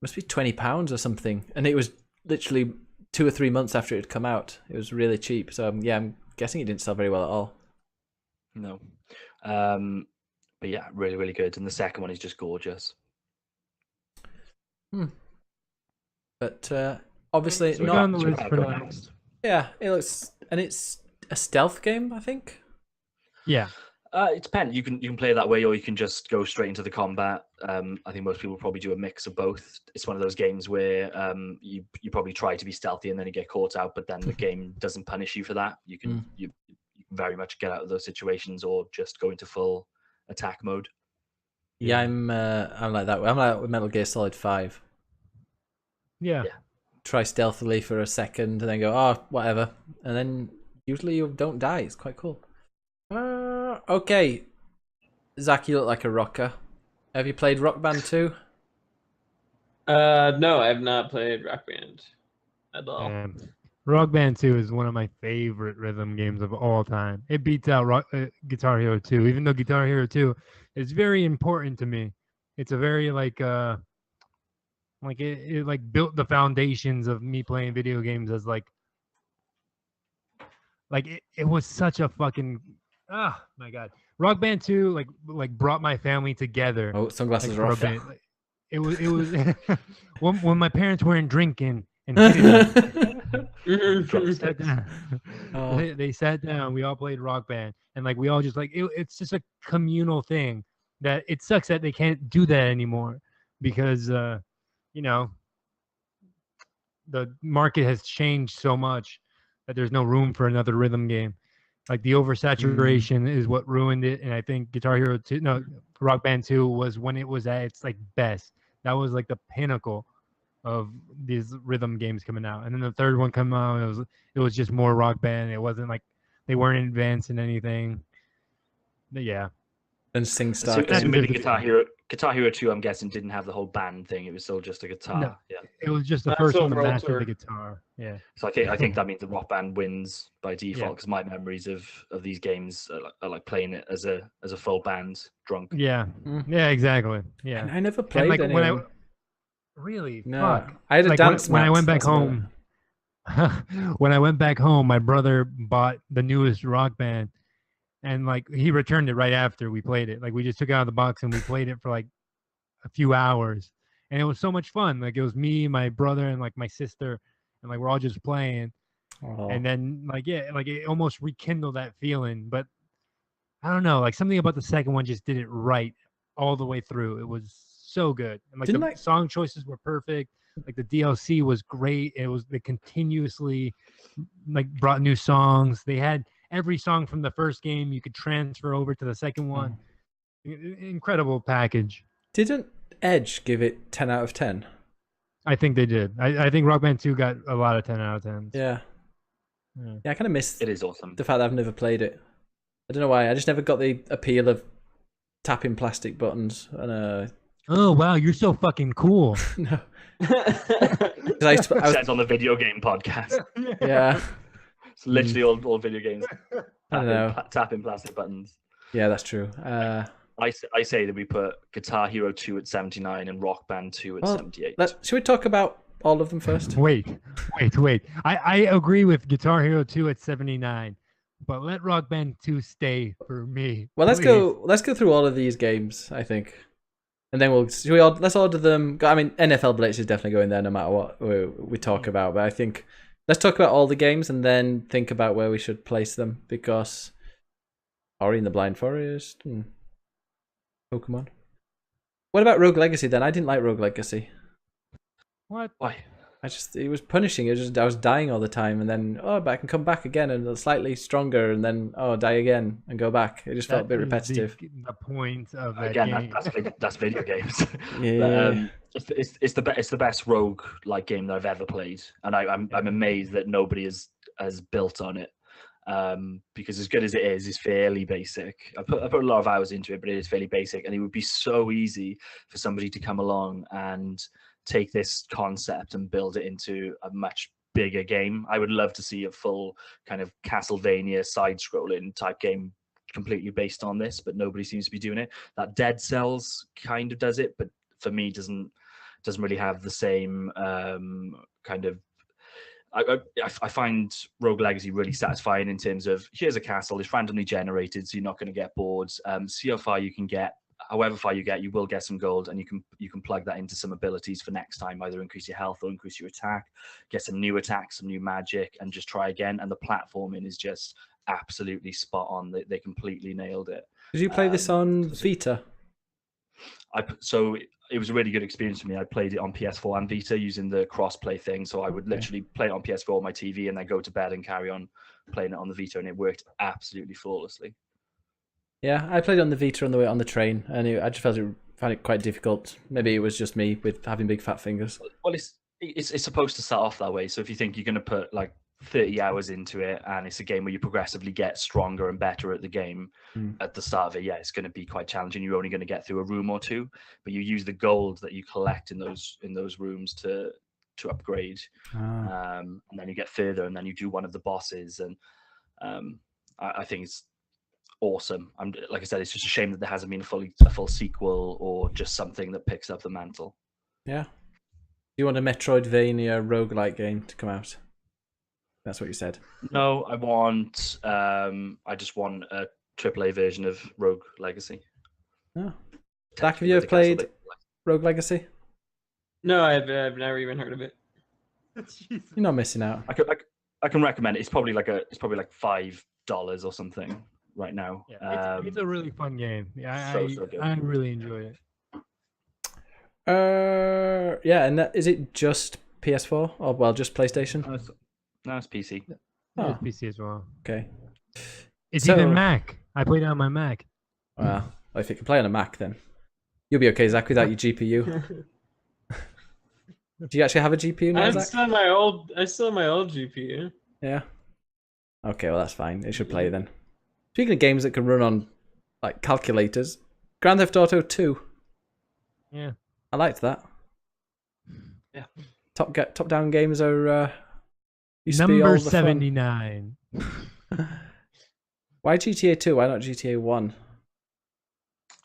must be £20 or something. And it was literally 2 or 3 months after it had come out. It was really cheap. So yeah, I'm guessing it didn't sell very well at all. No. But yeah, really, really good. And the second one is just gorgeous. But obviously So not on the list for next. Yeah, it looks, and it's a stealth game, I think. Yeah. It depends. You can play it that way, or you can just go straight into the combat. I think most people probably do a mix of both. It's one of those games where you probably try to be stealthy and then you get caught out, but then the game doesn't punish you for that. You can very much get out of those situations, or just go into full attack mode. Yeah, I'm like that. I'm like with Metal Gear Solid 5. Yeah. Try stealthily for a second and then go, oh, whatever, and then usually you don't die. It's quite cool. Okay, Zach, you look like a rocker. Have you played Rock Band 2? No, I have not played Rock Band at all. Rock Band 2 is one of my favorite rhythm games of all time. It beats out Guitar Hero 2, even though Guitar Hero 2 is very important to me. It's a very it like built the foundations of me playing video games as it was such a fucking my god. Rock Band 2 like brought my family together. Oh, sunglasses are off. It was when my parents weren't drinking and sat down. They sat down, we all played Rock Band, and we all just it's just a communal thing that it sucks that they can't do that anymore, because the market has changed so much that there's no room for another rhythm game. Like the oversaturation is what ruined it, and I think Rock Band 2 was when it was at its best. That was the pinnacle of these rhythm games coming out. And then the third one come out, it was just more Rock Band. It wasn't they weren't advancing anything. But yeah. And SingStar. Guitar Hero 2, I'm guessing, didn't have the whole band thing. It was still just a guitar. No, yeah. It was just the first one to master the guitar. Yeah. So I think that means the Rock Band wins by default, because my memories of these games are like playing it as a full band drunk. Yeah. Yeah, exactly. Yeah. And I never played any. Really? No. Fuck. I had a dance when I mat, went back that's about home. When I went back home, my brother bought the newest Rock Band, and he returned it right after we played it. We just took it out of the box and we played it for a few hours, and it was so much fun. It was me, my brother, and my sister, and we're all just playing. And then it almost rekindled that feeling. But I don't know, something about the second one just did it right all the way through. It was so good, and the song choices were perfect. The DLC was great. They continuously brought new songs. They had every song from the first game you could transfer over to the second one. Incredible package. Didn't Edge give it 10 out of 10? I think they did. I think Rock Band 2 got a lot of 10 out of 10s. Yeah. I kind of missed it. Is awesome. The fact that I've never played it. I don't know why. I just never got the appeal of tapping plastic buttons. And oh wow, you're so fucking cool. No. I was on the video game podcast. Yeah. It's literally all video games. I don't know. Tapping plastic buttons. Yeah, that's true. I say that we put Guitar Hero 2 at 79 and Rock Band 2 at 78. Should we talk about all of them first? Wait. I agree with Guitar Hero 2 at 79, but let Rock Band 2 stay for me. Well, let's go through all of these games, I think. And then let's order them. I mean, NFL Blitz is definitely going there no matter what we talk about, but I think let's talk about all the games and then think about where we should place them, because Ori and the Blind Forest. Pokemon. What about Rogue Legacy then? I didn't like Rogue Legacy. What? Why? It was punishing. I was dying all the time, and then but I can come back again and slightly stronger, and then die again and go back. It just felt a bit That is repetitive. The point of that Again, game. that's video games. Yeah. But, it's the best rogue like game that I've ever played, and I'm amazed that nobody has built on it. Because as good as it is, it's fairly basic. I put a lot of hours into it, but it is fairly basic, and it would be so easy for somebody to come along and take this concept and build it into a much bigger game. I would love to see a full kind of Castlevania side-scrolling type game completely based on this, but nobody seems to be doing it. That Dead Cells kind of does it, but for me doesn't really have the same kind of. I find Rogue Legacy really satisfying in terms of here's a castle, it's randomly generated, so you're not going to get bored. See how far you can get. However far you get, you will get some gold, and you can plug that into some abilities for next time, either increase your health or increase your attack, get some new attacks, some new magic, and just try again. And the platforming is just absolutely spot on. They completely nailed it. Did you play this on Vita? So it was a really good experience for me. I played it on PS4 and Vita using the cross-play thing. So I would literally play it on PS4 on my TV and then go to bed and carry on playing it on the Vita, and it worked absolutely flawlessly. Yeah, I played it on the Vita on the way on the train, and I just found it quite difficult. Maybe it was just me with having big fat fingers. Well, it's supposed to start off that way. So if you think you're going to put like 30 hours into it, and it's a game where you progressively get stronger and better at the game at the start of it, yeah, it's going to be quite challenging. You're only going to get through a room or two, but you use the gold that you collect in those rooms to upgrade, and then you get further, and then you do one of the bosses, and I think it's awesome. Like I said, it's just a shame that there hasn't been a full sequel or just something that picks up the mantle. Yeah. Do you want a Metroidvania roguelike game to come out? That's what you said. No, I just want a AAA version of Rogue Legacy. Oh. Zach, have you ever played Rogue Legacy? No, I've never even heard of it. You're not missing out. I can recommend it. It's probably like $5 or something right now. Yeah, it's a really fun game. Yeah, so good. I really enjoyed it. Yeah, and is it just PS4 or just PlayStation? No, it's PC. Oh, It's PC as well. okay. It's So- even Mac. I played it on my Mac. Well, if you can play on a Mac, then you'll be okay, Zach, without your GPU. Do you actually have a GPU now, I Zach? still have my old GPU. Yeah. Okay, well that's fine. It should play then. Speaking of games that can run on like calculators, Grand Theft Auto 2. Yeah. I liked that. Yeah. Top down games are used to be all Number the fun. 79. Why GTA 2? Why not GTA 1?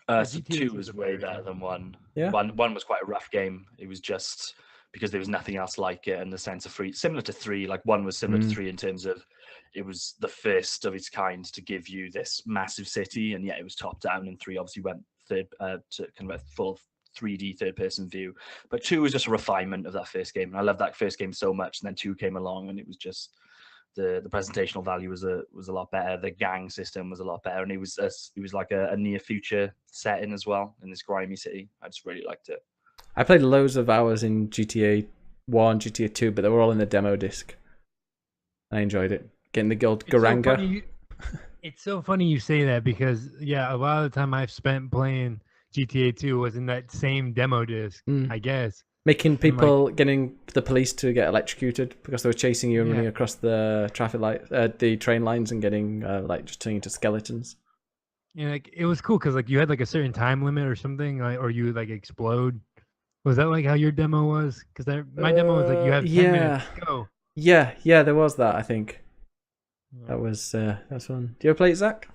So GTA 2 is was a way better better game. than 1. Yeah. One was quite a rough game. It was just because there was nothing else like it, and the sense of free, similar to 3. Like 1 was similar to 3 in terms of it was the first of its kind to give you this massive city, and yet it was top down. And 3 obviously went to kind of a full 3D third person view. But 2 was just a refinement of that first game, and I loved that first game so much. And then 2 came along, and it was just the presentational value was a lot better. The gang system was a lot better, and it was like a near future setting as well in this grimy city. I just really liked it. I played loads of hours in GTA 1, GTA 2, but they were all in the demo disc. I enjoyed it. Getting the gold Garanga. It's so funny you say that because, yeah, a lot of the time I've spent playing GTA 2 was in that same demo disc, I guess. Making people, getting the police to get electrocuted because they were chasing you and running across the traffic light, the train lines, and getting just turning into skeletons. Yeah, like it was cool because like you had like a certain time limit or something, like, or you like explode. Was that like how your demo was? Because my demo was like you have 10 minutes to go. Yeah, there was that. I think that was that's one. Do you ever play it, Zach?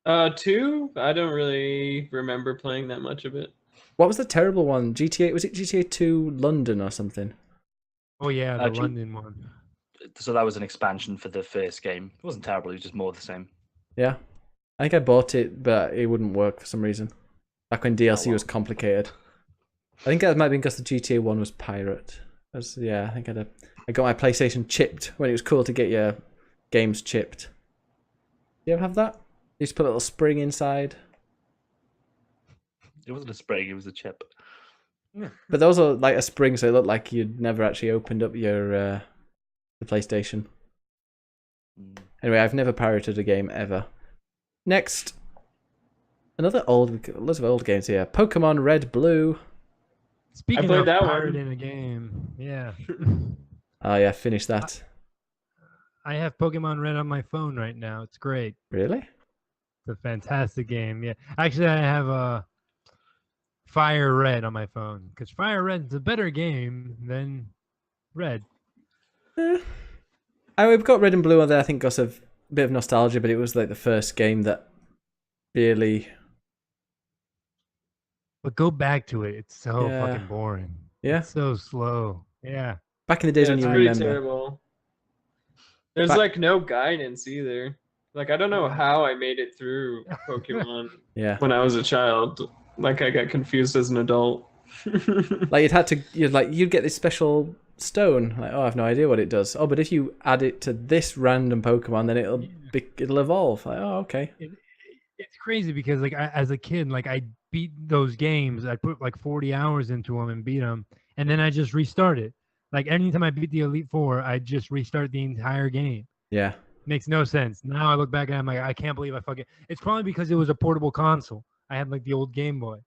2? I don't really remember playing that much of it. What was the terrible one? GTA, was it GTA 2 London or something? Oh yeah, the London one. So that was an expansion for the first game. It wasn't terrible. It was just more of the same. Yeah, I think I bought it, but it wouldn't work for some reason. Back when DLC was complicated. I think that might have been because the GTA 1 was pirate. I think I got my PlayStation chipped when it was cool to get your games chipped. Do you ever have that? You used to put a little spring inside. It wasn't a spring; it was a chip. But those are like a spring, so it looked like you'd never actually opened up your the PlayStation. Anyway, I've never pirated a game ever. Next, lots of old games here. Pokemon Red, Blue. Speaking played of that one. pirate in a game, yeah. Oh yeah, finish that. I have Pokemon Red on my phone right now. It's great. Really? It's a fantastic game. Yeah. Actually, I have Fire Red on my phone because Fire Red is a better game than Red. We've got Red and Blue on there. I think got a bit of nostalgia, but it was like the first game that really. But go back to it. It's so Yeah. fucking boring. Yeah. It's so slow. Yeah. Back in the days Yeah, when it's you pretty remember. terrible. There's Back- like no guidance either. Like I don't know how I made it through Pokemon Yeah. when I was a child. Like I got confused as an adult. Like you'd get this special stone. Like, oh, I have no idea what it does. Oh, but if you add it to this random Pokemon, then it'll evolve. Like, oh, okay. It's crazy because like as a kid, like I beat those games. I put like 40 hours into them and beat them, and then I just restart it. Like anytime I beat the Elite Four, I just restart the entire game. Yeah. Makes no sense. Now I look back and I'm like, I can't believe I fucking. It's probably because it was a portable console. I had like the old Game Boy,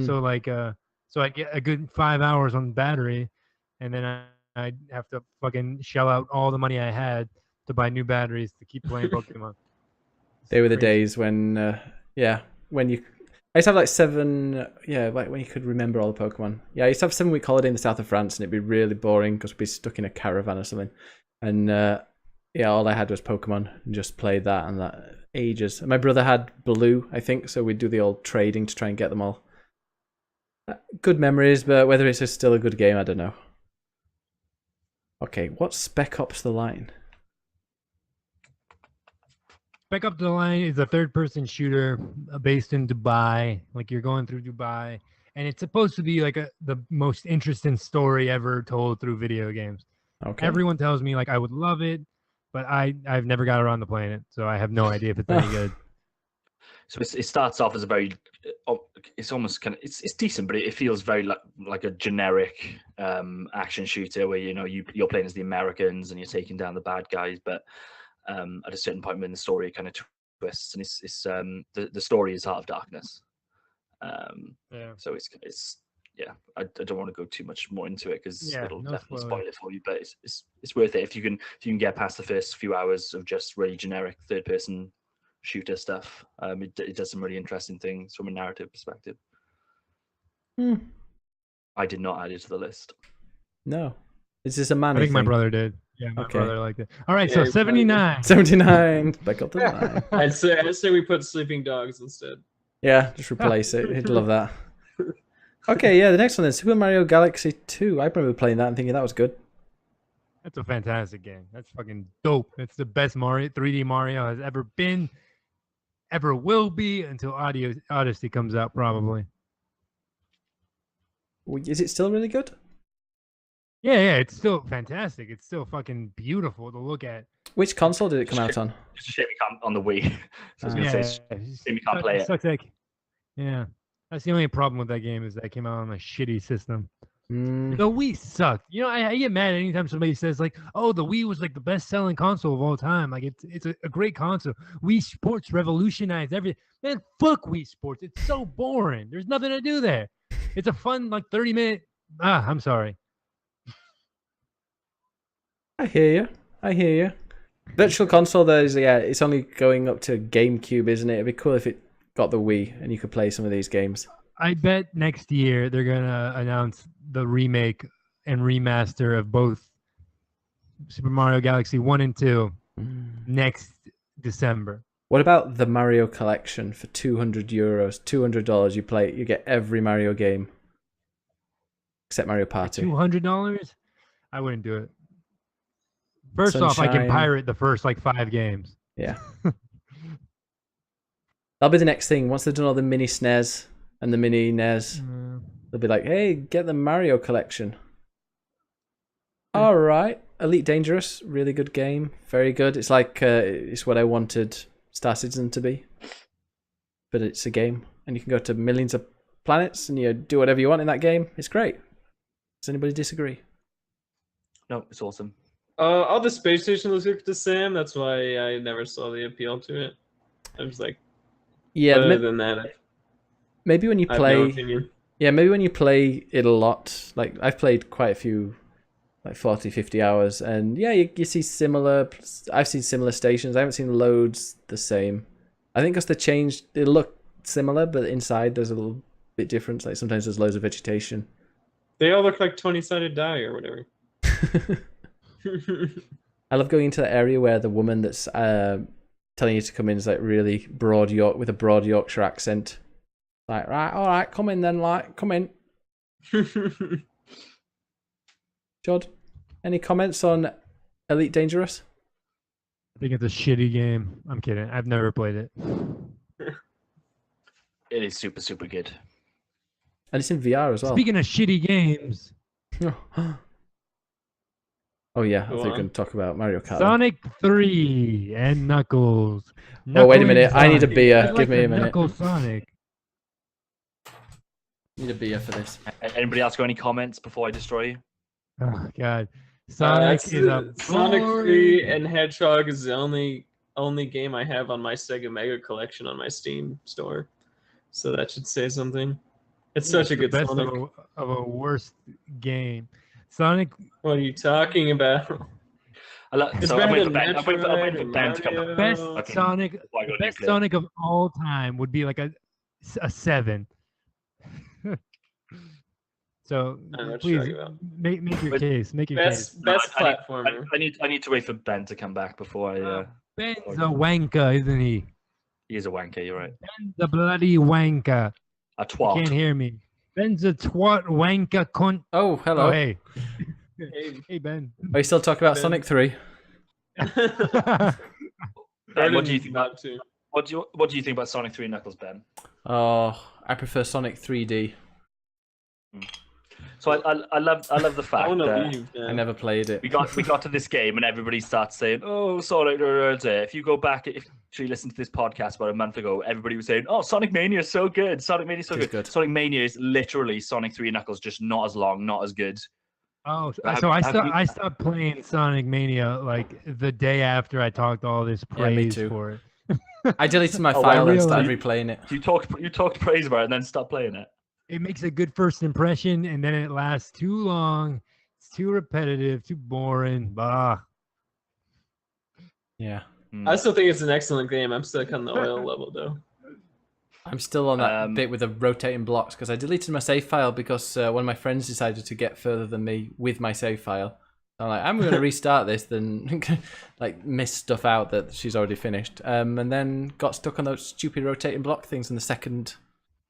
so like so I get a good 5 hours on battery, and then I have to fucking shell out all the money I had to buy new batteries to keep playing Pokemon. They were the Crazy. days when, when you. I used to have like 7, like when you could remember all the Pokemon. Yeah, I used to have 7-week holiday in the south of France, and it'd be really boring because we'd be stuck in a caravan or something. And all I had was Pokemon, and just played that and that ages. And my brother had Blue, I think, so we'd do the old trading to try and get them all. Good memories, but whether it's still a good game, I don't know. Okay, what's Spec Ops: The Line? Spec Up the Line is a third-person shooter based in Dubai. Like you're going through Dubai, and it's supposed to be like the most interesting story ever told through video games. Okay. Everyone tells me like I would love it, but I've never got around to playing it, so I have no idea if it's any good. So it starts off as a very, it's almost kind of, it's decent, but it feels very like a generic action shooter where you're playing as the Americans and you're taking down the bad guys, but at a certain point in the story, it kind of twists, and it's the story is Heart of Darkness. Yeah. So it's I don't want to go too much more into it because it'll no definitely spoilers. spoil it for you, but it's worth it if you can get past the first few hours of just really generic third person shooter stuff. It does some really interesting things from a narrative perspective. I did not add it to the list. No. Is this a man? I think my brother did. Yeah, my Okay. brother liked it. All right, Yeah, so he probably did. 79. 79. Back up the line. I'd say we put Sleeping Dogs instead. Yeah, just replace it. He'd love that. Okay, yeah, the next one is Super Mario Galaxy 2. I remember playing that and thinking that was good. That's a fantastic game. That's fucking dope. It's the best Mario 3D Mario has ever been, ever will be until Odyssey comes out probably. Is it still really good? Yeah, it's still fantastic. It's still fucking beautiful to look at. Which console did it come out on? It's a shame we can't on the Wii. So I was going to say, it's shame you can't play it. sucks like, yeah, that's the only problem with that game is that it came out on a shitty system. Mm, The Wii sucked. You know, I get mad anytime somebody says like, "Oh, the Wii was like the best-selling console of all time." Like it's a great console. Wii Sports revolutionized everything. Man, fuck Wii Sports. It's so boring. There's nothing to do there. It's a fun like 30-minute. I'm sorry. I hear you. Virtual console, it's only going up to GameCube, isn't it? It'd be cool if it got the Wii and you could play some of these games. I bet next year they're gonna announce the remake and remaster of both Super Mario Galaxy 1 and 2 next December. What about the Mario collection for €200? $200, you get every Mario game except Mario Party. $200? I wouldn't do it. First off, I can Sunshine. pirate the first like 5 games. Yeah. That'll be the next thing. Once they've done all the mini SNES and the mini NES, they'll be like, hey, get the Mario collection. All right. Elite Dangerous, really good game. Very good. It's like, it's what I wanted Star Citizen to be. But it's a game. And you can go to millions of planets and you do whatever you want in that game. It's great. Does anybody disagree? No, it's awesome. All the space stations look the same. That's why I never saw the appeal to it. I was like, Yeah, other than that, maybe when you I have no play, opinion. yeah, maybe when you play it a lot. Like I've played quite a few, like 40, 50 hours, and yeah, you see similar. I've seen similar stations. I haven't seen loads the same. I think because they changed, they look similar, but inside there's a little bit different. Like sometimes there's loads of vegetation. They all look like 20-sided die or whatever. I love going into the area where the woman that's telling you to come in is like really broad York with a broad Yorkshire accent. Like, right, all right, come in then, like, come in. Jod, any comments on Elite Dangerous? I think it's a shitty game. I'm kidding. I've never played it. It is super, super good. And it's in VR as well. Speaking of shitty games, Oh yeah, I Go thought you were on. going to talk about Mario Kart. Sonic 3 and Knuckles. Oh, wait a Knuckling minute. I need a Sonic. beer. I like Give me the a minute. Knuckle Sonic. Need a beer for this. Anybody else got any comments before I destroy you? Oh god, Sonic That's is a Sonic boring- 3 and Hedgehog is the only game I have on my Sega Mega collection on my Steam store. So that should say something. It's such a the good best Sonic. of a worst game. Sonic. What are you talking about? It's So better I'm waiting than for Ben. I'm waiting Metroid for or Ben to come Mario. back. Best Okay. Sonic, Before I go best nuclear. Sonic of all time would be like a 7. So I know what you're please talking about. make your But case. Make your Best case. best I need- platformer. I need to wait for Ben to come back before I. Ben's a wanker, isn't he? He is a wanker. You're right. Ben's a bloody wanker. A You twat. can't hear me. Ben's a twat wanker cunt. Oh, hello. Oh hey, Hey, hey Ben. Are you still talking about Ben. Sonic 3? Ben, what do you think about Not to. what do you think about Sonic 3 Knuckles, Ben? Oh, I prefer Sonic 3D. So I love the I fact want to that leave. I Man. never played it. we got to this game and everybody starts saying, "Oh, Sonic." If you go back, if you listen to this podcast about a month ago, everybody was saying, "Oh, Sonic Mania is so good. Sonic Mania is so It is good. good. Sonic Mania is literally Sonic 3 Knuckles, just not as long, not as good." Oh, Have- so have you- I stopped playing Sonic Mania like the day after I talked all this Yeah, me praise too. for it. I deleted my Oh, file I and started realized- replaying it. You talked praise about it and then stop playing it. It makes a good first impression, and then it lasts too long. It's too repetitive, too boring. Bah. Yeah. I still think it's an excellent game. I'm stuck on the oil level though. I'm still on that Um, bit with the rotating blocks because I deleted my save file because one of my friends decided to get further than me with my save file. I'm like, I'm going to restart this, then like miss stuff out that she's already finished, and then got stuck on those stupid rotating block things in the second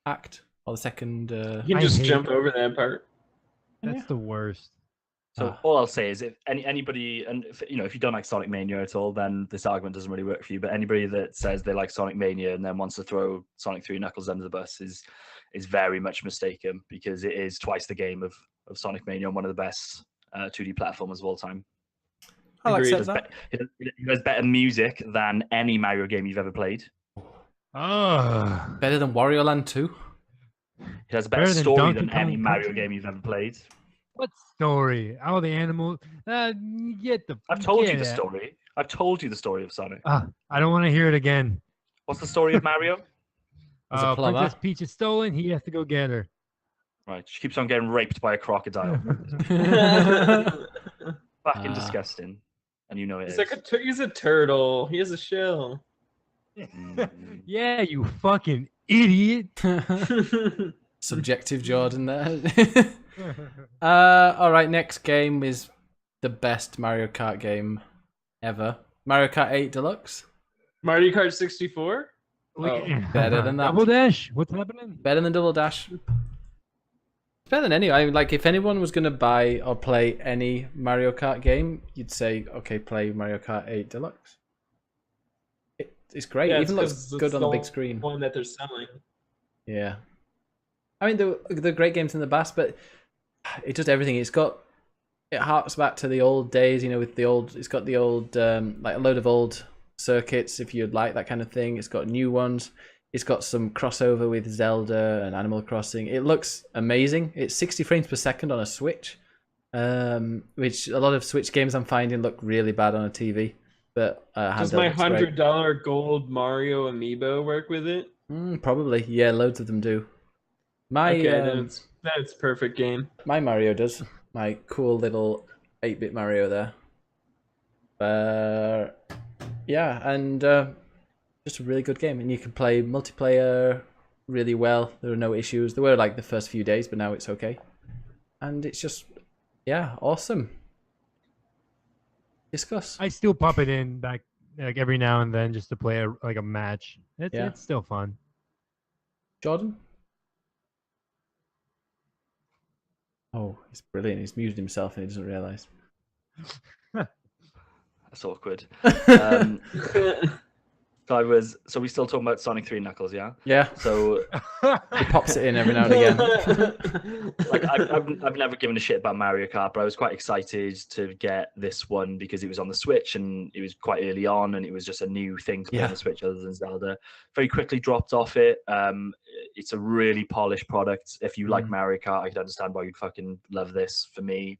act or the second. You can I just hate jump it. over that part. That's the worst. So Ah. all I'll say is, if anybody, and if you don't like Sonic Mania at all, then this argument doesn't really work for you. But anybody that says they like Sonic Mania and then wants to throw Sonic 3 Knuckles under the bus is very much mistaken, because it is twice the game of Sonic Mania and one of the best 2D platformers of all time. I'll Agreed. accept that. It has better music than any Mario game you've ever played. Oh, Better than Wario Land 2. It has a better Better than story Donkey than any Kong Mario Country? game you've ever played. what story? Oh, the animal. Get the. I've told you get the out. story. I've told you the story of Sonic. I don't want to hear it again. What's the story of Mario? As a plumber. Princess Peach is stolen. He has to go get her. Right, she keeps on getting raped by a crocodile. Fucking Ah. disgusting. And you know it He's is. like he's a turtle. He has a shell. Mm. Yeah, you fucking idiot. Subjective Jordan there. All right, next game is the best Mario Kart game ever. Mario Kart 8 Deluxe. Mario Kart 64. Oh, better than that. Double Dash. What's happening? Better than Double Dash. It's better than any. I mean, like, if anyone was going to buy or play any Mario Kart game, you'd say, okay, play Mario Kart 8 Deluxe. It's great. Yeah, It it's even 'cause looks it's good on the big the screen. one that they're selling. Yeah. I mean, they're great games in the past, but it does everything. It harks back to the old days, with the old, it's got the old, like a load of old circuits, if you'd like that kind of thing. It's got new ones. It's got some crossover with Zelda and Animal Crossing. It looks amazing. It's 60 frames per second on a Switch, which a lot of Switch games I'm finding look really bad on a TV. But Does handheld my looks great. $100 gold Mario amiibo work with it? Probably, yeah. Loads of them do. My Okay, that's perfect game. my Mario does. My cool little 8-bit Mario there. Yeah, and just a really good game, and you can play multiplayer really well. There are no issues. There were like the first few days, but now it's okay. And it's just, yeah, awesome. Discuss. I still pop it in back like every now and then just to play a match. Yeah. It's still fun. Jordan? Oh, he's brilliant. He's muted himself and he doesn't realise. That's awkward. So we still talking about Sonic 3 Knuckles, yeah? Yeah, So he pops it in every now and again. like I've never given a shit about Mario Kart, but I was quite excited to get this one because it was on the Switch and it was quite early on, and it was just a new thing to play on the Switch other than Zelda. Very quickly dropped off it. It's a really polished product. If you like Mario Kart, I could understand why you'd fucking love this. For me,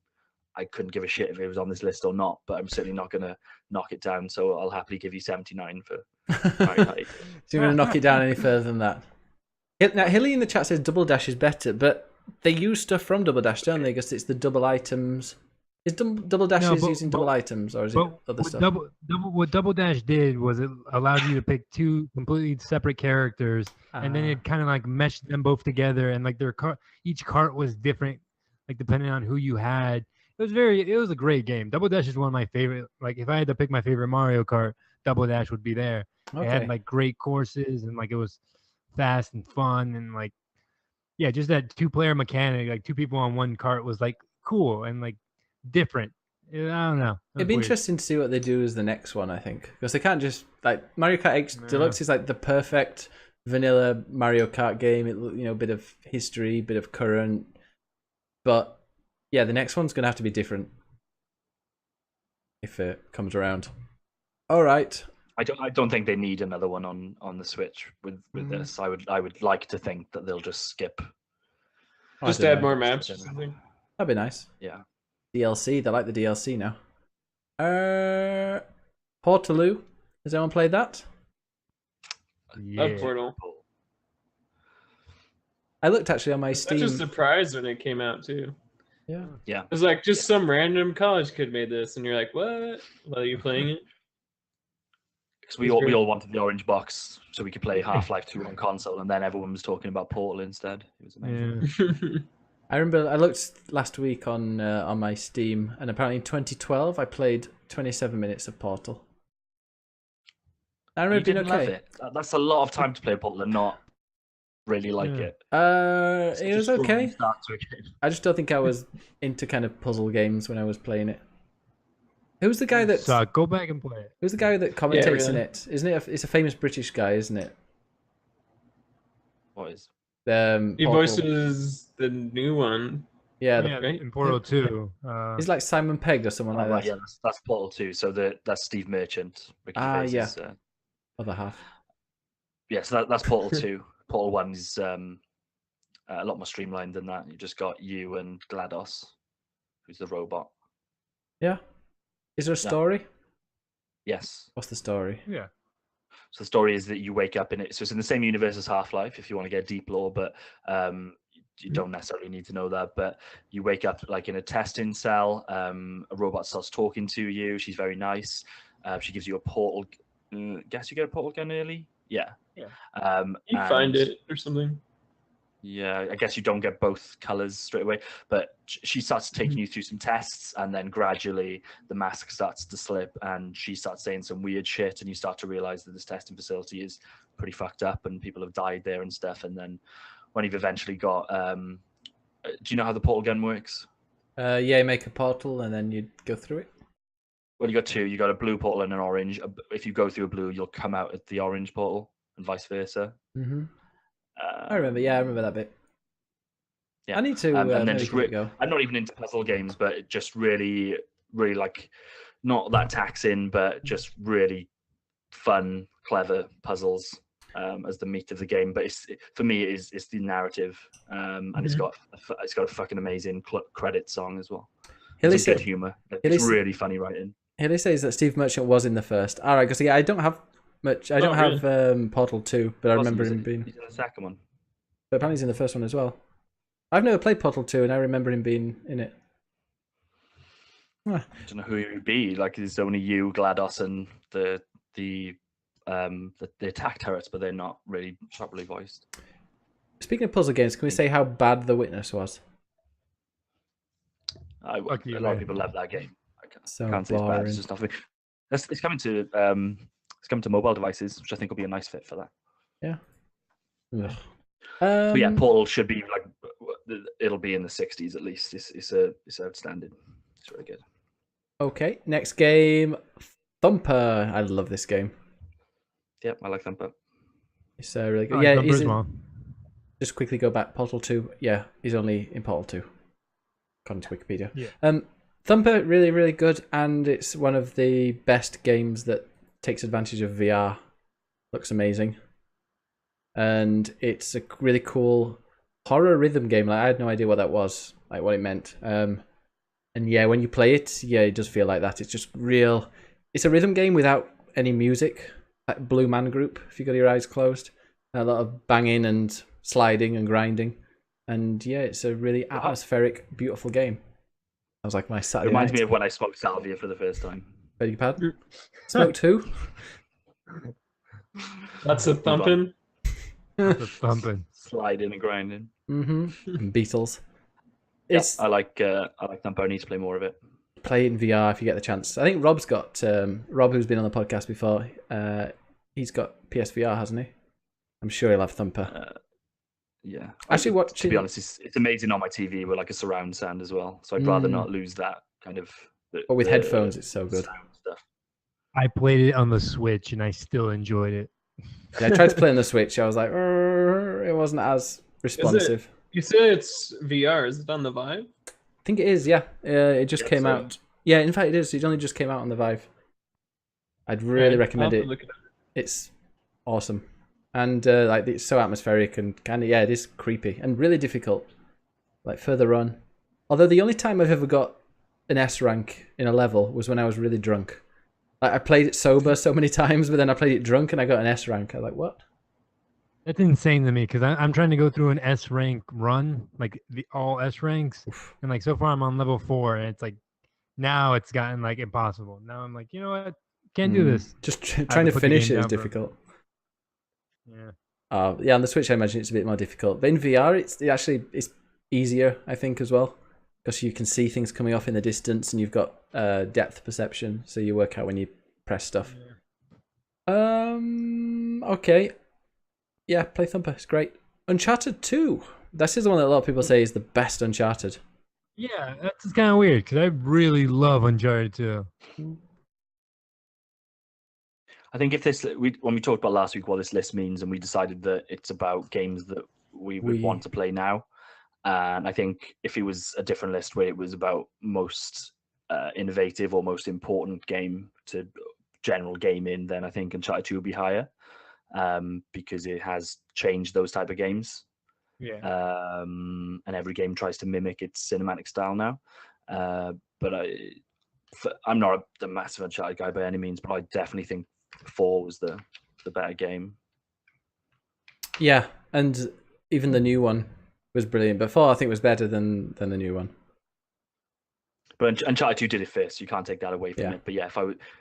I couldn't give a shit if it was on this list or not, but I'm certainly not gonna knock it down. So I'll happily give you 79 for Mario Kart 8. So you're going to knock it down any further than that? Now, Hilly in the chat says Double Dash is better, but they use stuff from Double Dash, don't they? Because it's the double items. Is Double Dash using double items, or is it other stuff? What Double Dash did was it allowed you to pick two completely separate characters, and then it kind of like meshed them both together, and like each cart was different, like depending on who you had. It was a great game. Double Dash is one of my favorite. Like if I had to pick my favorite Mario Kart, Double Dash would be there. Okay. It had like great courses and like it was fast and fun and like yeah, just that 2-player mechanic, like 2 people on one cart was like cool and like different. I don't know. It'd be interesting to see what they do as the next one, I think, because they can't just like Mario Kart 8 Deluxe is like the perfect vanilla Mario Kart game. It bit of history, bit of current, but yeah, the next one's gonna have to be different if it comes around. All right. I don't think they need another one on the Switch with this. I would like to think that they'll just skip. Just add more maps or something. That'd be nice. Yeah. DLC. They like the DLC now. Portaloo. Has anyone played that? Love Portal. I looked actually on my I Steam. was just surprised when it came out too. Yeah. Yeah. It was like just some random college kid made this, and you're like, "What? While are you playing it?" Because we all wanted the orange box so we could play Half-Life 2 on console, and then everyone was talking about Portal instead. It was amazing. I remember I looked last week on my Steam, and apparently in 2012 I played 27 minutes of Portal. I remember You it being didn't okay. love it. That's a lot of time to play Portal and not really like it. It was okay. Start to a game. I just don't think I was into kind of puzzle games when I was playing it. Who's the guy that? So go back and play it. Who's the guy that commentates in really. it? Isn't it? It's a famous British guy, isn't it? What is? He Portal. voices the new one. Yeah, Yeah, right? in Portal 2. he's like Simon Pegg or someone like Right, that. yeah, that's Portal 2. So that's Steve Merchant. Ricky Yeah. Gervais's, Other half. Yeah, so that's Portal 2. Portal 1 is a lot more streamlined than that. You just got you and GLaDOS, who's the robot. Yeah. Is there a story? Yes. What's the story? Yeah. So the story is that you wake up in it. So it's in the same universe as Half-Life, if you want to get deep lore, but you don't necessarily need to know that. But you wake up like in a testing cell. A robot starts talking to you. She's very nice. She gives you a portal. Guess you get a portal gun early. Yeah. You find it or something. Yeah, I guess you don't get both colors straight away, but she starts taking you through some tests, and then gradually the mask starts to slip, and she starts saying some weird shit, and you start to realize that this testing facility is pretty fucked up, and people have died there and stuff. And then when you've eventually got, do you know how the portal gun works? Yeah, you make a portal and then you go through it. Well, you got two. You got a blue portal and an orange. If you go through a blue, you'll come out at the orange portal, and vice versa. Mm-hmm. I remember. Yeah, I remember that bit. Yeah. I need to and then maybe just give it a go. I'm not even into puzzle games, but it just really like not that taxing, but just really fun, clever puzzles. as the meat of the game. But for me, it's the narrative, and it's got a fucking amazing credit song as well. Hilly It's good said, humor. Hilly It's said- really funny writing. Hilly says that Steve Merchant was in the first. All right, because I don't have much. I don't have Portal 2, but I remember him being. He's in the second one. But apparently he's in the first one as well. I've never played Portal 2, and I remember him being in it. I don't know who he would be. Like, there's only you, GLaDOS, and the attack turrets, but they're not really properly voiced. Speaking of puzzle games, can we say how bad The Witness was? A lot of people love that game. I So can't say it's bad. boring. It's just nothing. It's coming to mobile devices, which I think will be a nice fit for that. Yeah. Ugh. But yeah, Portal should be like, it'll be in the 60s at least. It's outstanding. It's really good. Okay, next game, Thumper. I love this game. Yep, I like Thumper. It's really good. I like Yeah, Thumper he's as in, well. just quickly go back. Portal 2. Yeah, he's only in Portal 2, according to Wikipedia. Yeah. Thumper, really, really good, and it's one of the best games that takes advantage of VR. Looks amazing, and it's a really cool horror rhythm game. Like, I had no idea what that was, like what it meant. And yeah, when you play it, yeah, it does feel like that. It's just real. It's a rhythm game without any music, like Blue Man Group. If you got your eyes closed, a lot of banging and sliding and grinding, and yeah, it's a really atmospheric, beautiful game. I was like my It Saturday reminds night. me of when I smoked salvia for the first time. Beg your pardon? Smoke 2? That's a thumping. The thumping. Sliding and grinding. Mm-hmm. Beatles. Yeah, It's I like Thumper. I need to play more of it. play it in VR if you get the chance. I think Rob's got Rob, who's been on the podcast before. He's got PSVR, hasn't he? I'm sure he'll have Thumper. Yeah. Actually, To watching. be honest, it's amazing on my TV with like a surround sound as well. So I'd rather not lose that kind of. But with headphones, it's so good. sound stuff. I played it on the Switch and I still enjoyed it. Yeah, I tried to play on the Switch. I was like, it wasn't as responsive. You say it's VR. Is it on the Vive? I think it is. Yeah, it just Yeah, came so- out. Yeah, in fact, it is. It only just came out on the Vive. I'd really recommend I'll it. have to look at it. It's awesome, and like it's so atmospheric and kind of it is creepy and really difficult. Like further on, although the only time I've ever got an S rank in a level was when I was really drunk. Like I played it sober so many times, but then I played it drunk and I got an S rank. I was like, what? That's insane to me because I'm trying to go through an S rank run, like the all S ranks, and like so far I'm on level 4, and it's like now it's gotten like impossible. Now I'm like, you know what, can't do this. Just to trying to put the finish game it is down for- difficult. Yeah. Yeah, on the Switch I imagine it's a bit more difficult, but in VR it's easier, I think, as well, because you can see things coming off in the distance and you've got depth perception, so you work out when you press stuff. Okay. Yeah, play Thumper. It's great. Uncharted 2. This is the one that a lot of people say is the best Uncharted. Yeah, that's kind of weird because I really love Uncharted 2. I think if when we talked about last week what this list means, and we decided that it's about games that we would want to play now, and I think if it was a different list where it was about most innovative or most important game to general gaming, then I think Uncharted 2 would be higher, because it has changed those type of games. Yeah. And every game tries to mimic its cinematic style now. But I'm not the massive Uncharted guy by any means, but I definitely think 4 was the better game. Yeah, and even the new one was brilliant, but 4 I think was better than the new one. But Uncharted 2 did it first. You can't take that away from Yeah. it. But yeah,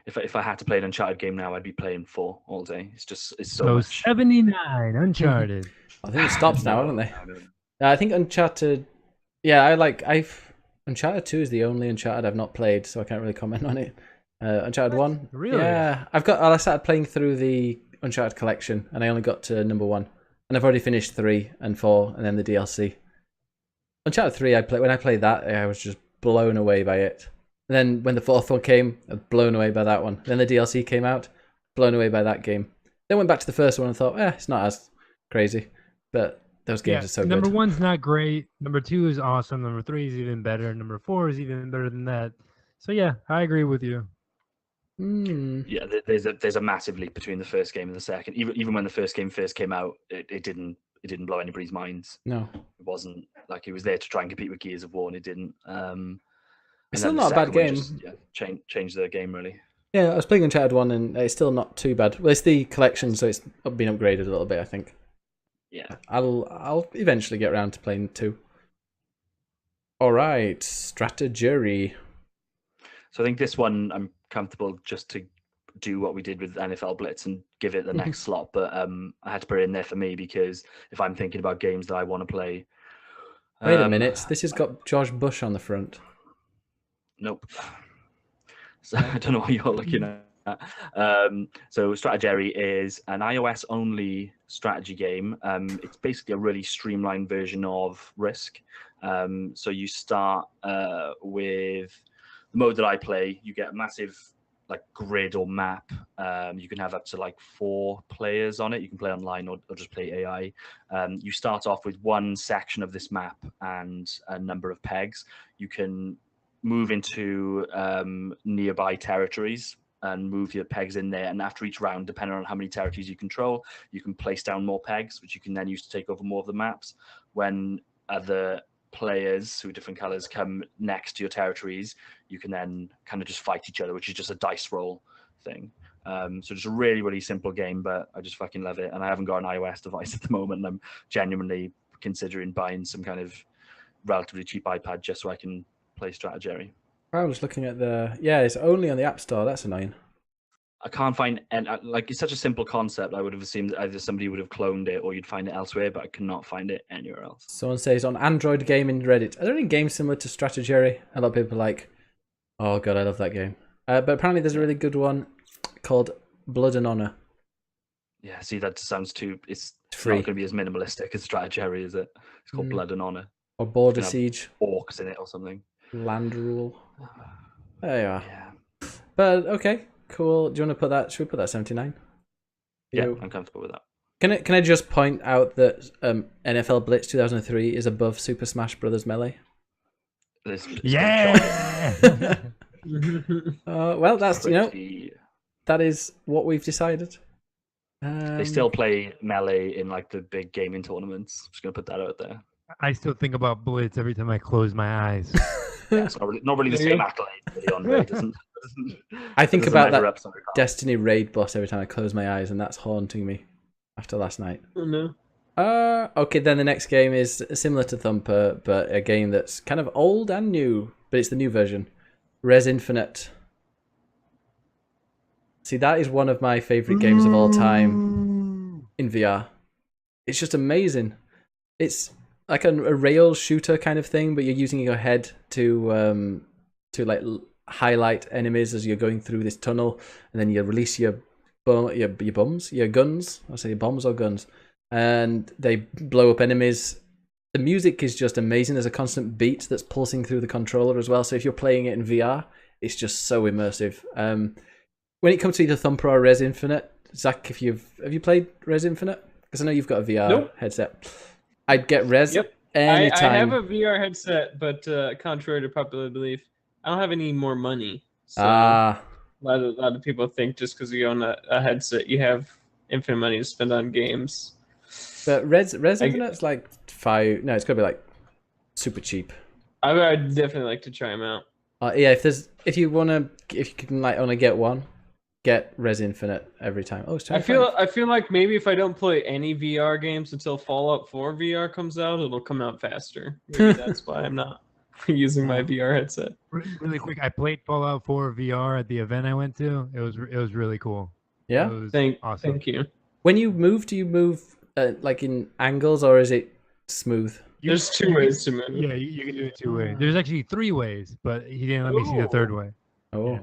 if I had to play an Uncharted game now, I'd be playing 4 all day. It's so So much. 79 Uncharted. I think it stops now, haven't they? I think Uncharted. Yeah, Uncharted 2 is the only Uncharted I've not played, so I can't really comment on it. Uncharted 1. Really? Yeah, I started playing through the Uncharted collection, and I only got to number 1, and I've already finished 3 and 4, and then the DLC. Uncharted 3, when I played that, I was just blown away by it. And then when the 4th one came, I was blown away by that one. Then the DLC came out, blown away by that game. Then went back to the first one and thought, it's not as crazy, but those games are so number good. 1's not great. Number 2 is awesome. Number 3 is even better. Number 4 is even better than that. So yeah, I agree with you. Yeah, there's a massive leap between the first game and the second. Even when the first game first came out, it didn't blow anybody's minds. No. It wasn't like it was there to try and compete with Gears of War, and it didn't. It's still not a bad game. Change the game really. Yeah, I was playing Uncharted 1 and it's still not too bad. Well, it's the collection, so it's been upgraded a little bit, I think. Yeah. I'll eventually get around to playing 2. Alright, Strategery. So I think this one I'm comfortable just to do what we did with NFL Blitz and give it the next slot, but I had to put it in there for me because if I'm thinking about games that I want to play. Wait a minute, this has got George Bush on the front. Nope. So I don't know what you're looking at. So Strategery is an iOS-only strategy game. It's basically a really streamlined version of Risk. So you start with the mode that I play. You get a massive like grid or map. You can have up to like 4 players on it. You can play online or just play AI. You start off with one section of this map and a number of pegs. You can move into nearby territories and move your pegs in there. And after each round, depending on how many territories you control, you can place down more pegs, which you can then use to take over more of the maps. When other players who are different colors come next to your territories, you can then kind of just fight each other, which is just a dice roll thing. So just a really, really simple game, but I just fucking love it. And I haven't got an iOS device at the moment, and I'm genuinely considering buying some kind of relatively cheap iPad just so I can play Strategery. I was looking at it's only on the App Store. That's annoying. I can't find, and like it's such a simple concept. I would have assumed that either somebody would have cloned it or you'd find it elsewhere, but I cannot find it anywhere else. Someone says on Android Gaming Reddit, are there any games similar to Strategery? A lot of people are like, oh god, I love that game. But apparently there's a really good one called Blood and Honor. Yeah, see, that sounds too. It's free. not going to be as minimalistic as Strategery, is it? It's called Blood and Honor. Or Border Siege. Orcs in it or something. Land Rule. There you are. Yeah. But okay, cool. Do you want to put that? Should we put that 79? Yeah, I'm comfortable with that. Can I just point out that NFL Blitz 2003 is above Super Smash Bros. Melee? Yeah. Well, that's that is what we've decided. They still play Melee in like the big gaming tournaments. I'm just gonna put that out there. I still think about Blitz every time I close my eyes. Yeah, it's not really the same accolade. Really on Ray doesn't. I think about that Destiny raid boss every time I close my eyes, and that's haunting me after last night. Oh no. Okay, then the next game is similar to Thumper, but a game that's kind of old and new, but it's the new version. Res Infinite. See, that is one of my favorite games of all time in VR. It's just amazing. It's like a rail shooter kind of thing, but you're using your head to like highlight enemies as you're going through this tunnel, and then you release your guns. I'll say bombs or guns, and they blow up enemies. The music is just amazing. There's a constant beat that's pulsing through the controller as well. So if you're playing it in VR, it's just so immersive. When it comes to either Thumper or Res Infinite, Zach, have you played Res Infinite? Because I know you've got a VR headset. I'd get Res anytime. I have a VR headset, but contrary to popular belief, I don't have any more money. So a lot of people think just because you own a headset, you have infinite money to spend on games. But Res Infinite's like $5. No, it's gotta be like super cheap. I would definitely like to try them out. Yeah, if you can like only get one, get Res Infinite every time. Oh, it's 25. I feel like maybe if I don't play any VR games until Fallout 4 VR comes out, it'll come out faster. Maybe that's why I'm not using my VR headset. Really quick, I played Fallout 4 VR at the event I went to. It was really cool. Yeah, awesome. Thank you. When you move, do you move like in angles, or is it smooth? There's 2 ways to move. Yeah, you can do it 2 ways. There's actually 3 ways, but he didn't let me see the third way. Oh. Yeah.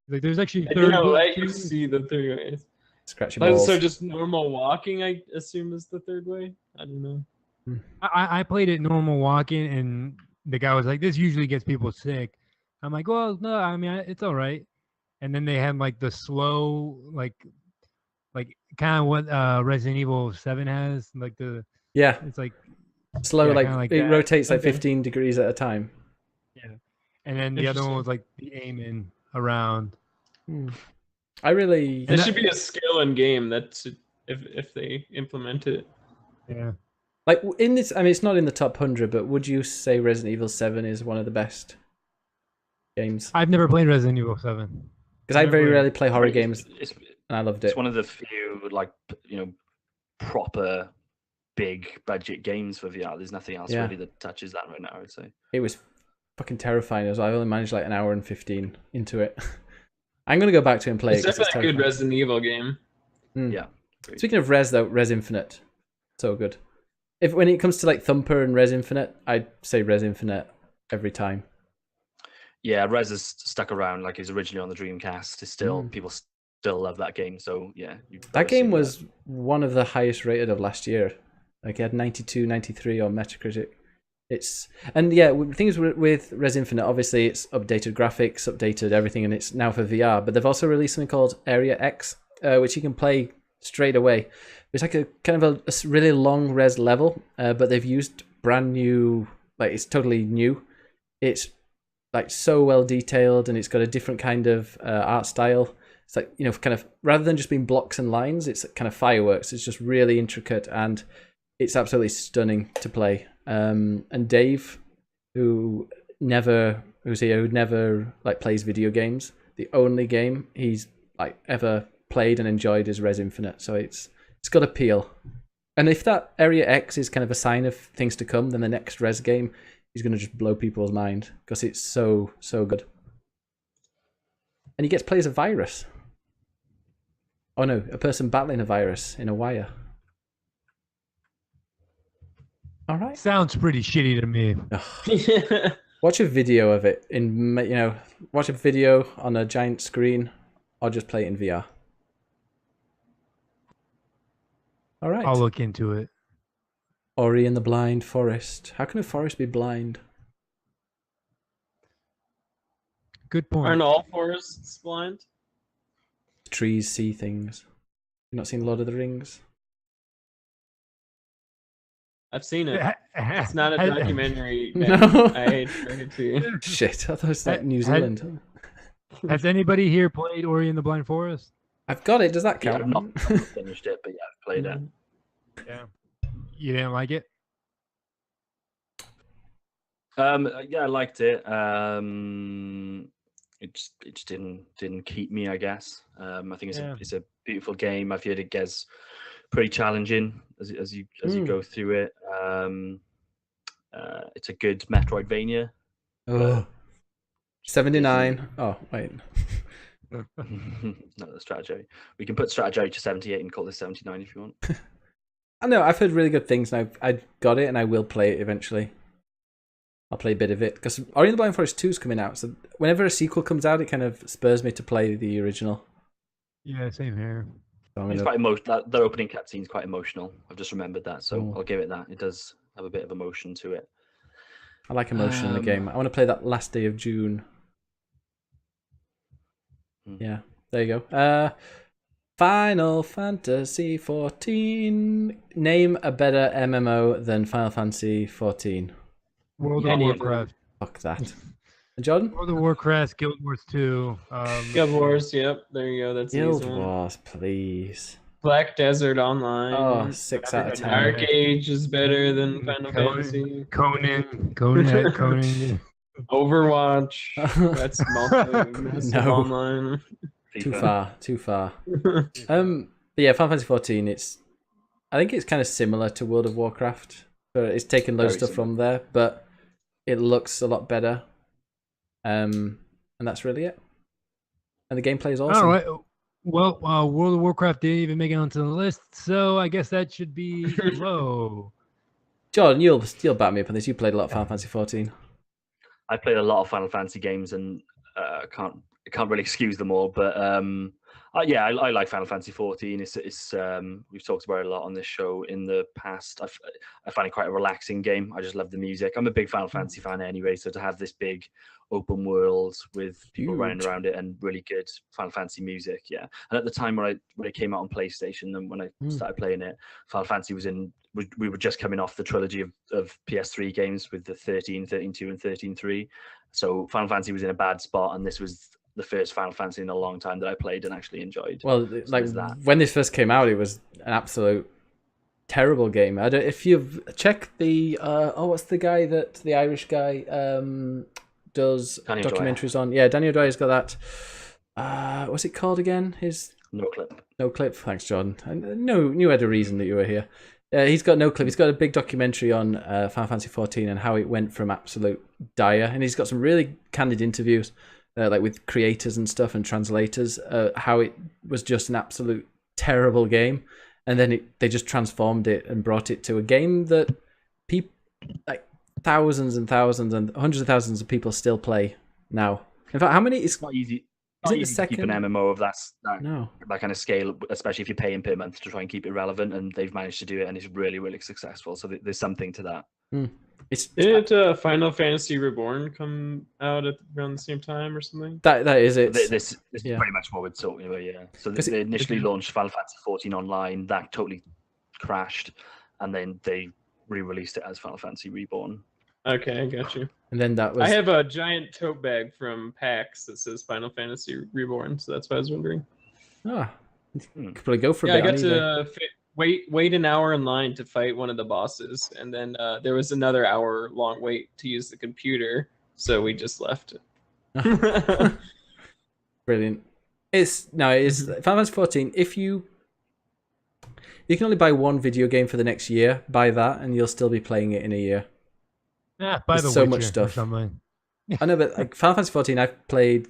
Like there's actually I didn't let you see the 3 ways. Scratch your balls. So just normal walking, I assume, is the 3rd way? I don't know. I played it normal walking, and the guy was like, "This usually gets people sick." I'm like, "Well, no, I mean, it's all right." And then they had like the slow, like kind of what Resident Evil 7 has, like it's like slow, like it that. rotates like 15 degrees at a time. Yeah, and then the other one was like the aiming around. I really. There should be a skill in game that's if they implement it. Yeah. Like in this, I mean, it's not in the top 100, but would you say Resident Evil 7 is one of the best games? I've never played Resident Evil 7. Because I very never- rarely play horror games, It's, and I loved it. it's one of the few like proper big budget games for VR. There's nothing else Yeah. really that touches that right now, I'd say. It was fucking terrifying. As I only managed like an hour and 15 into it. I'm gonna go back to it and play It's it. 'Cause definitely a good terrifying. Resident Evil game. Yeah. Speaking of Res though, Res Infinite, so good. If when it comes to like Thumper and Res Infinite, I'd say Res Infinite every time. Yeah, Rez has stuck around. Like, he's originally on the Dreamcast. It's still people still love that game. So yeah, That game was one of the highest rated of last year. Like it had 92, 93 on Metacritic. And the thing is with Res Infinite, obviously it's updated graphics, updated everything, and it's now for VR. But they've also released something called Area X, which you can play straight away. It's like a kind of a really long res level, but they've used brand new, like it's totally new. It's like so well detailed, and it's got a different kind of art style. It's like, kind of rather than just being blocks and lines, it's kind of fireworks. It's just really intricate, and it's absolutely stunning to play. And Dave, who never like plays video games, the only game he's like ever played and enjoyed is Res Infinite. So it's got appeal. And if that Area X is kind of a sign of things to come, then the next Res game is going to just blow people's mind because it's so good. And you get to play as a virus. Oh no, a person battling a virus in a wire. All right. Sounds pretty shitty to me. Watch a video of it watch a video on a giant screen, or just play it in VR. All right. I'll look into it. Ori and the Blind Forest. How can a forest be blind? Good point. Aren't all forests blind? Trees see things. You not seen Lord of the Rings? I've seen it. It's not a Has- documentary. No. I hate to you. Shit, I thought it was like Ha- New ha- Zealand. Has anybody here played Ori and the Blind Forest? I've got it. Does that Yeah, count? I've not finished it, but yeah, I've played it. Yeah. You didn't like it? Yeah, I liked it. It just didn't keep me, I guess. I think it's a beautiful game. I've heard it gets pretty challenging as you go through it. It's a good Metroidvania. Oh. 79. Oh, wait. No, the strategy. We can put strategy to 78 and call this 79 if you want. I know, I've heard really good things, and I got it, and I will play it eventually. I'll play a bit of it, because Ori and the Blind Forest 2 is coming out, so whenever a sequel comes out, it kind of spurs me to play the original. Yeah, same here. So It's quite emotional. Their opening cutscene is quite emotional. I've just remembered that, so I'll give it that. It does have a bit of emotion to it. I like emotion in the game. I want to play that last day of June. Yeah, there you go. Final Fantasy 14. Name a better MMO than Final Fantasy 14. World of Any of them. Warcraft. Fuck that. Jordan? World of Warcraft, Guild Wars 2. Guild Wars, yep, there you go. That's the Guild easy one. Wars, please. Black Desert Online. Oh, 6 out of 10. Dark Age is better than Final Fantasy. Conan. Overwatch. That's massive No. online. Too far. But yeah, Final Fantasy 14. I think it's kind of similar to World of Warcraft, but it's taken loads of Very stuff from there, but it looks a lot better. And that's really it. And the gameplay is awesome. All right. Well, World of Warcraft didn't even make it onto the list, so I guess that should be low. Jordan, you'll back me up on this. You played a lot of Final Fantasy 14. I played a lot of Final Fantasy games and can't really excuse them all, but yeah, I like Final Fantasy 14. It's we've talked about it a lot on this show in the past. I find it quite a relaxing game. I just love the music. I'm a big Final Fantasy fan anyway, so to have this big open world with people running Huge. around it and really good Final Fantasy music, yeah. And at the time when it came out on PlayStation and when I started playing it, Final Fantasy was in. We were just coming off the trilogy of PS3 games with the 13, 13.2 and 13.3. So Final Fantasy was in a bad spot, and this was the first Final Fantasy in a long time that I played and actually enjoyed. Well, So like there's that. when this first came out, it was an absolute terrible game. I don't if you've checked the what's the guy that the Irish guy does Daniel documentaries on? Yeah, Daniel Dwyer's got that. What's it called again? His No clip. No Clip. Thanks, John. I knew I had a reason that you were here. He's got No Clip. He's got a big documentary on Final Fantasy 14 and how it went from absolute dire, and he's got some really candid interviews, like with creators and stuff and translators, how it was just an absolute terrible game, and then they just transformed it and brought it to a game that people, like thousands and thousands and hundreds of thousands of people still play now. In fact, how many? It's It's not easy. Is Not it the easy to keep an second? MMO of that no. kind of scale, especially if you're paying per month to try and keep it relevant, and they've managed to do it, and it's really, really successful. So there's something to that. It's Didn't Final Fantasy Reborn come out around the same time or something? that is it. This is yeah. pretty much what we're talking about, yeah. So 'Cause they initially launched Final Fantasy 14 online, that totally crashed, and then they re-released it as Final Fantasy Reborn. Okay, I got you. And then that was I have a giant tote bag from PAX that says Final Fantasy Reborn, so that's why I was wondering. you could probably go for a Yeah, I bit. got on eBay. to wait an hour in line to fight one of the bosses, and then there was another hour-long wait to use the computer, so we just left it. Brilliant. It's Final Fantasy 14. If you can only buy one video game for the next year, buy that, and you'll still be playing it in a year. Yeah, by There's the so Witcher much or stuff. something. I know, but like Final Fantasy 14, I've played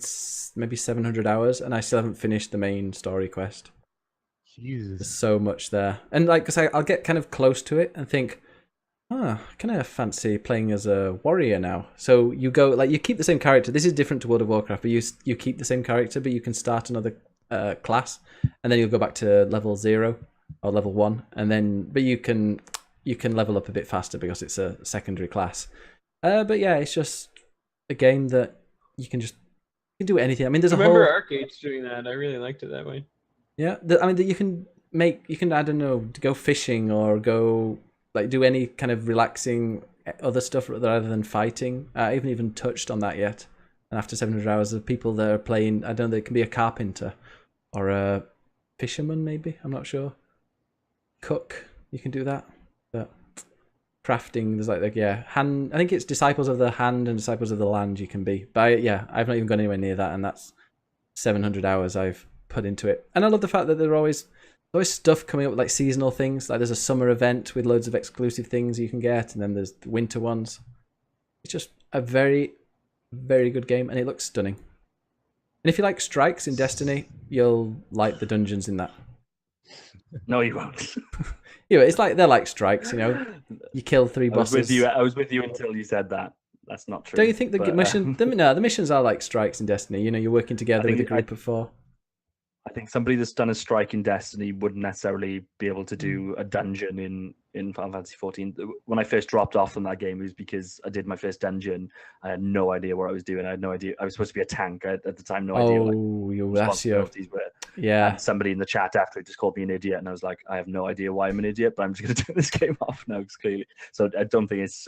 maybe 700 hours, and I still haven't finished the main story quest. There's Jesus. so much there, and like, cause I'll get kind of close to it and think, I kind of fancy playing as a warrior now. So you go, like, you keep the same character. This is different to World of Warcraft, but you keep the same character, but you can start another class, and then you'll go back to level 0 or level 1, and then but you can level up a bit faster because it's a secondary class. But yeah, it's just a game that you can do anything. I mean, there's I a remember whole Arcades doing that. I really liked it that way. yeah. I mean, you can I don't know, go fishing or go like do any kind of relaxing other stuff rather than fighting. I haven't even touched on that yet. And after 700 hours of people that are playing, I don't know, it can be a carpenter or a fisherman, maybe. I'm not sure. Cook, you can do that. But crafting, there's hand. I think it's Disciples of the Hand and Disciples of the Land you can be. But I've not even gone anywhere near that, and that's 700 hours I've put into it. And I love the fact that there's always stuff coming up, like seasonal things. Like there's a summer event with loads of exclusive things you can get, and then there's the winter ones. It's just a very, very good game, and it looks stunning. And if you like strikes in Destiny, you'll like the dungeons in that. No, you won't. Yeah, it's like they're like strikes, you know. You kill 3 bosses. I was with you until you said that. That's not true. Don't you think the but, mission? The missions are like strikes in Destiny. You know, you're working together with a group of 4. I think somebody that's done a strike in Destiny wouldn't necessarily be able to do a dungeon in Final Fantasy 14. When I first dropped off on that game, it was because I did my first dungeon. I had no idea what I was doing. I had no idea. I was supposed to be a tank. I had, at the time, no idea what That's your responsibilities were. yeah. And somebody in the chat after just called me an idiot, and I was like, I have no idea why I'm an idiot, but I'm just going to turn this game off now, because clearly. So I don't think it's.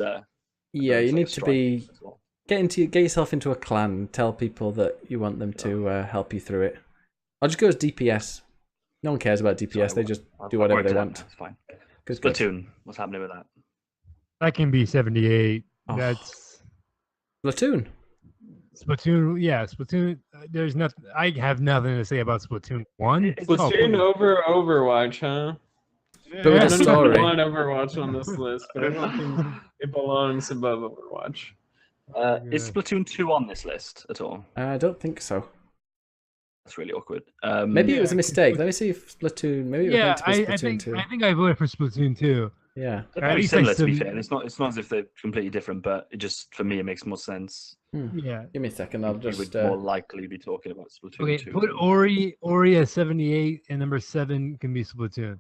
Yeah, you it's like need a to strike be as well. get yourself into a clan. Tell people that you want them to help you through it. I'll just go as DPS. No one cares about DPS. So They just I'll do whatever work they it out want. now, It's fine. Good. Splatoon. What's happening with that? That can be 78. Oh. That's Splatoon. Splatoon. Yeah, Splatoon. There's nothing. I have nothing to say about Splatoon 1. It's Oh, Splatoon over Overwatch, huh? But with I a don't story. even want Overwatch on this list, but I don't think it belongs above Overwatch. Is Splatoon 2 on this list at all? I don't think so. That's really awkward. Maybe it was a Yeah, mistake. Let me see if Splatoon. Maybe it was Yeah, meant to be I Splatoon 2. think I voted for Splatoon 2. Yeah. They're At very least I similar, to be still- fair. And it's not as if they're completely different, but it just, for me, it makes more sense. Yeah. Give me a second. I'll You just. would more likely be talking about Splatoon Okay, 2. put Ori at 78, and number 7 can be Splatoon.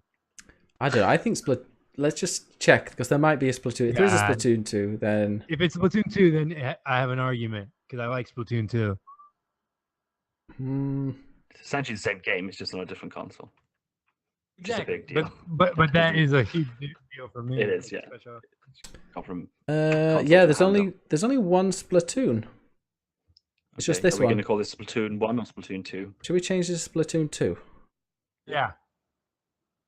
I don't know. I think Split. Let's just check because there might be a Splatoon. If there's a God. Splatoon 2, then If it's Splatoon 2, then I have an argument because I like Splatoon 2. It's essentially the same game, it's just on a different console. Which is a big deal. But that is a huge deal for me. It is, yeah. Especially- Come from yeah. to There's handle. only one Splatoon. It's just Okay, this Are we one. going to call this Splatoon 1 or Splatoon 2? Should we change this to Splatoon 2? Yeah.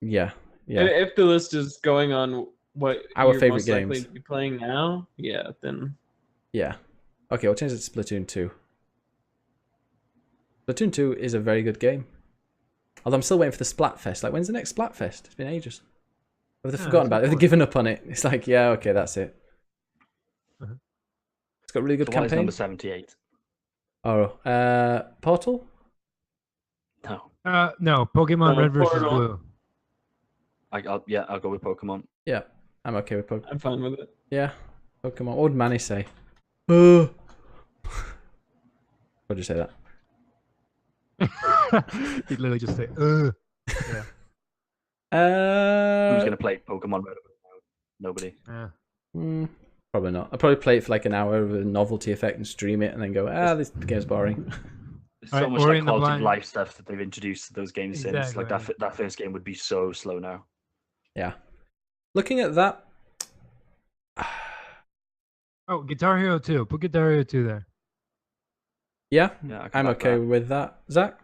Yeah. Yeah. If the list is going on what Our you're favorite most likely games. to be playing now, yeah, then Yeah. Okay, we'll change it to Splatoon 2. Splatoon 2 is a very good game. Although I'm still waiting for the Splatfest. Like, when's the next Splatfest? It's been ages. Have they forgotten about it? Have they given up on it? It's like, yeah, okay, that's it. It's got really good So what is number campaign. 78? Oh, Portal? No. No, Pokemon Red versus Portal. Blue. I'll go with Pokemon. Yeah, I'm okay with Pokemon. I'm fine with it. Yeah, Pokemon. What would Manny say? What did you say that? He'd literally just say, Yeah. Who's going to play Pokemon Red? Nobody. Probably not. I'll probably play it for like an hour with a novelty effect and stream it and then go, this game's boring. There's All so right, much Ori like and the quality of Blind- life stuff that they've introduced to those games since. Like Exactly. that first game would be so slow now. Yeah. Looking at that, Oh, Guitar Hero 2. Put Guitar Hero 2 there. yeah, Yeah, I can I'm back okay that. with that. Zach?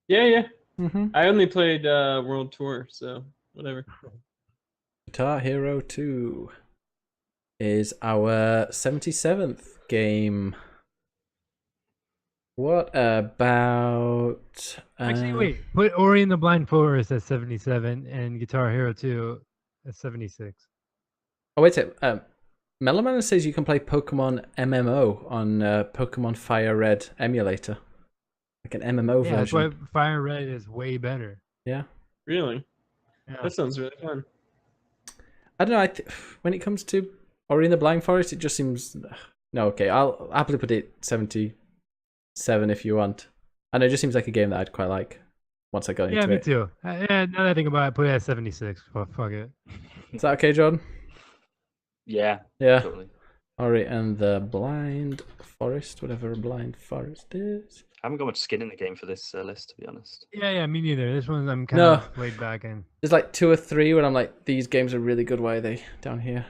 Yeah. Mm-hmm. I only played World Tour, so whatever. Guitar Hero 2 is our 77th game. What about... Actually, wait. Put Ori and the Blind Forest at 77 and Guitar Hero 2 at 76. Oh, wait a second. Meloman says you can play Pokemon MMO on Pokemon Fire Red emulator. Like an MMO Yeah, that's version. why Fire Red is way better. Yeah. Really? Yeah. That sounds really fun. I don't know. When it comes to Ori and the Blind Forest, it just seems... No, okay. I'll happily put it 77 if you want. And it just seems like a game that I'd quite like once I got Yeah, into me it. too. Now that I think about it, put it at 76. Fuck it. Is that okay, Jordan? Yeah, Yeah. totally. Ori and the Blind Forest, whatever Blind Forest is. I haven't got much skin in the game for this list, to be honest. Yeah, me neither. This one I'm kind No. of laid back in. There's like 2 or 3 where I'm like, these games are really good. Why are they down here?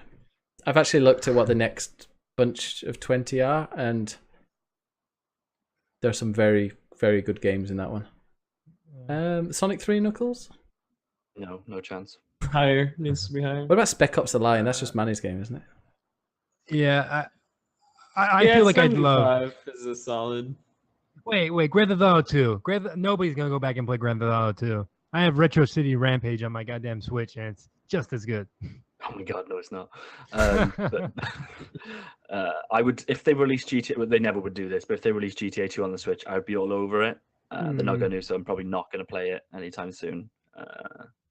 I've actually looked at what the next bunch of 20 are, and there's some very, very good games in that one. Sonic 3 Knuckles? No chance. Higher needs to be higher. What about Spec Ops The Line? That's just Manny's game, isn't it? Yeah, I Yeah, feel like I'd love. 75 is a solid. Wait, Grand Theft Auto 2. Nobody's gonna go back and play Grand Theft Auto 2. I have Retro City Rampage on my goddamn Switch, and it's just as good. Oh my god, no, it's not. But, I would, if they released GTA, well, they never would do this, but if they released GTA 2 on the Switch, I would be all over it. They're not going to, so I'm probably not going to play it anytime soon.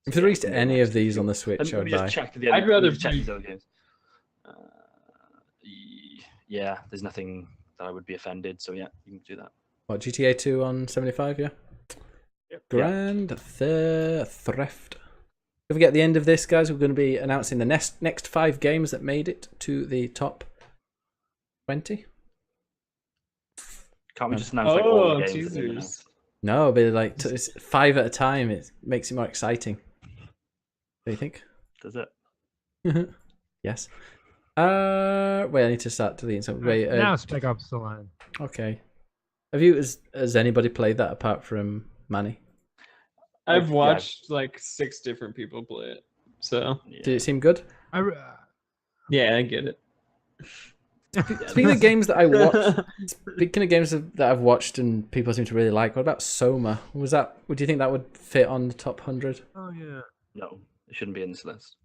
If they released any of these on the Switch, I Let would me buy. just check to the end. I'd rather check play- these other games. Yeah, there's nothing that I would be offended, so yeah, you can do that. What, GTA 2 on 75, yeah? Yep. Grand Theft. Don't forget, at the end of this, guys, we're going to be announcing the next 5 games that made it to the top 20. Can't we just announce like all Oh, the games? that they've teasers. announced? No, but like it's 5 at a time. It makes it more exciting. What do you think? Does it? Yes. Wait, I need to start deleting something. Wait, Now Spec Ops The Line. okay. Have you? Has anybody played that apart from Manny? I've Yeah. watched like 6 different people play it. So Yeah. Did it seem good? yeah, I get it. Speaking of games that I watched, speaking of games that I've watched and people seem to really like, what about Soma? Would you think that would fit on the top 100? Oh yeah. No, it shouldn't be in this list.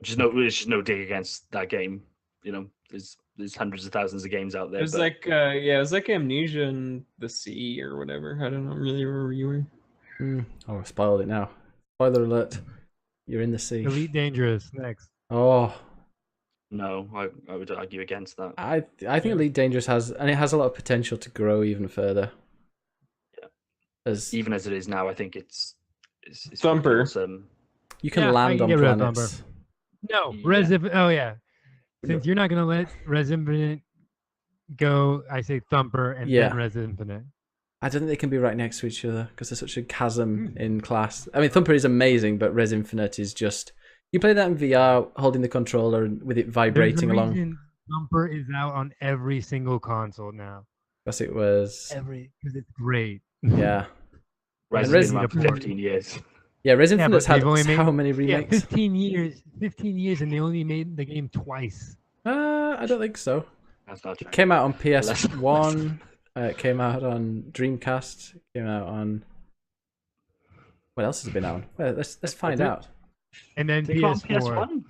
There's just no dig against that game. You know, there's hundreds of thousands of games out there. It was but like it was like Amnesia in the Sea or whatever. I don't know really where you were. Oh, I spoiled it now. Spoiler alert. You're in the sea. Elite Dangerous next. Oh, no, I would argue against that. I think Elite Dangerous has a lot of potential to grow even further. Yeah. As Even as it is now, I think it's Thumper. Awesome. you can Yeah, I land can on get rid of planets. No, Yeah. Res Infinite. Oh yeah. Since you're not gonna let Res Infinite go, I say Thumper and Yeah. then Res Infinite. I don't think they can be right next to each other because there's such a chasm in class. I mean, Thumper is amazing, but Res Infinite is just... You play that in VR, holding the controller and with it vibrating along. Thumper is out on every single console now. Because it was. Because it's great. Yeah. Resident Resident Evil Evil 15 years. Yeah, Res Yeah, but Infinite's had they've only made- how many Yeah, remakes? 15 years. 15 years, and they only made the game twice. I don't think so. That's not true. It came out on PS1. It came out on Dreamcast. It came out on. What else has it been out on? Well, let's find out. And then Did it come on PS4. PS1?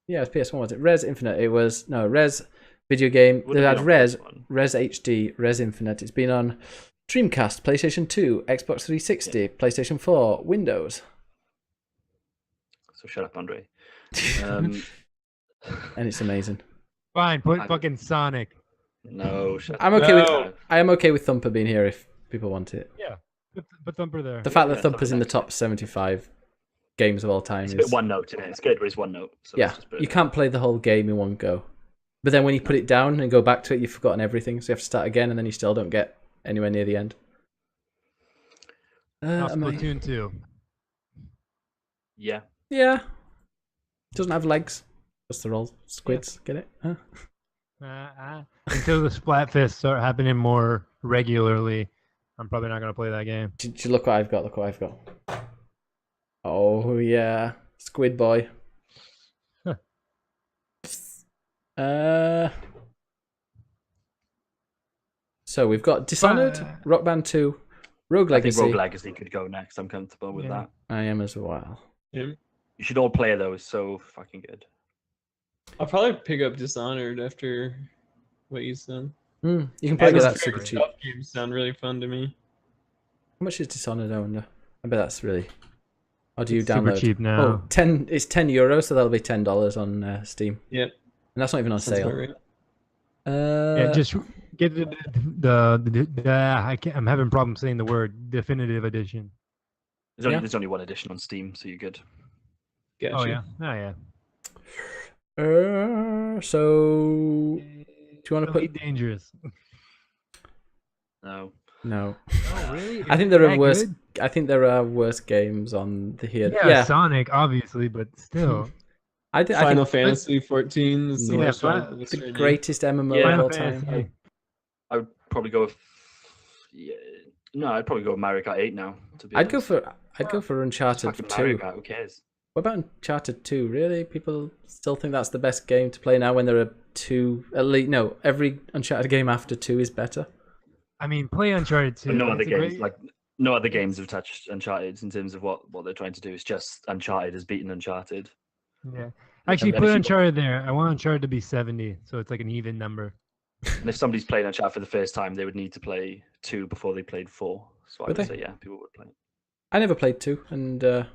Yeah, it's PS1. Was it Res Infinite? It was no Res video game. Would They it had be on Res, PS1? Res HD, Res Infinite. It's been on Dreamcast, PlayStation 2, Xbox 360, PlayStation 4, Windows. So shut up, Andre. And it's amazing. Fine, put I- fucking Sonic. No, shut I'm up. okay No. with. I am okay with Thumper being here if people want it. Yeah, put Thumper there. The fact that Yeah, Thumper's in the Thumper's top 75 games of all time It's a bit is. one note in it. It's good, but it's one note. So Yeah, let's just put it you there. can't play the whole game in one go. But then when you put it down and go back to it, you've forgotten everything. So you have to start again, and then you still don't get anywhere near the end. Now Am I- Splatoon 2. Yeah. Yeah. Doesn't have legs. Just they're all squids. Get it? Huh? Until the Splatfests start happening more regularly, I'm probably not going to play that game. Did you look what I've got? Look what I've got. Oh yeah, Squid Boy. So we've got Dishonored, Rock Band 2, Rogue I think Legacy. Rogue Legacy could go next. I'm comfortable with Yeah. that. I am as well. Yeah. You should all play those. So fucking good. I'll probably pick up Dishonored after what you said. You can probably get that Atmospheric super cheap. stealth games sound really fun to me. How much is Dishonored? I wonder. I bet that's really. Or do you It's super download? cheap now. Oh, 10. It's €10, so that'll be $10 on Steam. Yep. And that's not even on Sounds sale. about right. Yeah, just get I'm having problems saying the word definitive edition. Yeah. There's only one edition on Steam, so you're good. Gotcha. Oh yeah. So do you want to put? Elite Dangerous. No. No. Oh really? I think there are That worse. good? I think there are worse games on the here. Yeah, Sonic obviously, but still. I Final think Fantasy 14 is the Yeah, worst one. Final- That's the right now. greatest MMO Yeah. of all Final time. Fantasy. I would probably go with. Yeah, no, I'd probably go with Mario Kart 8 now. To be I'd go honest. for Uncharted Fucking Mario 2. Kart, who cares? What about Uncharted 2? Really? People still think that's the best game to play now when there are two. At least, no, every Uncharted game after 2 is better. I mean, play Uncharted 2. But no other It's a games great- like no other games have touched Uncharted in terms of what they're trying to do. It's just Uncharted has beaten Uncharted. Yeah. Actually, And put if you- Uncharted there. I want Uncharted to be 70, so it's like an even number. And if somebody's playing Uncharted for the first time, they would need to play 2 before they played 4. So I Would would they? say, yeah, people would play it. I never played 2, and I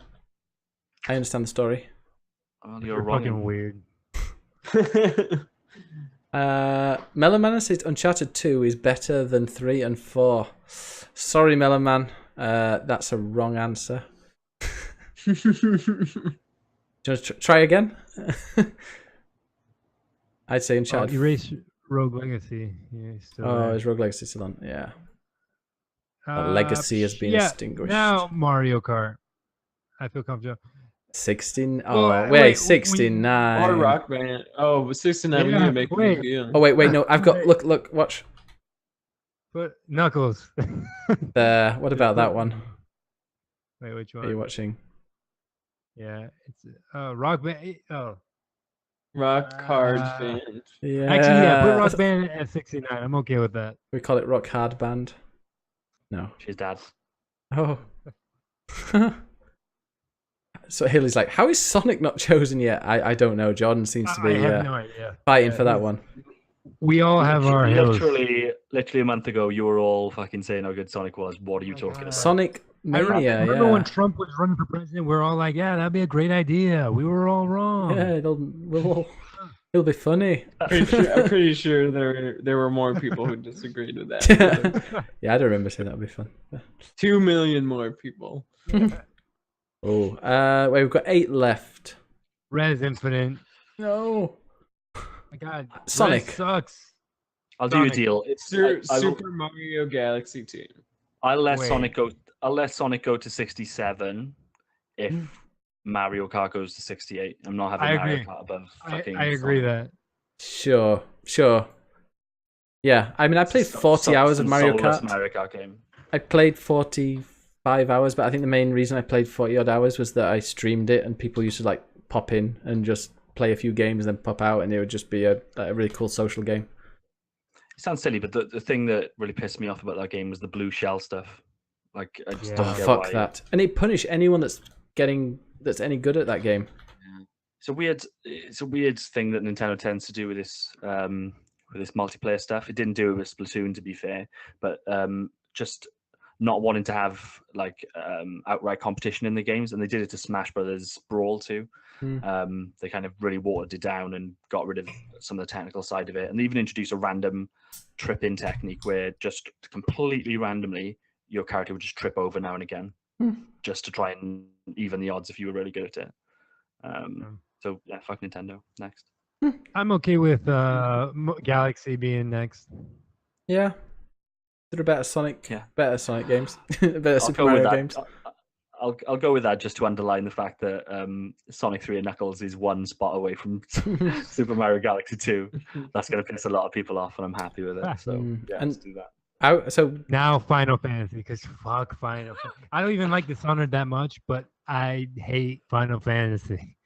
understand the story. Well, You're you're wrong. fucking weird. Melon Man says Uncharted 2 is better than 3 and 4. Sorry, Melon Man. That's a wrong answer. Do you want to try again? I'd say Oh, Uncharted. erase Rogue Legacy. Yeah, it's still Oh, there. is Rogue Legacy still on? Yeah. Legacy has been yeah, extinguished. Now Mario Kart. I feel comfortable. 16. Oh, Well, wait, wait, when- 69. Or Rock Band. Oh, but 69 we Yeah, need to make a wait. big deal. Oh, wait, no. I've got. Wait. Look, watch. But Knuckles. There. What about that one? Wait, which Are you one? watching? Yeah, it's Rock Band. Oh, Rock Hard Uh, Band. Yeah. actually, yeah. Put Rock Band at 69. I'm okay with that. We call it Rock Hard Band. No. She's dad. Oh. So Haley's like, how is Sonic not chosen yet? I don't know. Jordan seems to I be have no idea. fighting for that one. We all have our hills. Literally a month ago, you were all fucking saying how good Sonic was. What are you talking about? Sonic I Mania, remember when yeah. Trump was running for president, we are all like, "Yeah, that'd be a great idea." We were all wrong. Yeah, it'll be funny. I'm pretty sure there were more people who disagreed with that. Yeah, I don't remember saying that would be fun. 2 million more people. Oh, wait, we've got 8 left. Res Infinite. No. My God, Sonic. Res sucks. I'll do a Sonic. deal. Super Mario Galaxy 2. I'll let Wait. Sonic go. I'll let Sonic go to 67 if Mario Kart goes to 68. I'm not having I Mario agree. Kart above I fucking. agree Sonic. that. Sure. Yeah, I mean, I played 40 hours of Mario Kart. Mario Kart game. I played 45 hours, but I think the main reason I played 40 odd hours was that I streamed it, and people used to like pop in and just play a few games and then pop out, and it would just be a really cool social game. It sounds silly, but the thing that really pissed me off about that game was the blue shell stuff. Like, I just Yeah. don't Oh, get fuck why. that! And it punish anyone that's any good at that game. It's a weird thing that Nintendo tends to do with this multiplayer stuff. It didn't do it with Splatoon, to be fair, but just not wanting to have like outright competition in the games, and they did it to Smash Brothers Brawl too. They kind of really watered it down and got rid of some of the technical side of it, and they even introduced a random trip-in technique where just completely randomly your character would just trip over now and again, just to try and even the odds if you were really good at it. So yeah, fuck Nintendo. Next. I'm okay with Galaxy being next. Yeah, they're better Sonic Yeah. games, better I'll Super go with Mario that. games. I'll go with that just to underline the fact that Sonic 3 and Knuckles is one spot away from Super Mario Galaxy 2. That's going to piss a lot of people off, and I'm happy with it. So yeah, And- let's do that. So Now Final Fantasy, because fuck Final Fantasy. I don't even like Dishonored that much, but I hate Final Fantasy.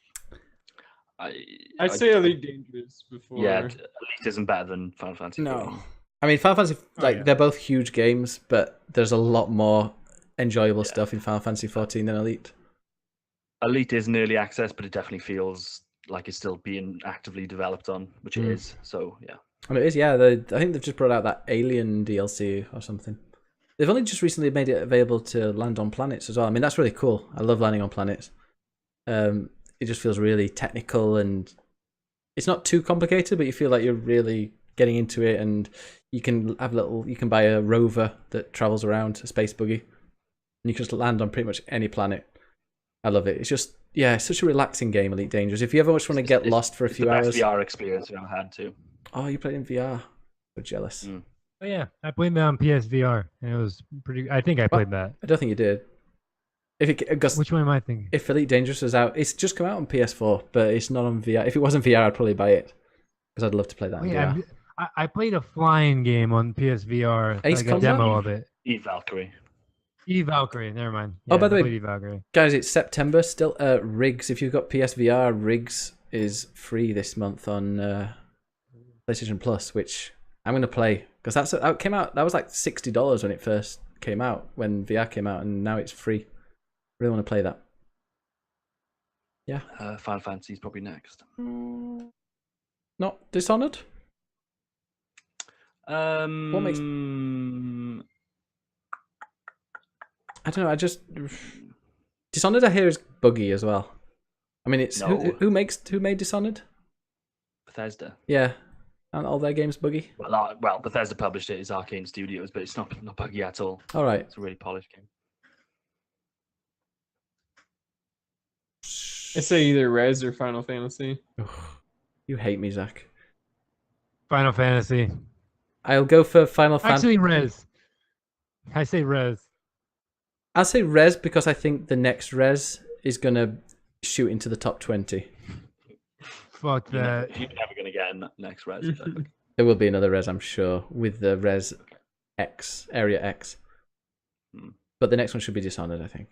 I'd say Elite Dangerous before. Yeah, Elite isn't better than Final Fantasy. no, 14. I mean Final Fantasy yeah. they're both huge games, but there's a lot more enjoyable stuff in Final Fantasy 14 than Elite. Elite is an early access, but it definitely feels like it's still being actively developed on, which it is. So yeah. And it is, yeah. I think they've just brought out that Alien DLC or something. They've only just recently made it available to land on planets as well. I mean, that's really cool. I love landing on planets. It just feels really technical, and it's not too complicated, but you feel like you're really getting into it. And you can buy a rover that travels around, a space buggy, and you can just land on pretty much any planet. I love it. It's just, yeah, it's such a relaxing game, Elite Dangerous. If you ever just want to get lost for a It's few the best hours. VR experience I've ever had too. Oh, you played in VR. So jealous. Oh yeah, I played that on PSVR, and it was pretty. I think I played that. I don't think you did. Gus, Which one am I thinking? if Elite Dangerous was out, it's just come out on PS4, but it's not on VR. If it wasn't VR, I'd probably buy it because I'd love to play that Oh, in yeah, VR. I played a flying game on PSVR, Ace like a Combat? demo of it. Eve Valkyrie. Valkyrie, never mind. Oh, by the I way- played Valkyrie. Guys, it's September still. Riggs, if you've got PSVR, Riggs is free this month on PlayStation Plus, which I'm going to play because that came out. That was like $60 when it first came out, when VR came out, and now it's free. Really want to play that. Yeah. Final Fantasy is probably next. Not Dishonored? What makes- I don't know. I just Dishonored I hear is buggy as well. I mean, it's No. who made Dishonored? Bethesda? Yeah, aren't all their games buggy? Well, Bethesda published it. It's Arcane Studios, but it's not buggy at all. All right. It's a really polished game. I say either Res or Final Fantasy. You hate me, Zach. Final Fantasy. I'll go for Final Fantasy. Actually, Res. I say Res. I'll say Res because I think the next Res is gonna shoot into the top 20. Fuck that. You're never going to get a next Res. Exactly. There will be another Res, I'm sure, with the Res X, Area X. But the next one should be Dishonored, I think.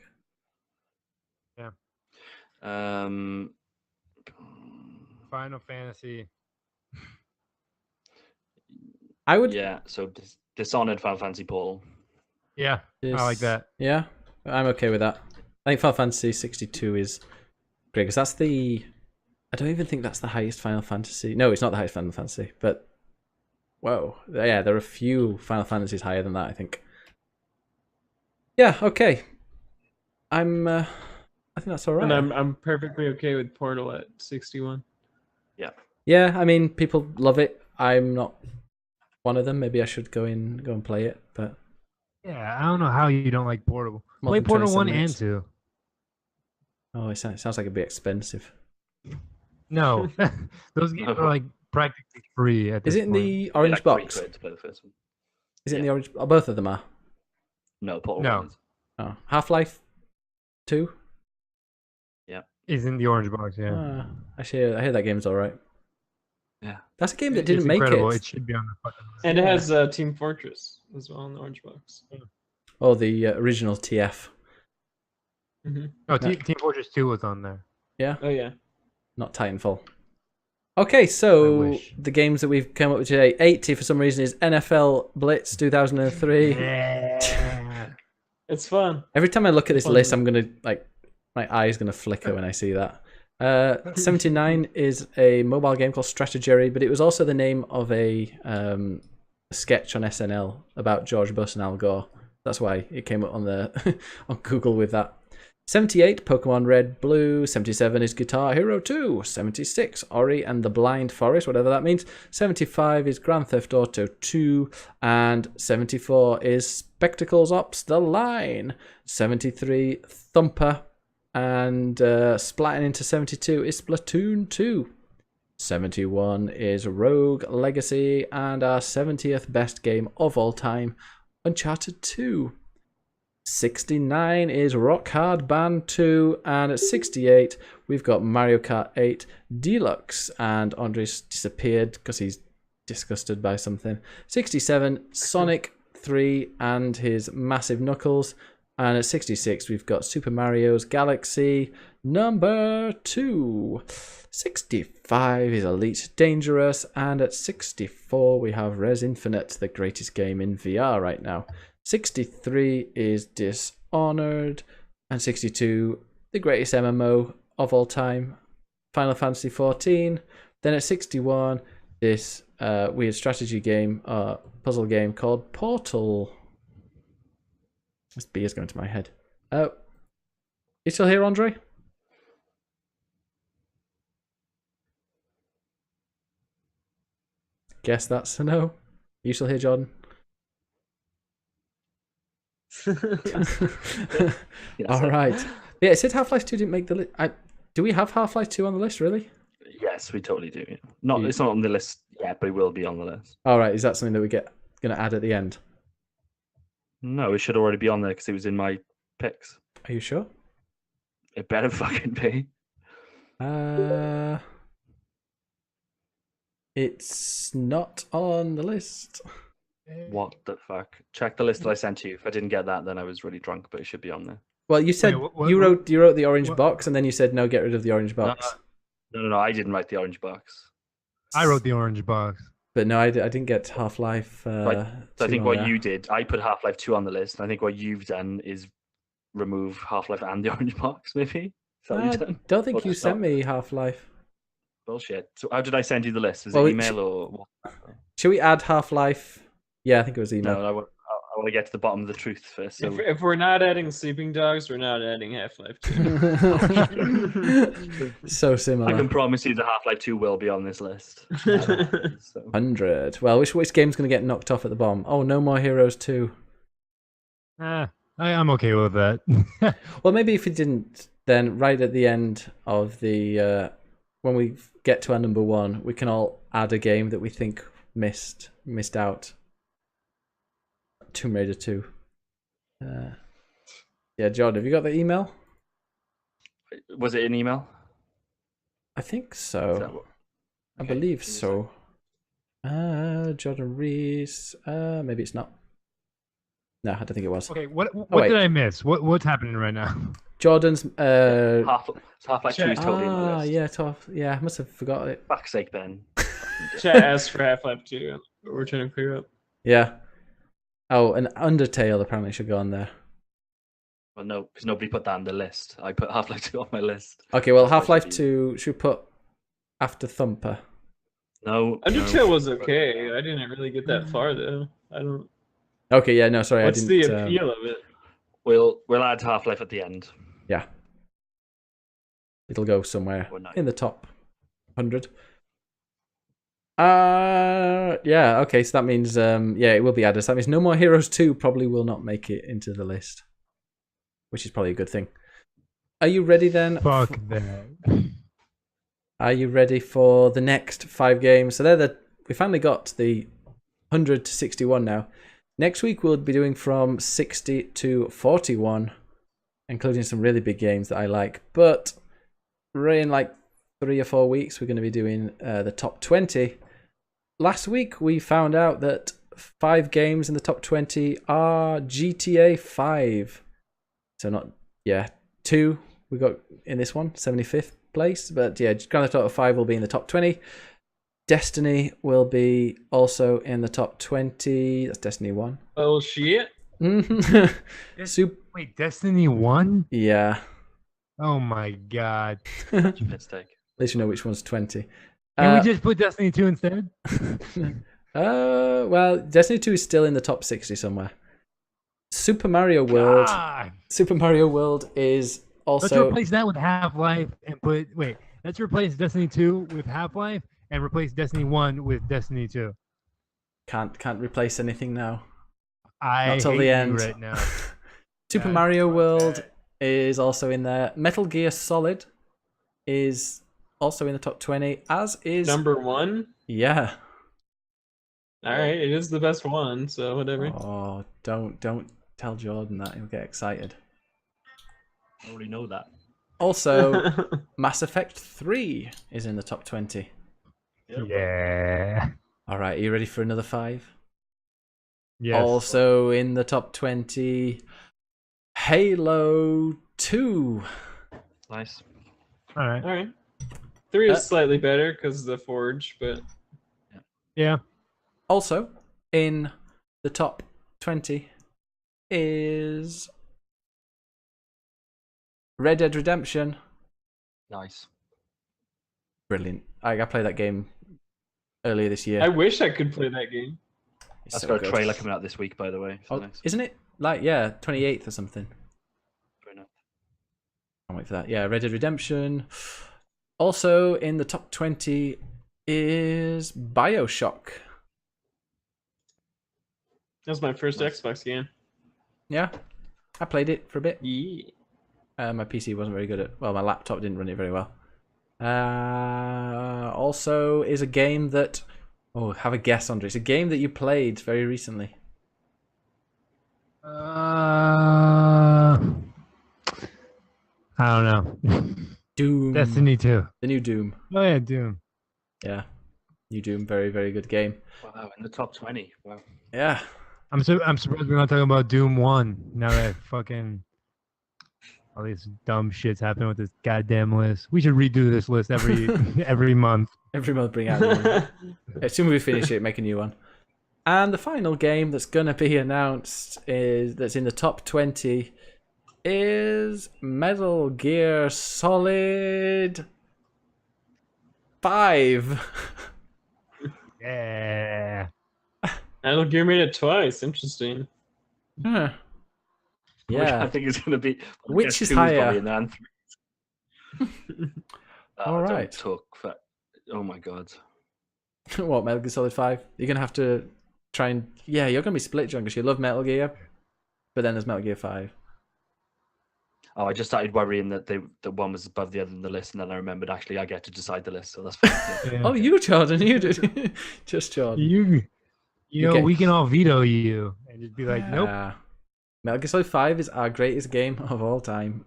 Final Fantasy. I would. Yeah, so Dishonored, Final Fantasy Portal. Yeah, I like that. Yeah, I'm okay with that. I think Final Fantasy 62 is great because that's the. I don't even think that's the highest Final Fantasy. No, it's not the highest Final Fantasy, but whoa, yeah, there are a few Final Fantasies higher than that, I think. Yeah, okay. I think that's all right. And I'm perfectly okay with Portal at 61. Yeah, I mean, people love it. I'm not one of them. Maybe I should go and play it, but Yeah, I don't know how you don't like Portal. More Play than Portal 27 1 minutes. and 2. oh, it sounds like it'd be expensive. No, those games are like practically free. At Is this it in point. the orange Like box? £3 to play the first one. Is it in the orange? Oh, both of them are. No, Portal No. 1 is. Oh, Half-Life 2. Is in the orange box? Yeah. I hear that game's all right. That's a game that It's didn't make incredible. it. It should be on the fucking list. And it has Team Fortress as well in the orange box. Oh, the original TF. Oh, Team Fortress 2 was on there. Yeah, Oh yeah. not Titanfall. Okay, I so wish. the games that we've come up with today, 80 for some reason is NFL Blitz 2003. Yeah. It's fun. Every time I look at this Fun. list, I'm gonna like my eye's gonna flicker when I see that. 79 is a mobile game called Strategery, but it was also the name of a sketch on SNL about George Bush and Al Gore. That's why it came up on the on Google with that. 78, Pokemon Red, Blue. 77 is Guitar Hero 2. 76, Ori and the Blind Forest, whatever that means. 75 is Grand Theft Auto 2. And 74 is Spectacles Ops The Line. 73, Thumper. And splatting into 72 is Splatoon 2. 71 is Rogue Legacy. And our 70th best game of all time, Uncharted 2. 69 is Rock Hard Band 2, and at 68 we've got Mario Kart 8 Deluxe, and Andres disappeared because he's disgusted by something. 67 Sonic 3 and his massive knuckles, and at 66 we've got Super Mario's Galaxy number 2. 65 is Elite Dangerous, and at 64 we have Res Infinite, the greatest game in VR right now. 63 is Dishonored, and 62, the greatest MMO of all time, Final Fantasy XIV. Then at 61, this weird strategy game, puzzle game called Portal. This B is going to my head. Oh, you still here, Andre? Guess that's a no. You still here, Jordan? All right. Yeah, it said Half-Life 2 didn't make the list. Do we have Half-Life 2 on the list, really? Yes, we totally do. Not, it's not on the list yet, but it will be on the list. All right. Is that something that we're going to add at the end? No, it should already be on there because it was in my picks. Are you sure? It better fucking be. It's not on the list. What the fuck? Check the list that I sent to you. If I didn't get that, then I was really drunk, but it should be on there. Well, you said you wrote the orange box, and then you said no, get rid of the orange box. No, I didn't write the orange box. I wrote the orange box. But no, I didn't get Half-Life. Right. So I think on what there. you did, I put Half-Life 2 on the list. And I think what you've done is remove Half-Life and the orange box, maybe? Is that what I you've done? don't think Or you just sent not? me Half-Life. Bullshit. So how did I send you the list? Was Well, it email or what? Should we add Half-Life? Yeah, I think it was email. No, I want to get to the bottom of the truth first. So If we're not adding Sleeping Dogs, we're not adding Half-Life 2. So I similar. can promise you the Half-Life 2 will be on this list. So. 100. Well, which game's going to get knocked off at the bottom? Oh, No More Heroes 2. I'm okay with that. Well, maybe if we didn't, then right at the end of the when we get to our number one, we can all add a game that we think missed out. Tomb Raider 2. Yeah, John, have you got the email? Was it an email? I think Is that so. what- I okay, believe give me a so. Jordan Reese. Maybe it's not. No, I don't think it was. Okay, what wait. did I miss? What's happening right now? Jordan's. Half-Life 2 is totally on the list. yeah, tough. Yeah, I must have forgot it. Fuck's sake, Ben. Chat asked for Half-Life 2. But we're trying to clear up. Yeah. Oh, and Undertale apparently should go on there. Well, no, because nobody put that on the list. I put Half-Life 2 on my list. Okay, well, Half-Life Half-Life should 2 should put after Thumper. No. Undertale was okay. I didn't really get that far though. I don't. Okay, yeah, no, sorry, What's I the didn't. appeal of it? We'll add Half-Life at the end. Yeah. It'll go somewhere Or not. in the top 100. Yeah, okay, so that means yeah, it will be added. So that means No More Heroes 2 probably will not make it into the list, which is probably a good thing. Are you ready then? Fuck that. Are you ready for the next 5 games? So we finally got the 100 to 61 now. Next week we'll be doing from 60 to 41, including some really big games that I like. But we're in like 3 or 4 weeks, we're going to be doing the top 20. Last week, we found out that 5 games in the top 20 are GTA 5. So not, 2 we got in this one, 75th place. But yeah, Grand Theft Auto 5 will be in the top 20. Destiny will be also in the top 20. That's Destiny 1. Oh, shit. Wait, Destiny 1? Yeah. Oh my god. Mistake. At least you know which one's 20. Can we just put Destiny 2 instead? Well, Destiny 2 is still in the top 60 somewhere. Super Mario World. God. Super Mario World is Let's also. replace that with Half-Life and let's replace Destiny 2 with Half-Life and replace Destiny 1 with Destiny 2. Can't replace anything now. I Not till hate the you end. right now. Super Yeah, Mario fuck World that. is also in there. Metal Gear Solid is also in the top 20, as is Number 1? yeah. Alright, it is the best one, so whatever. Oh, don't tell Jordan that, he'll get excited. I already know that. Also, Mass Effect 3 is in the top 20. Yeah. All right, are you ready for another 5? Yes. Also in the top 20, Halo 2. Nice. All right. Alright. 3 is slightly better because of the Forge, but Yeah. Also in the top 20 is Red Dead Redemption. Nice. Brilliant. I played that game earlier this year. I wish I could play that game. It's That's so got a good. trailer coming out this week, by the way. So Oh, nice. isn't it? Like, yeah, 28th or something. Very nice. Can't wait for that. Yeah, Red Dead Redemption. Also in the top 20 is BioShock. That was my first Xbox game. Yeah, I played it for a bit. Yeah. My PC wasn't very good at. Well, my laptop didn't run it very well. Also, is a game that. Oh, have a guess, Andre. It's a game that you played very recently. I don't know. Doom. Destiny 2. The new Doom. Oh yeah, Doom. Yeah, new Doom. Very, very good game. Wow, in the top 20. Wow. Yeah. I'm surprised we're not talking about Doom 1 now that fucking all these dumb shits happen with this goddamn list. We should redo this list every month. Every month, bring out a new one. As soon as we finish it, make a new one. And the final game that's going to be announced that's in the top 20 is Metal Gear Solid 5. Yeah. Metal Gear made it twice. Interesting. Huh. Which I Yeah. think is going to be. Which is 2 probably higher? in there, and 3. All don't right. talk for- Oh my god. What, Metal Gear Solid 5? You're going to have to try and... Yeah, you're going to be split, John, because you love Metal Gear. But then there's Metal Gear 5. Oh, I just started worrying that the one was above the other in the list, and then I remembered actually I get to decide the list, so that's fine. Yeah. Yeah. Oh, you, Jordan. You did. Just Jordan. You know, Okay. we can all veto you and just be like, nope. Metal Gear Solid 5 is our greatest game of all time.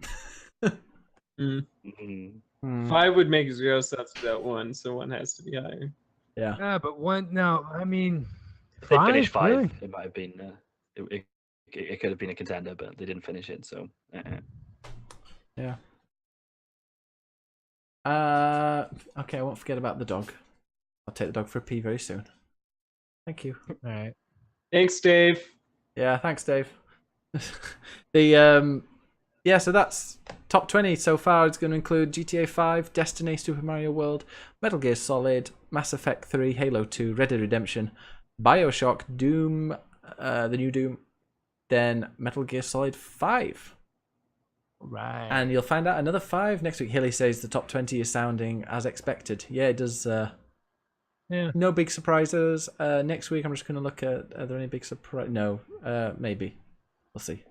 Mm. Mhm. 5 would make 0 sense without 1, so 1 has to be higher. Yeah. Yeah, but one. No, I mean, If they finished 5, really? it might have been. It could have been a contender, but they didn't finish it, so. Yeah. Okay, I won't forget about the dog. I'll take the dog for a pee very soon. Thank you. All right. Thanks, Dave. Yeah, thanks, Dave. Yeah, so that's top 20 so far. It's going to include GTA 5, Destiny, Super Mario World, Metal Gear Solid, Mass Effect 3, Halo 2, Red Dead Redemption, BioShock, Doom, the new Doom, then Metal Gear Solid 5. Right. And you'll find out another 5 next week. Hilly says the top 20 is sounding as expected. Yeah, it does. Yeah. No big surprises. Next week, I'm just going to look at, are there any big surprise? No, maybe. We'll see.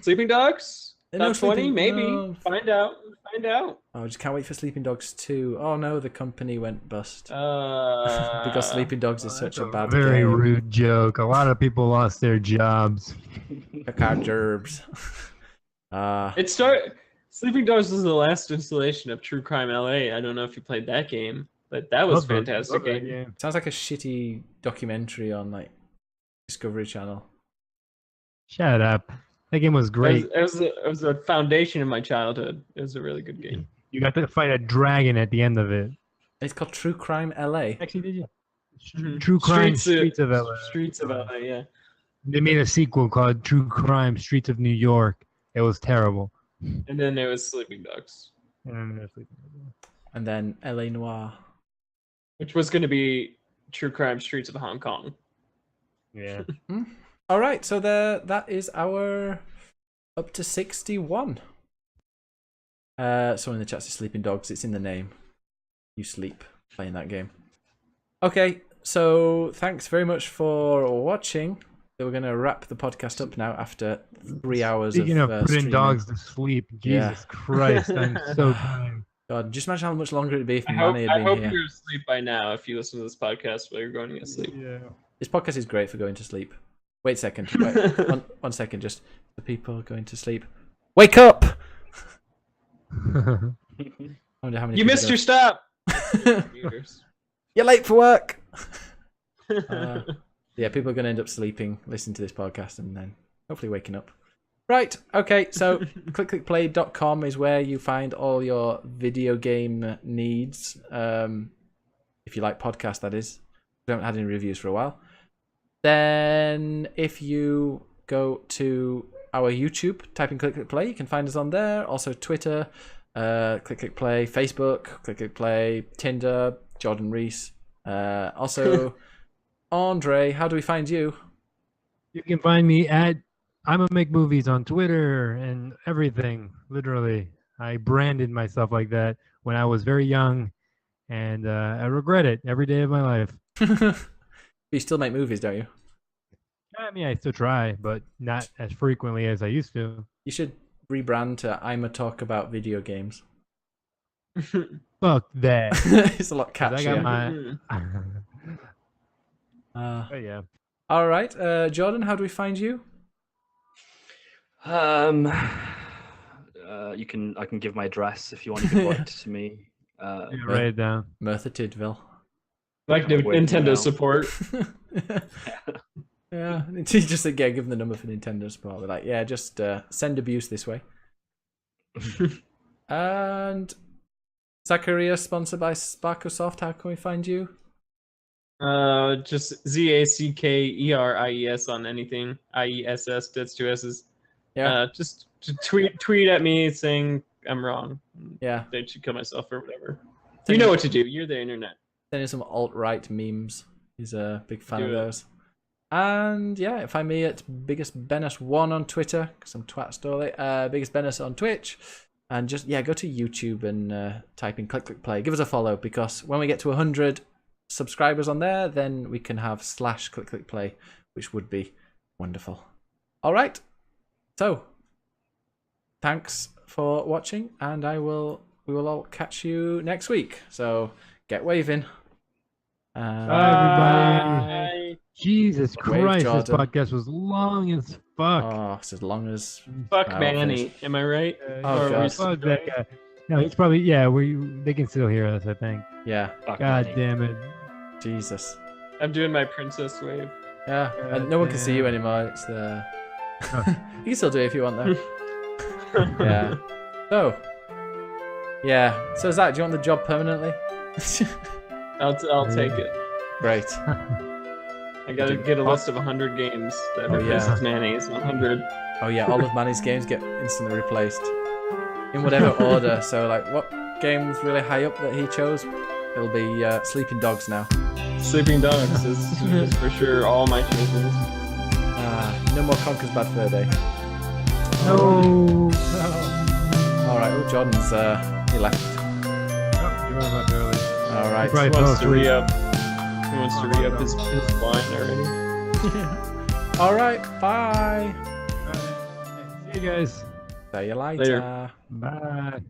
Sleeping Dogs? No Top 20? Sleeping- Maybe. no. Find out. Find out. Oh, I just can't wait for Sleeping Dogs 2. Oh no, the company went bust. Because Because Sleeping Dogs is such a bad very game. rude joke. A lot of people lost their jobs. Picard gerbs. Sleeping Dogs was the last installation of True Crime LA. I don't know if you played that game, but that was fantastic Love that game. game. Sounds like a shitty documentary on like Discovery Channel. Shut up. That game was great. It was a foundation of my childhood. It was a really good game. You got to fight a dragon at the end of it. It's called True Crime LA. Actually, did you? Mhm. True Crime Streets of LA. Streets of LA, yeah. They made a sequel called True Crime Streets of New York. It was terrible. And then there was Sleeping Dogs, And then LA Noir. which was going to be True Crime Streets of Hong Kong. Yeah. All right, so that is our up to 61. Someone in the chat says Sleeping Dogs. It's in the name. You sleep playing that game. Okay, so thanks very much for watching. So we're going to wrap the podcast up now after 3 hours Speaking of putting streaming. dogs to sleep, Yeah. Jesus Christ, I'm so tired. God, just imagine how much longer it'd be if I Manny had hope been here. you're asleep by now if you listen to this podcast while you're going to get sleep. Yeah. This podcast is great for going to sleep. Wait a second. Wait, one second. Just the people going to sleep. Wake up! I wonder how many You people missed your stop! go- You're late for work! Yeah, people are going to end up sleeping, listening to this podcast, and then hopefully waking up. Right, okay, so clickclickplay.com is where you find all your video game needs. If you like podcasts, that is. We haven't had any reviews for a while. Then if you go to our YouTube, type in clickclickplay, you can find us on there. Also Twitter, clickclickplay, Facebook, clickclickplay, Tinder, Jordan Reese. Also, Andre, how do we find you? You can find me at I'm a Make Movies on Twitter and everything. Literally, I branded myself like that when I was very young, and I regret it every day of my life. You still make movies, don't you? I mean, I still try, but not as frequently as I used to. You should rebrand to I'm a Talk About Video Games. Fuck that. It's a lot 'Cause I catchier. got my. Oh, yeah. all right, Jordan, how do we find you? I can give my address if you want. You can write it to me. Yeah, write it down. Merthyr Tydfil. Like Wait, Nintendo no. support. Yeah, just again, give them the number for Nintendo support. We're like, yeah, just send abuse this way. And Zacharias, sponsored by Sparkosoft. How can we find you? Just ZACKERIES on anything. IESS, that's 2 S's. Yeah, Just to tweet at me saying I'm wrong. yeah. They should kill myself or whatever. You know what to do. You're the internet. Sending some alt-right memes. He's a big fan of Do it. those. And yeah, find me at biggestbennis1 on Twitter, because I'm twat story. Biggestbennis on Twitch. And just, yeah, go to YouTube and type in clickclickplay. Give us a follow, because when we get to 100 subscribers on there, then we can have /clickclickplay, which would be wonderful. All right. So, thanks for watching, and we will all catch you next week. So, get waving. Bye, everybody. Jesus Wave, Christ, this Jordan. podcast was long as fuck. Oh, it's as long as Fuck I'll Manny. finish. Am I right? Oh, Or are we God. still Fuck that going? guy. No, it's probably they can still hear us, I think. yeah, Fuck God Manny. damn it. Jesus. I'm doing my princess wave. Yeah, God and no one can see you damn. anymore. It's the Oh. you can still do it if you want though. Yeah. So. Yeah. So Zach, do you want the job permanently? I'll take it. Great. I gotta get a list of 100 games that Oh, replaces yeah. Manny's 100. Oh yeah, all of Manny's games get instantly replaced in whatever order. So like, what game was really high up that he chose? It'll be Sleeping Dogs now. Sleeping Dogs is for sure all my choices. No more Conker's Bad Fur Day. No. All right. Oh, Jordan's he left. You were about early. All right. Probably He fell wants to asleep. re-up. He wants to re-up his line already. All right. Bye. See you guys. See you later. Later. Bye.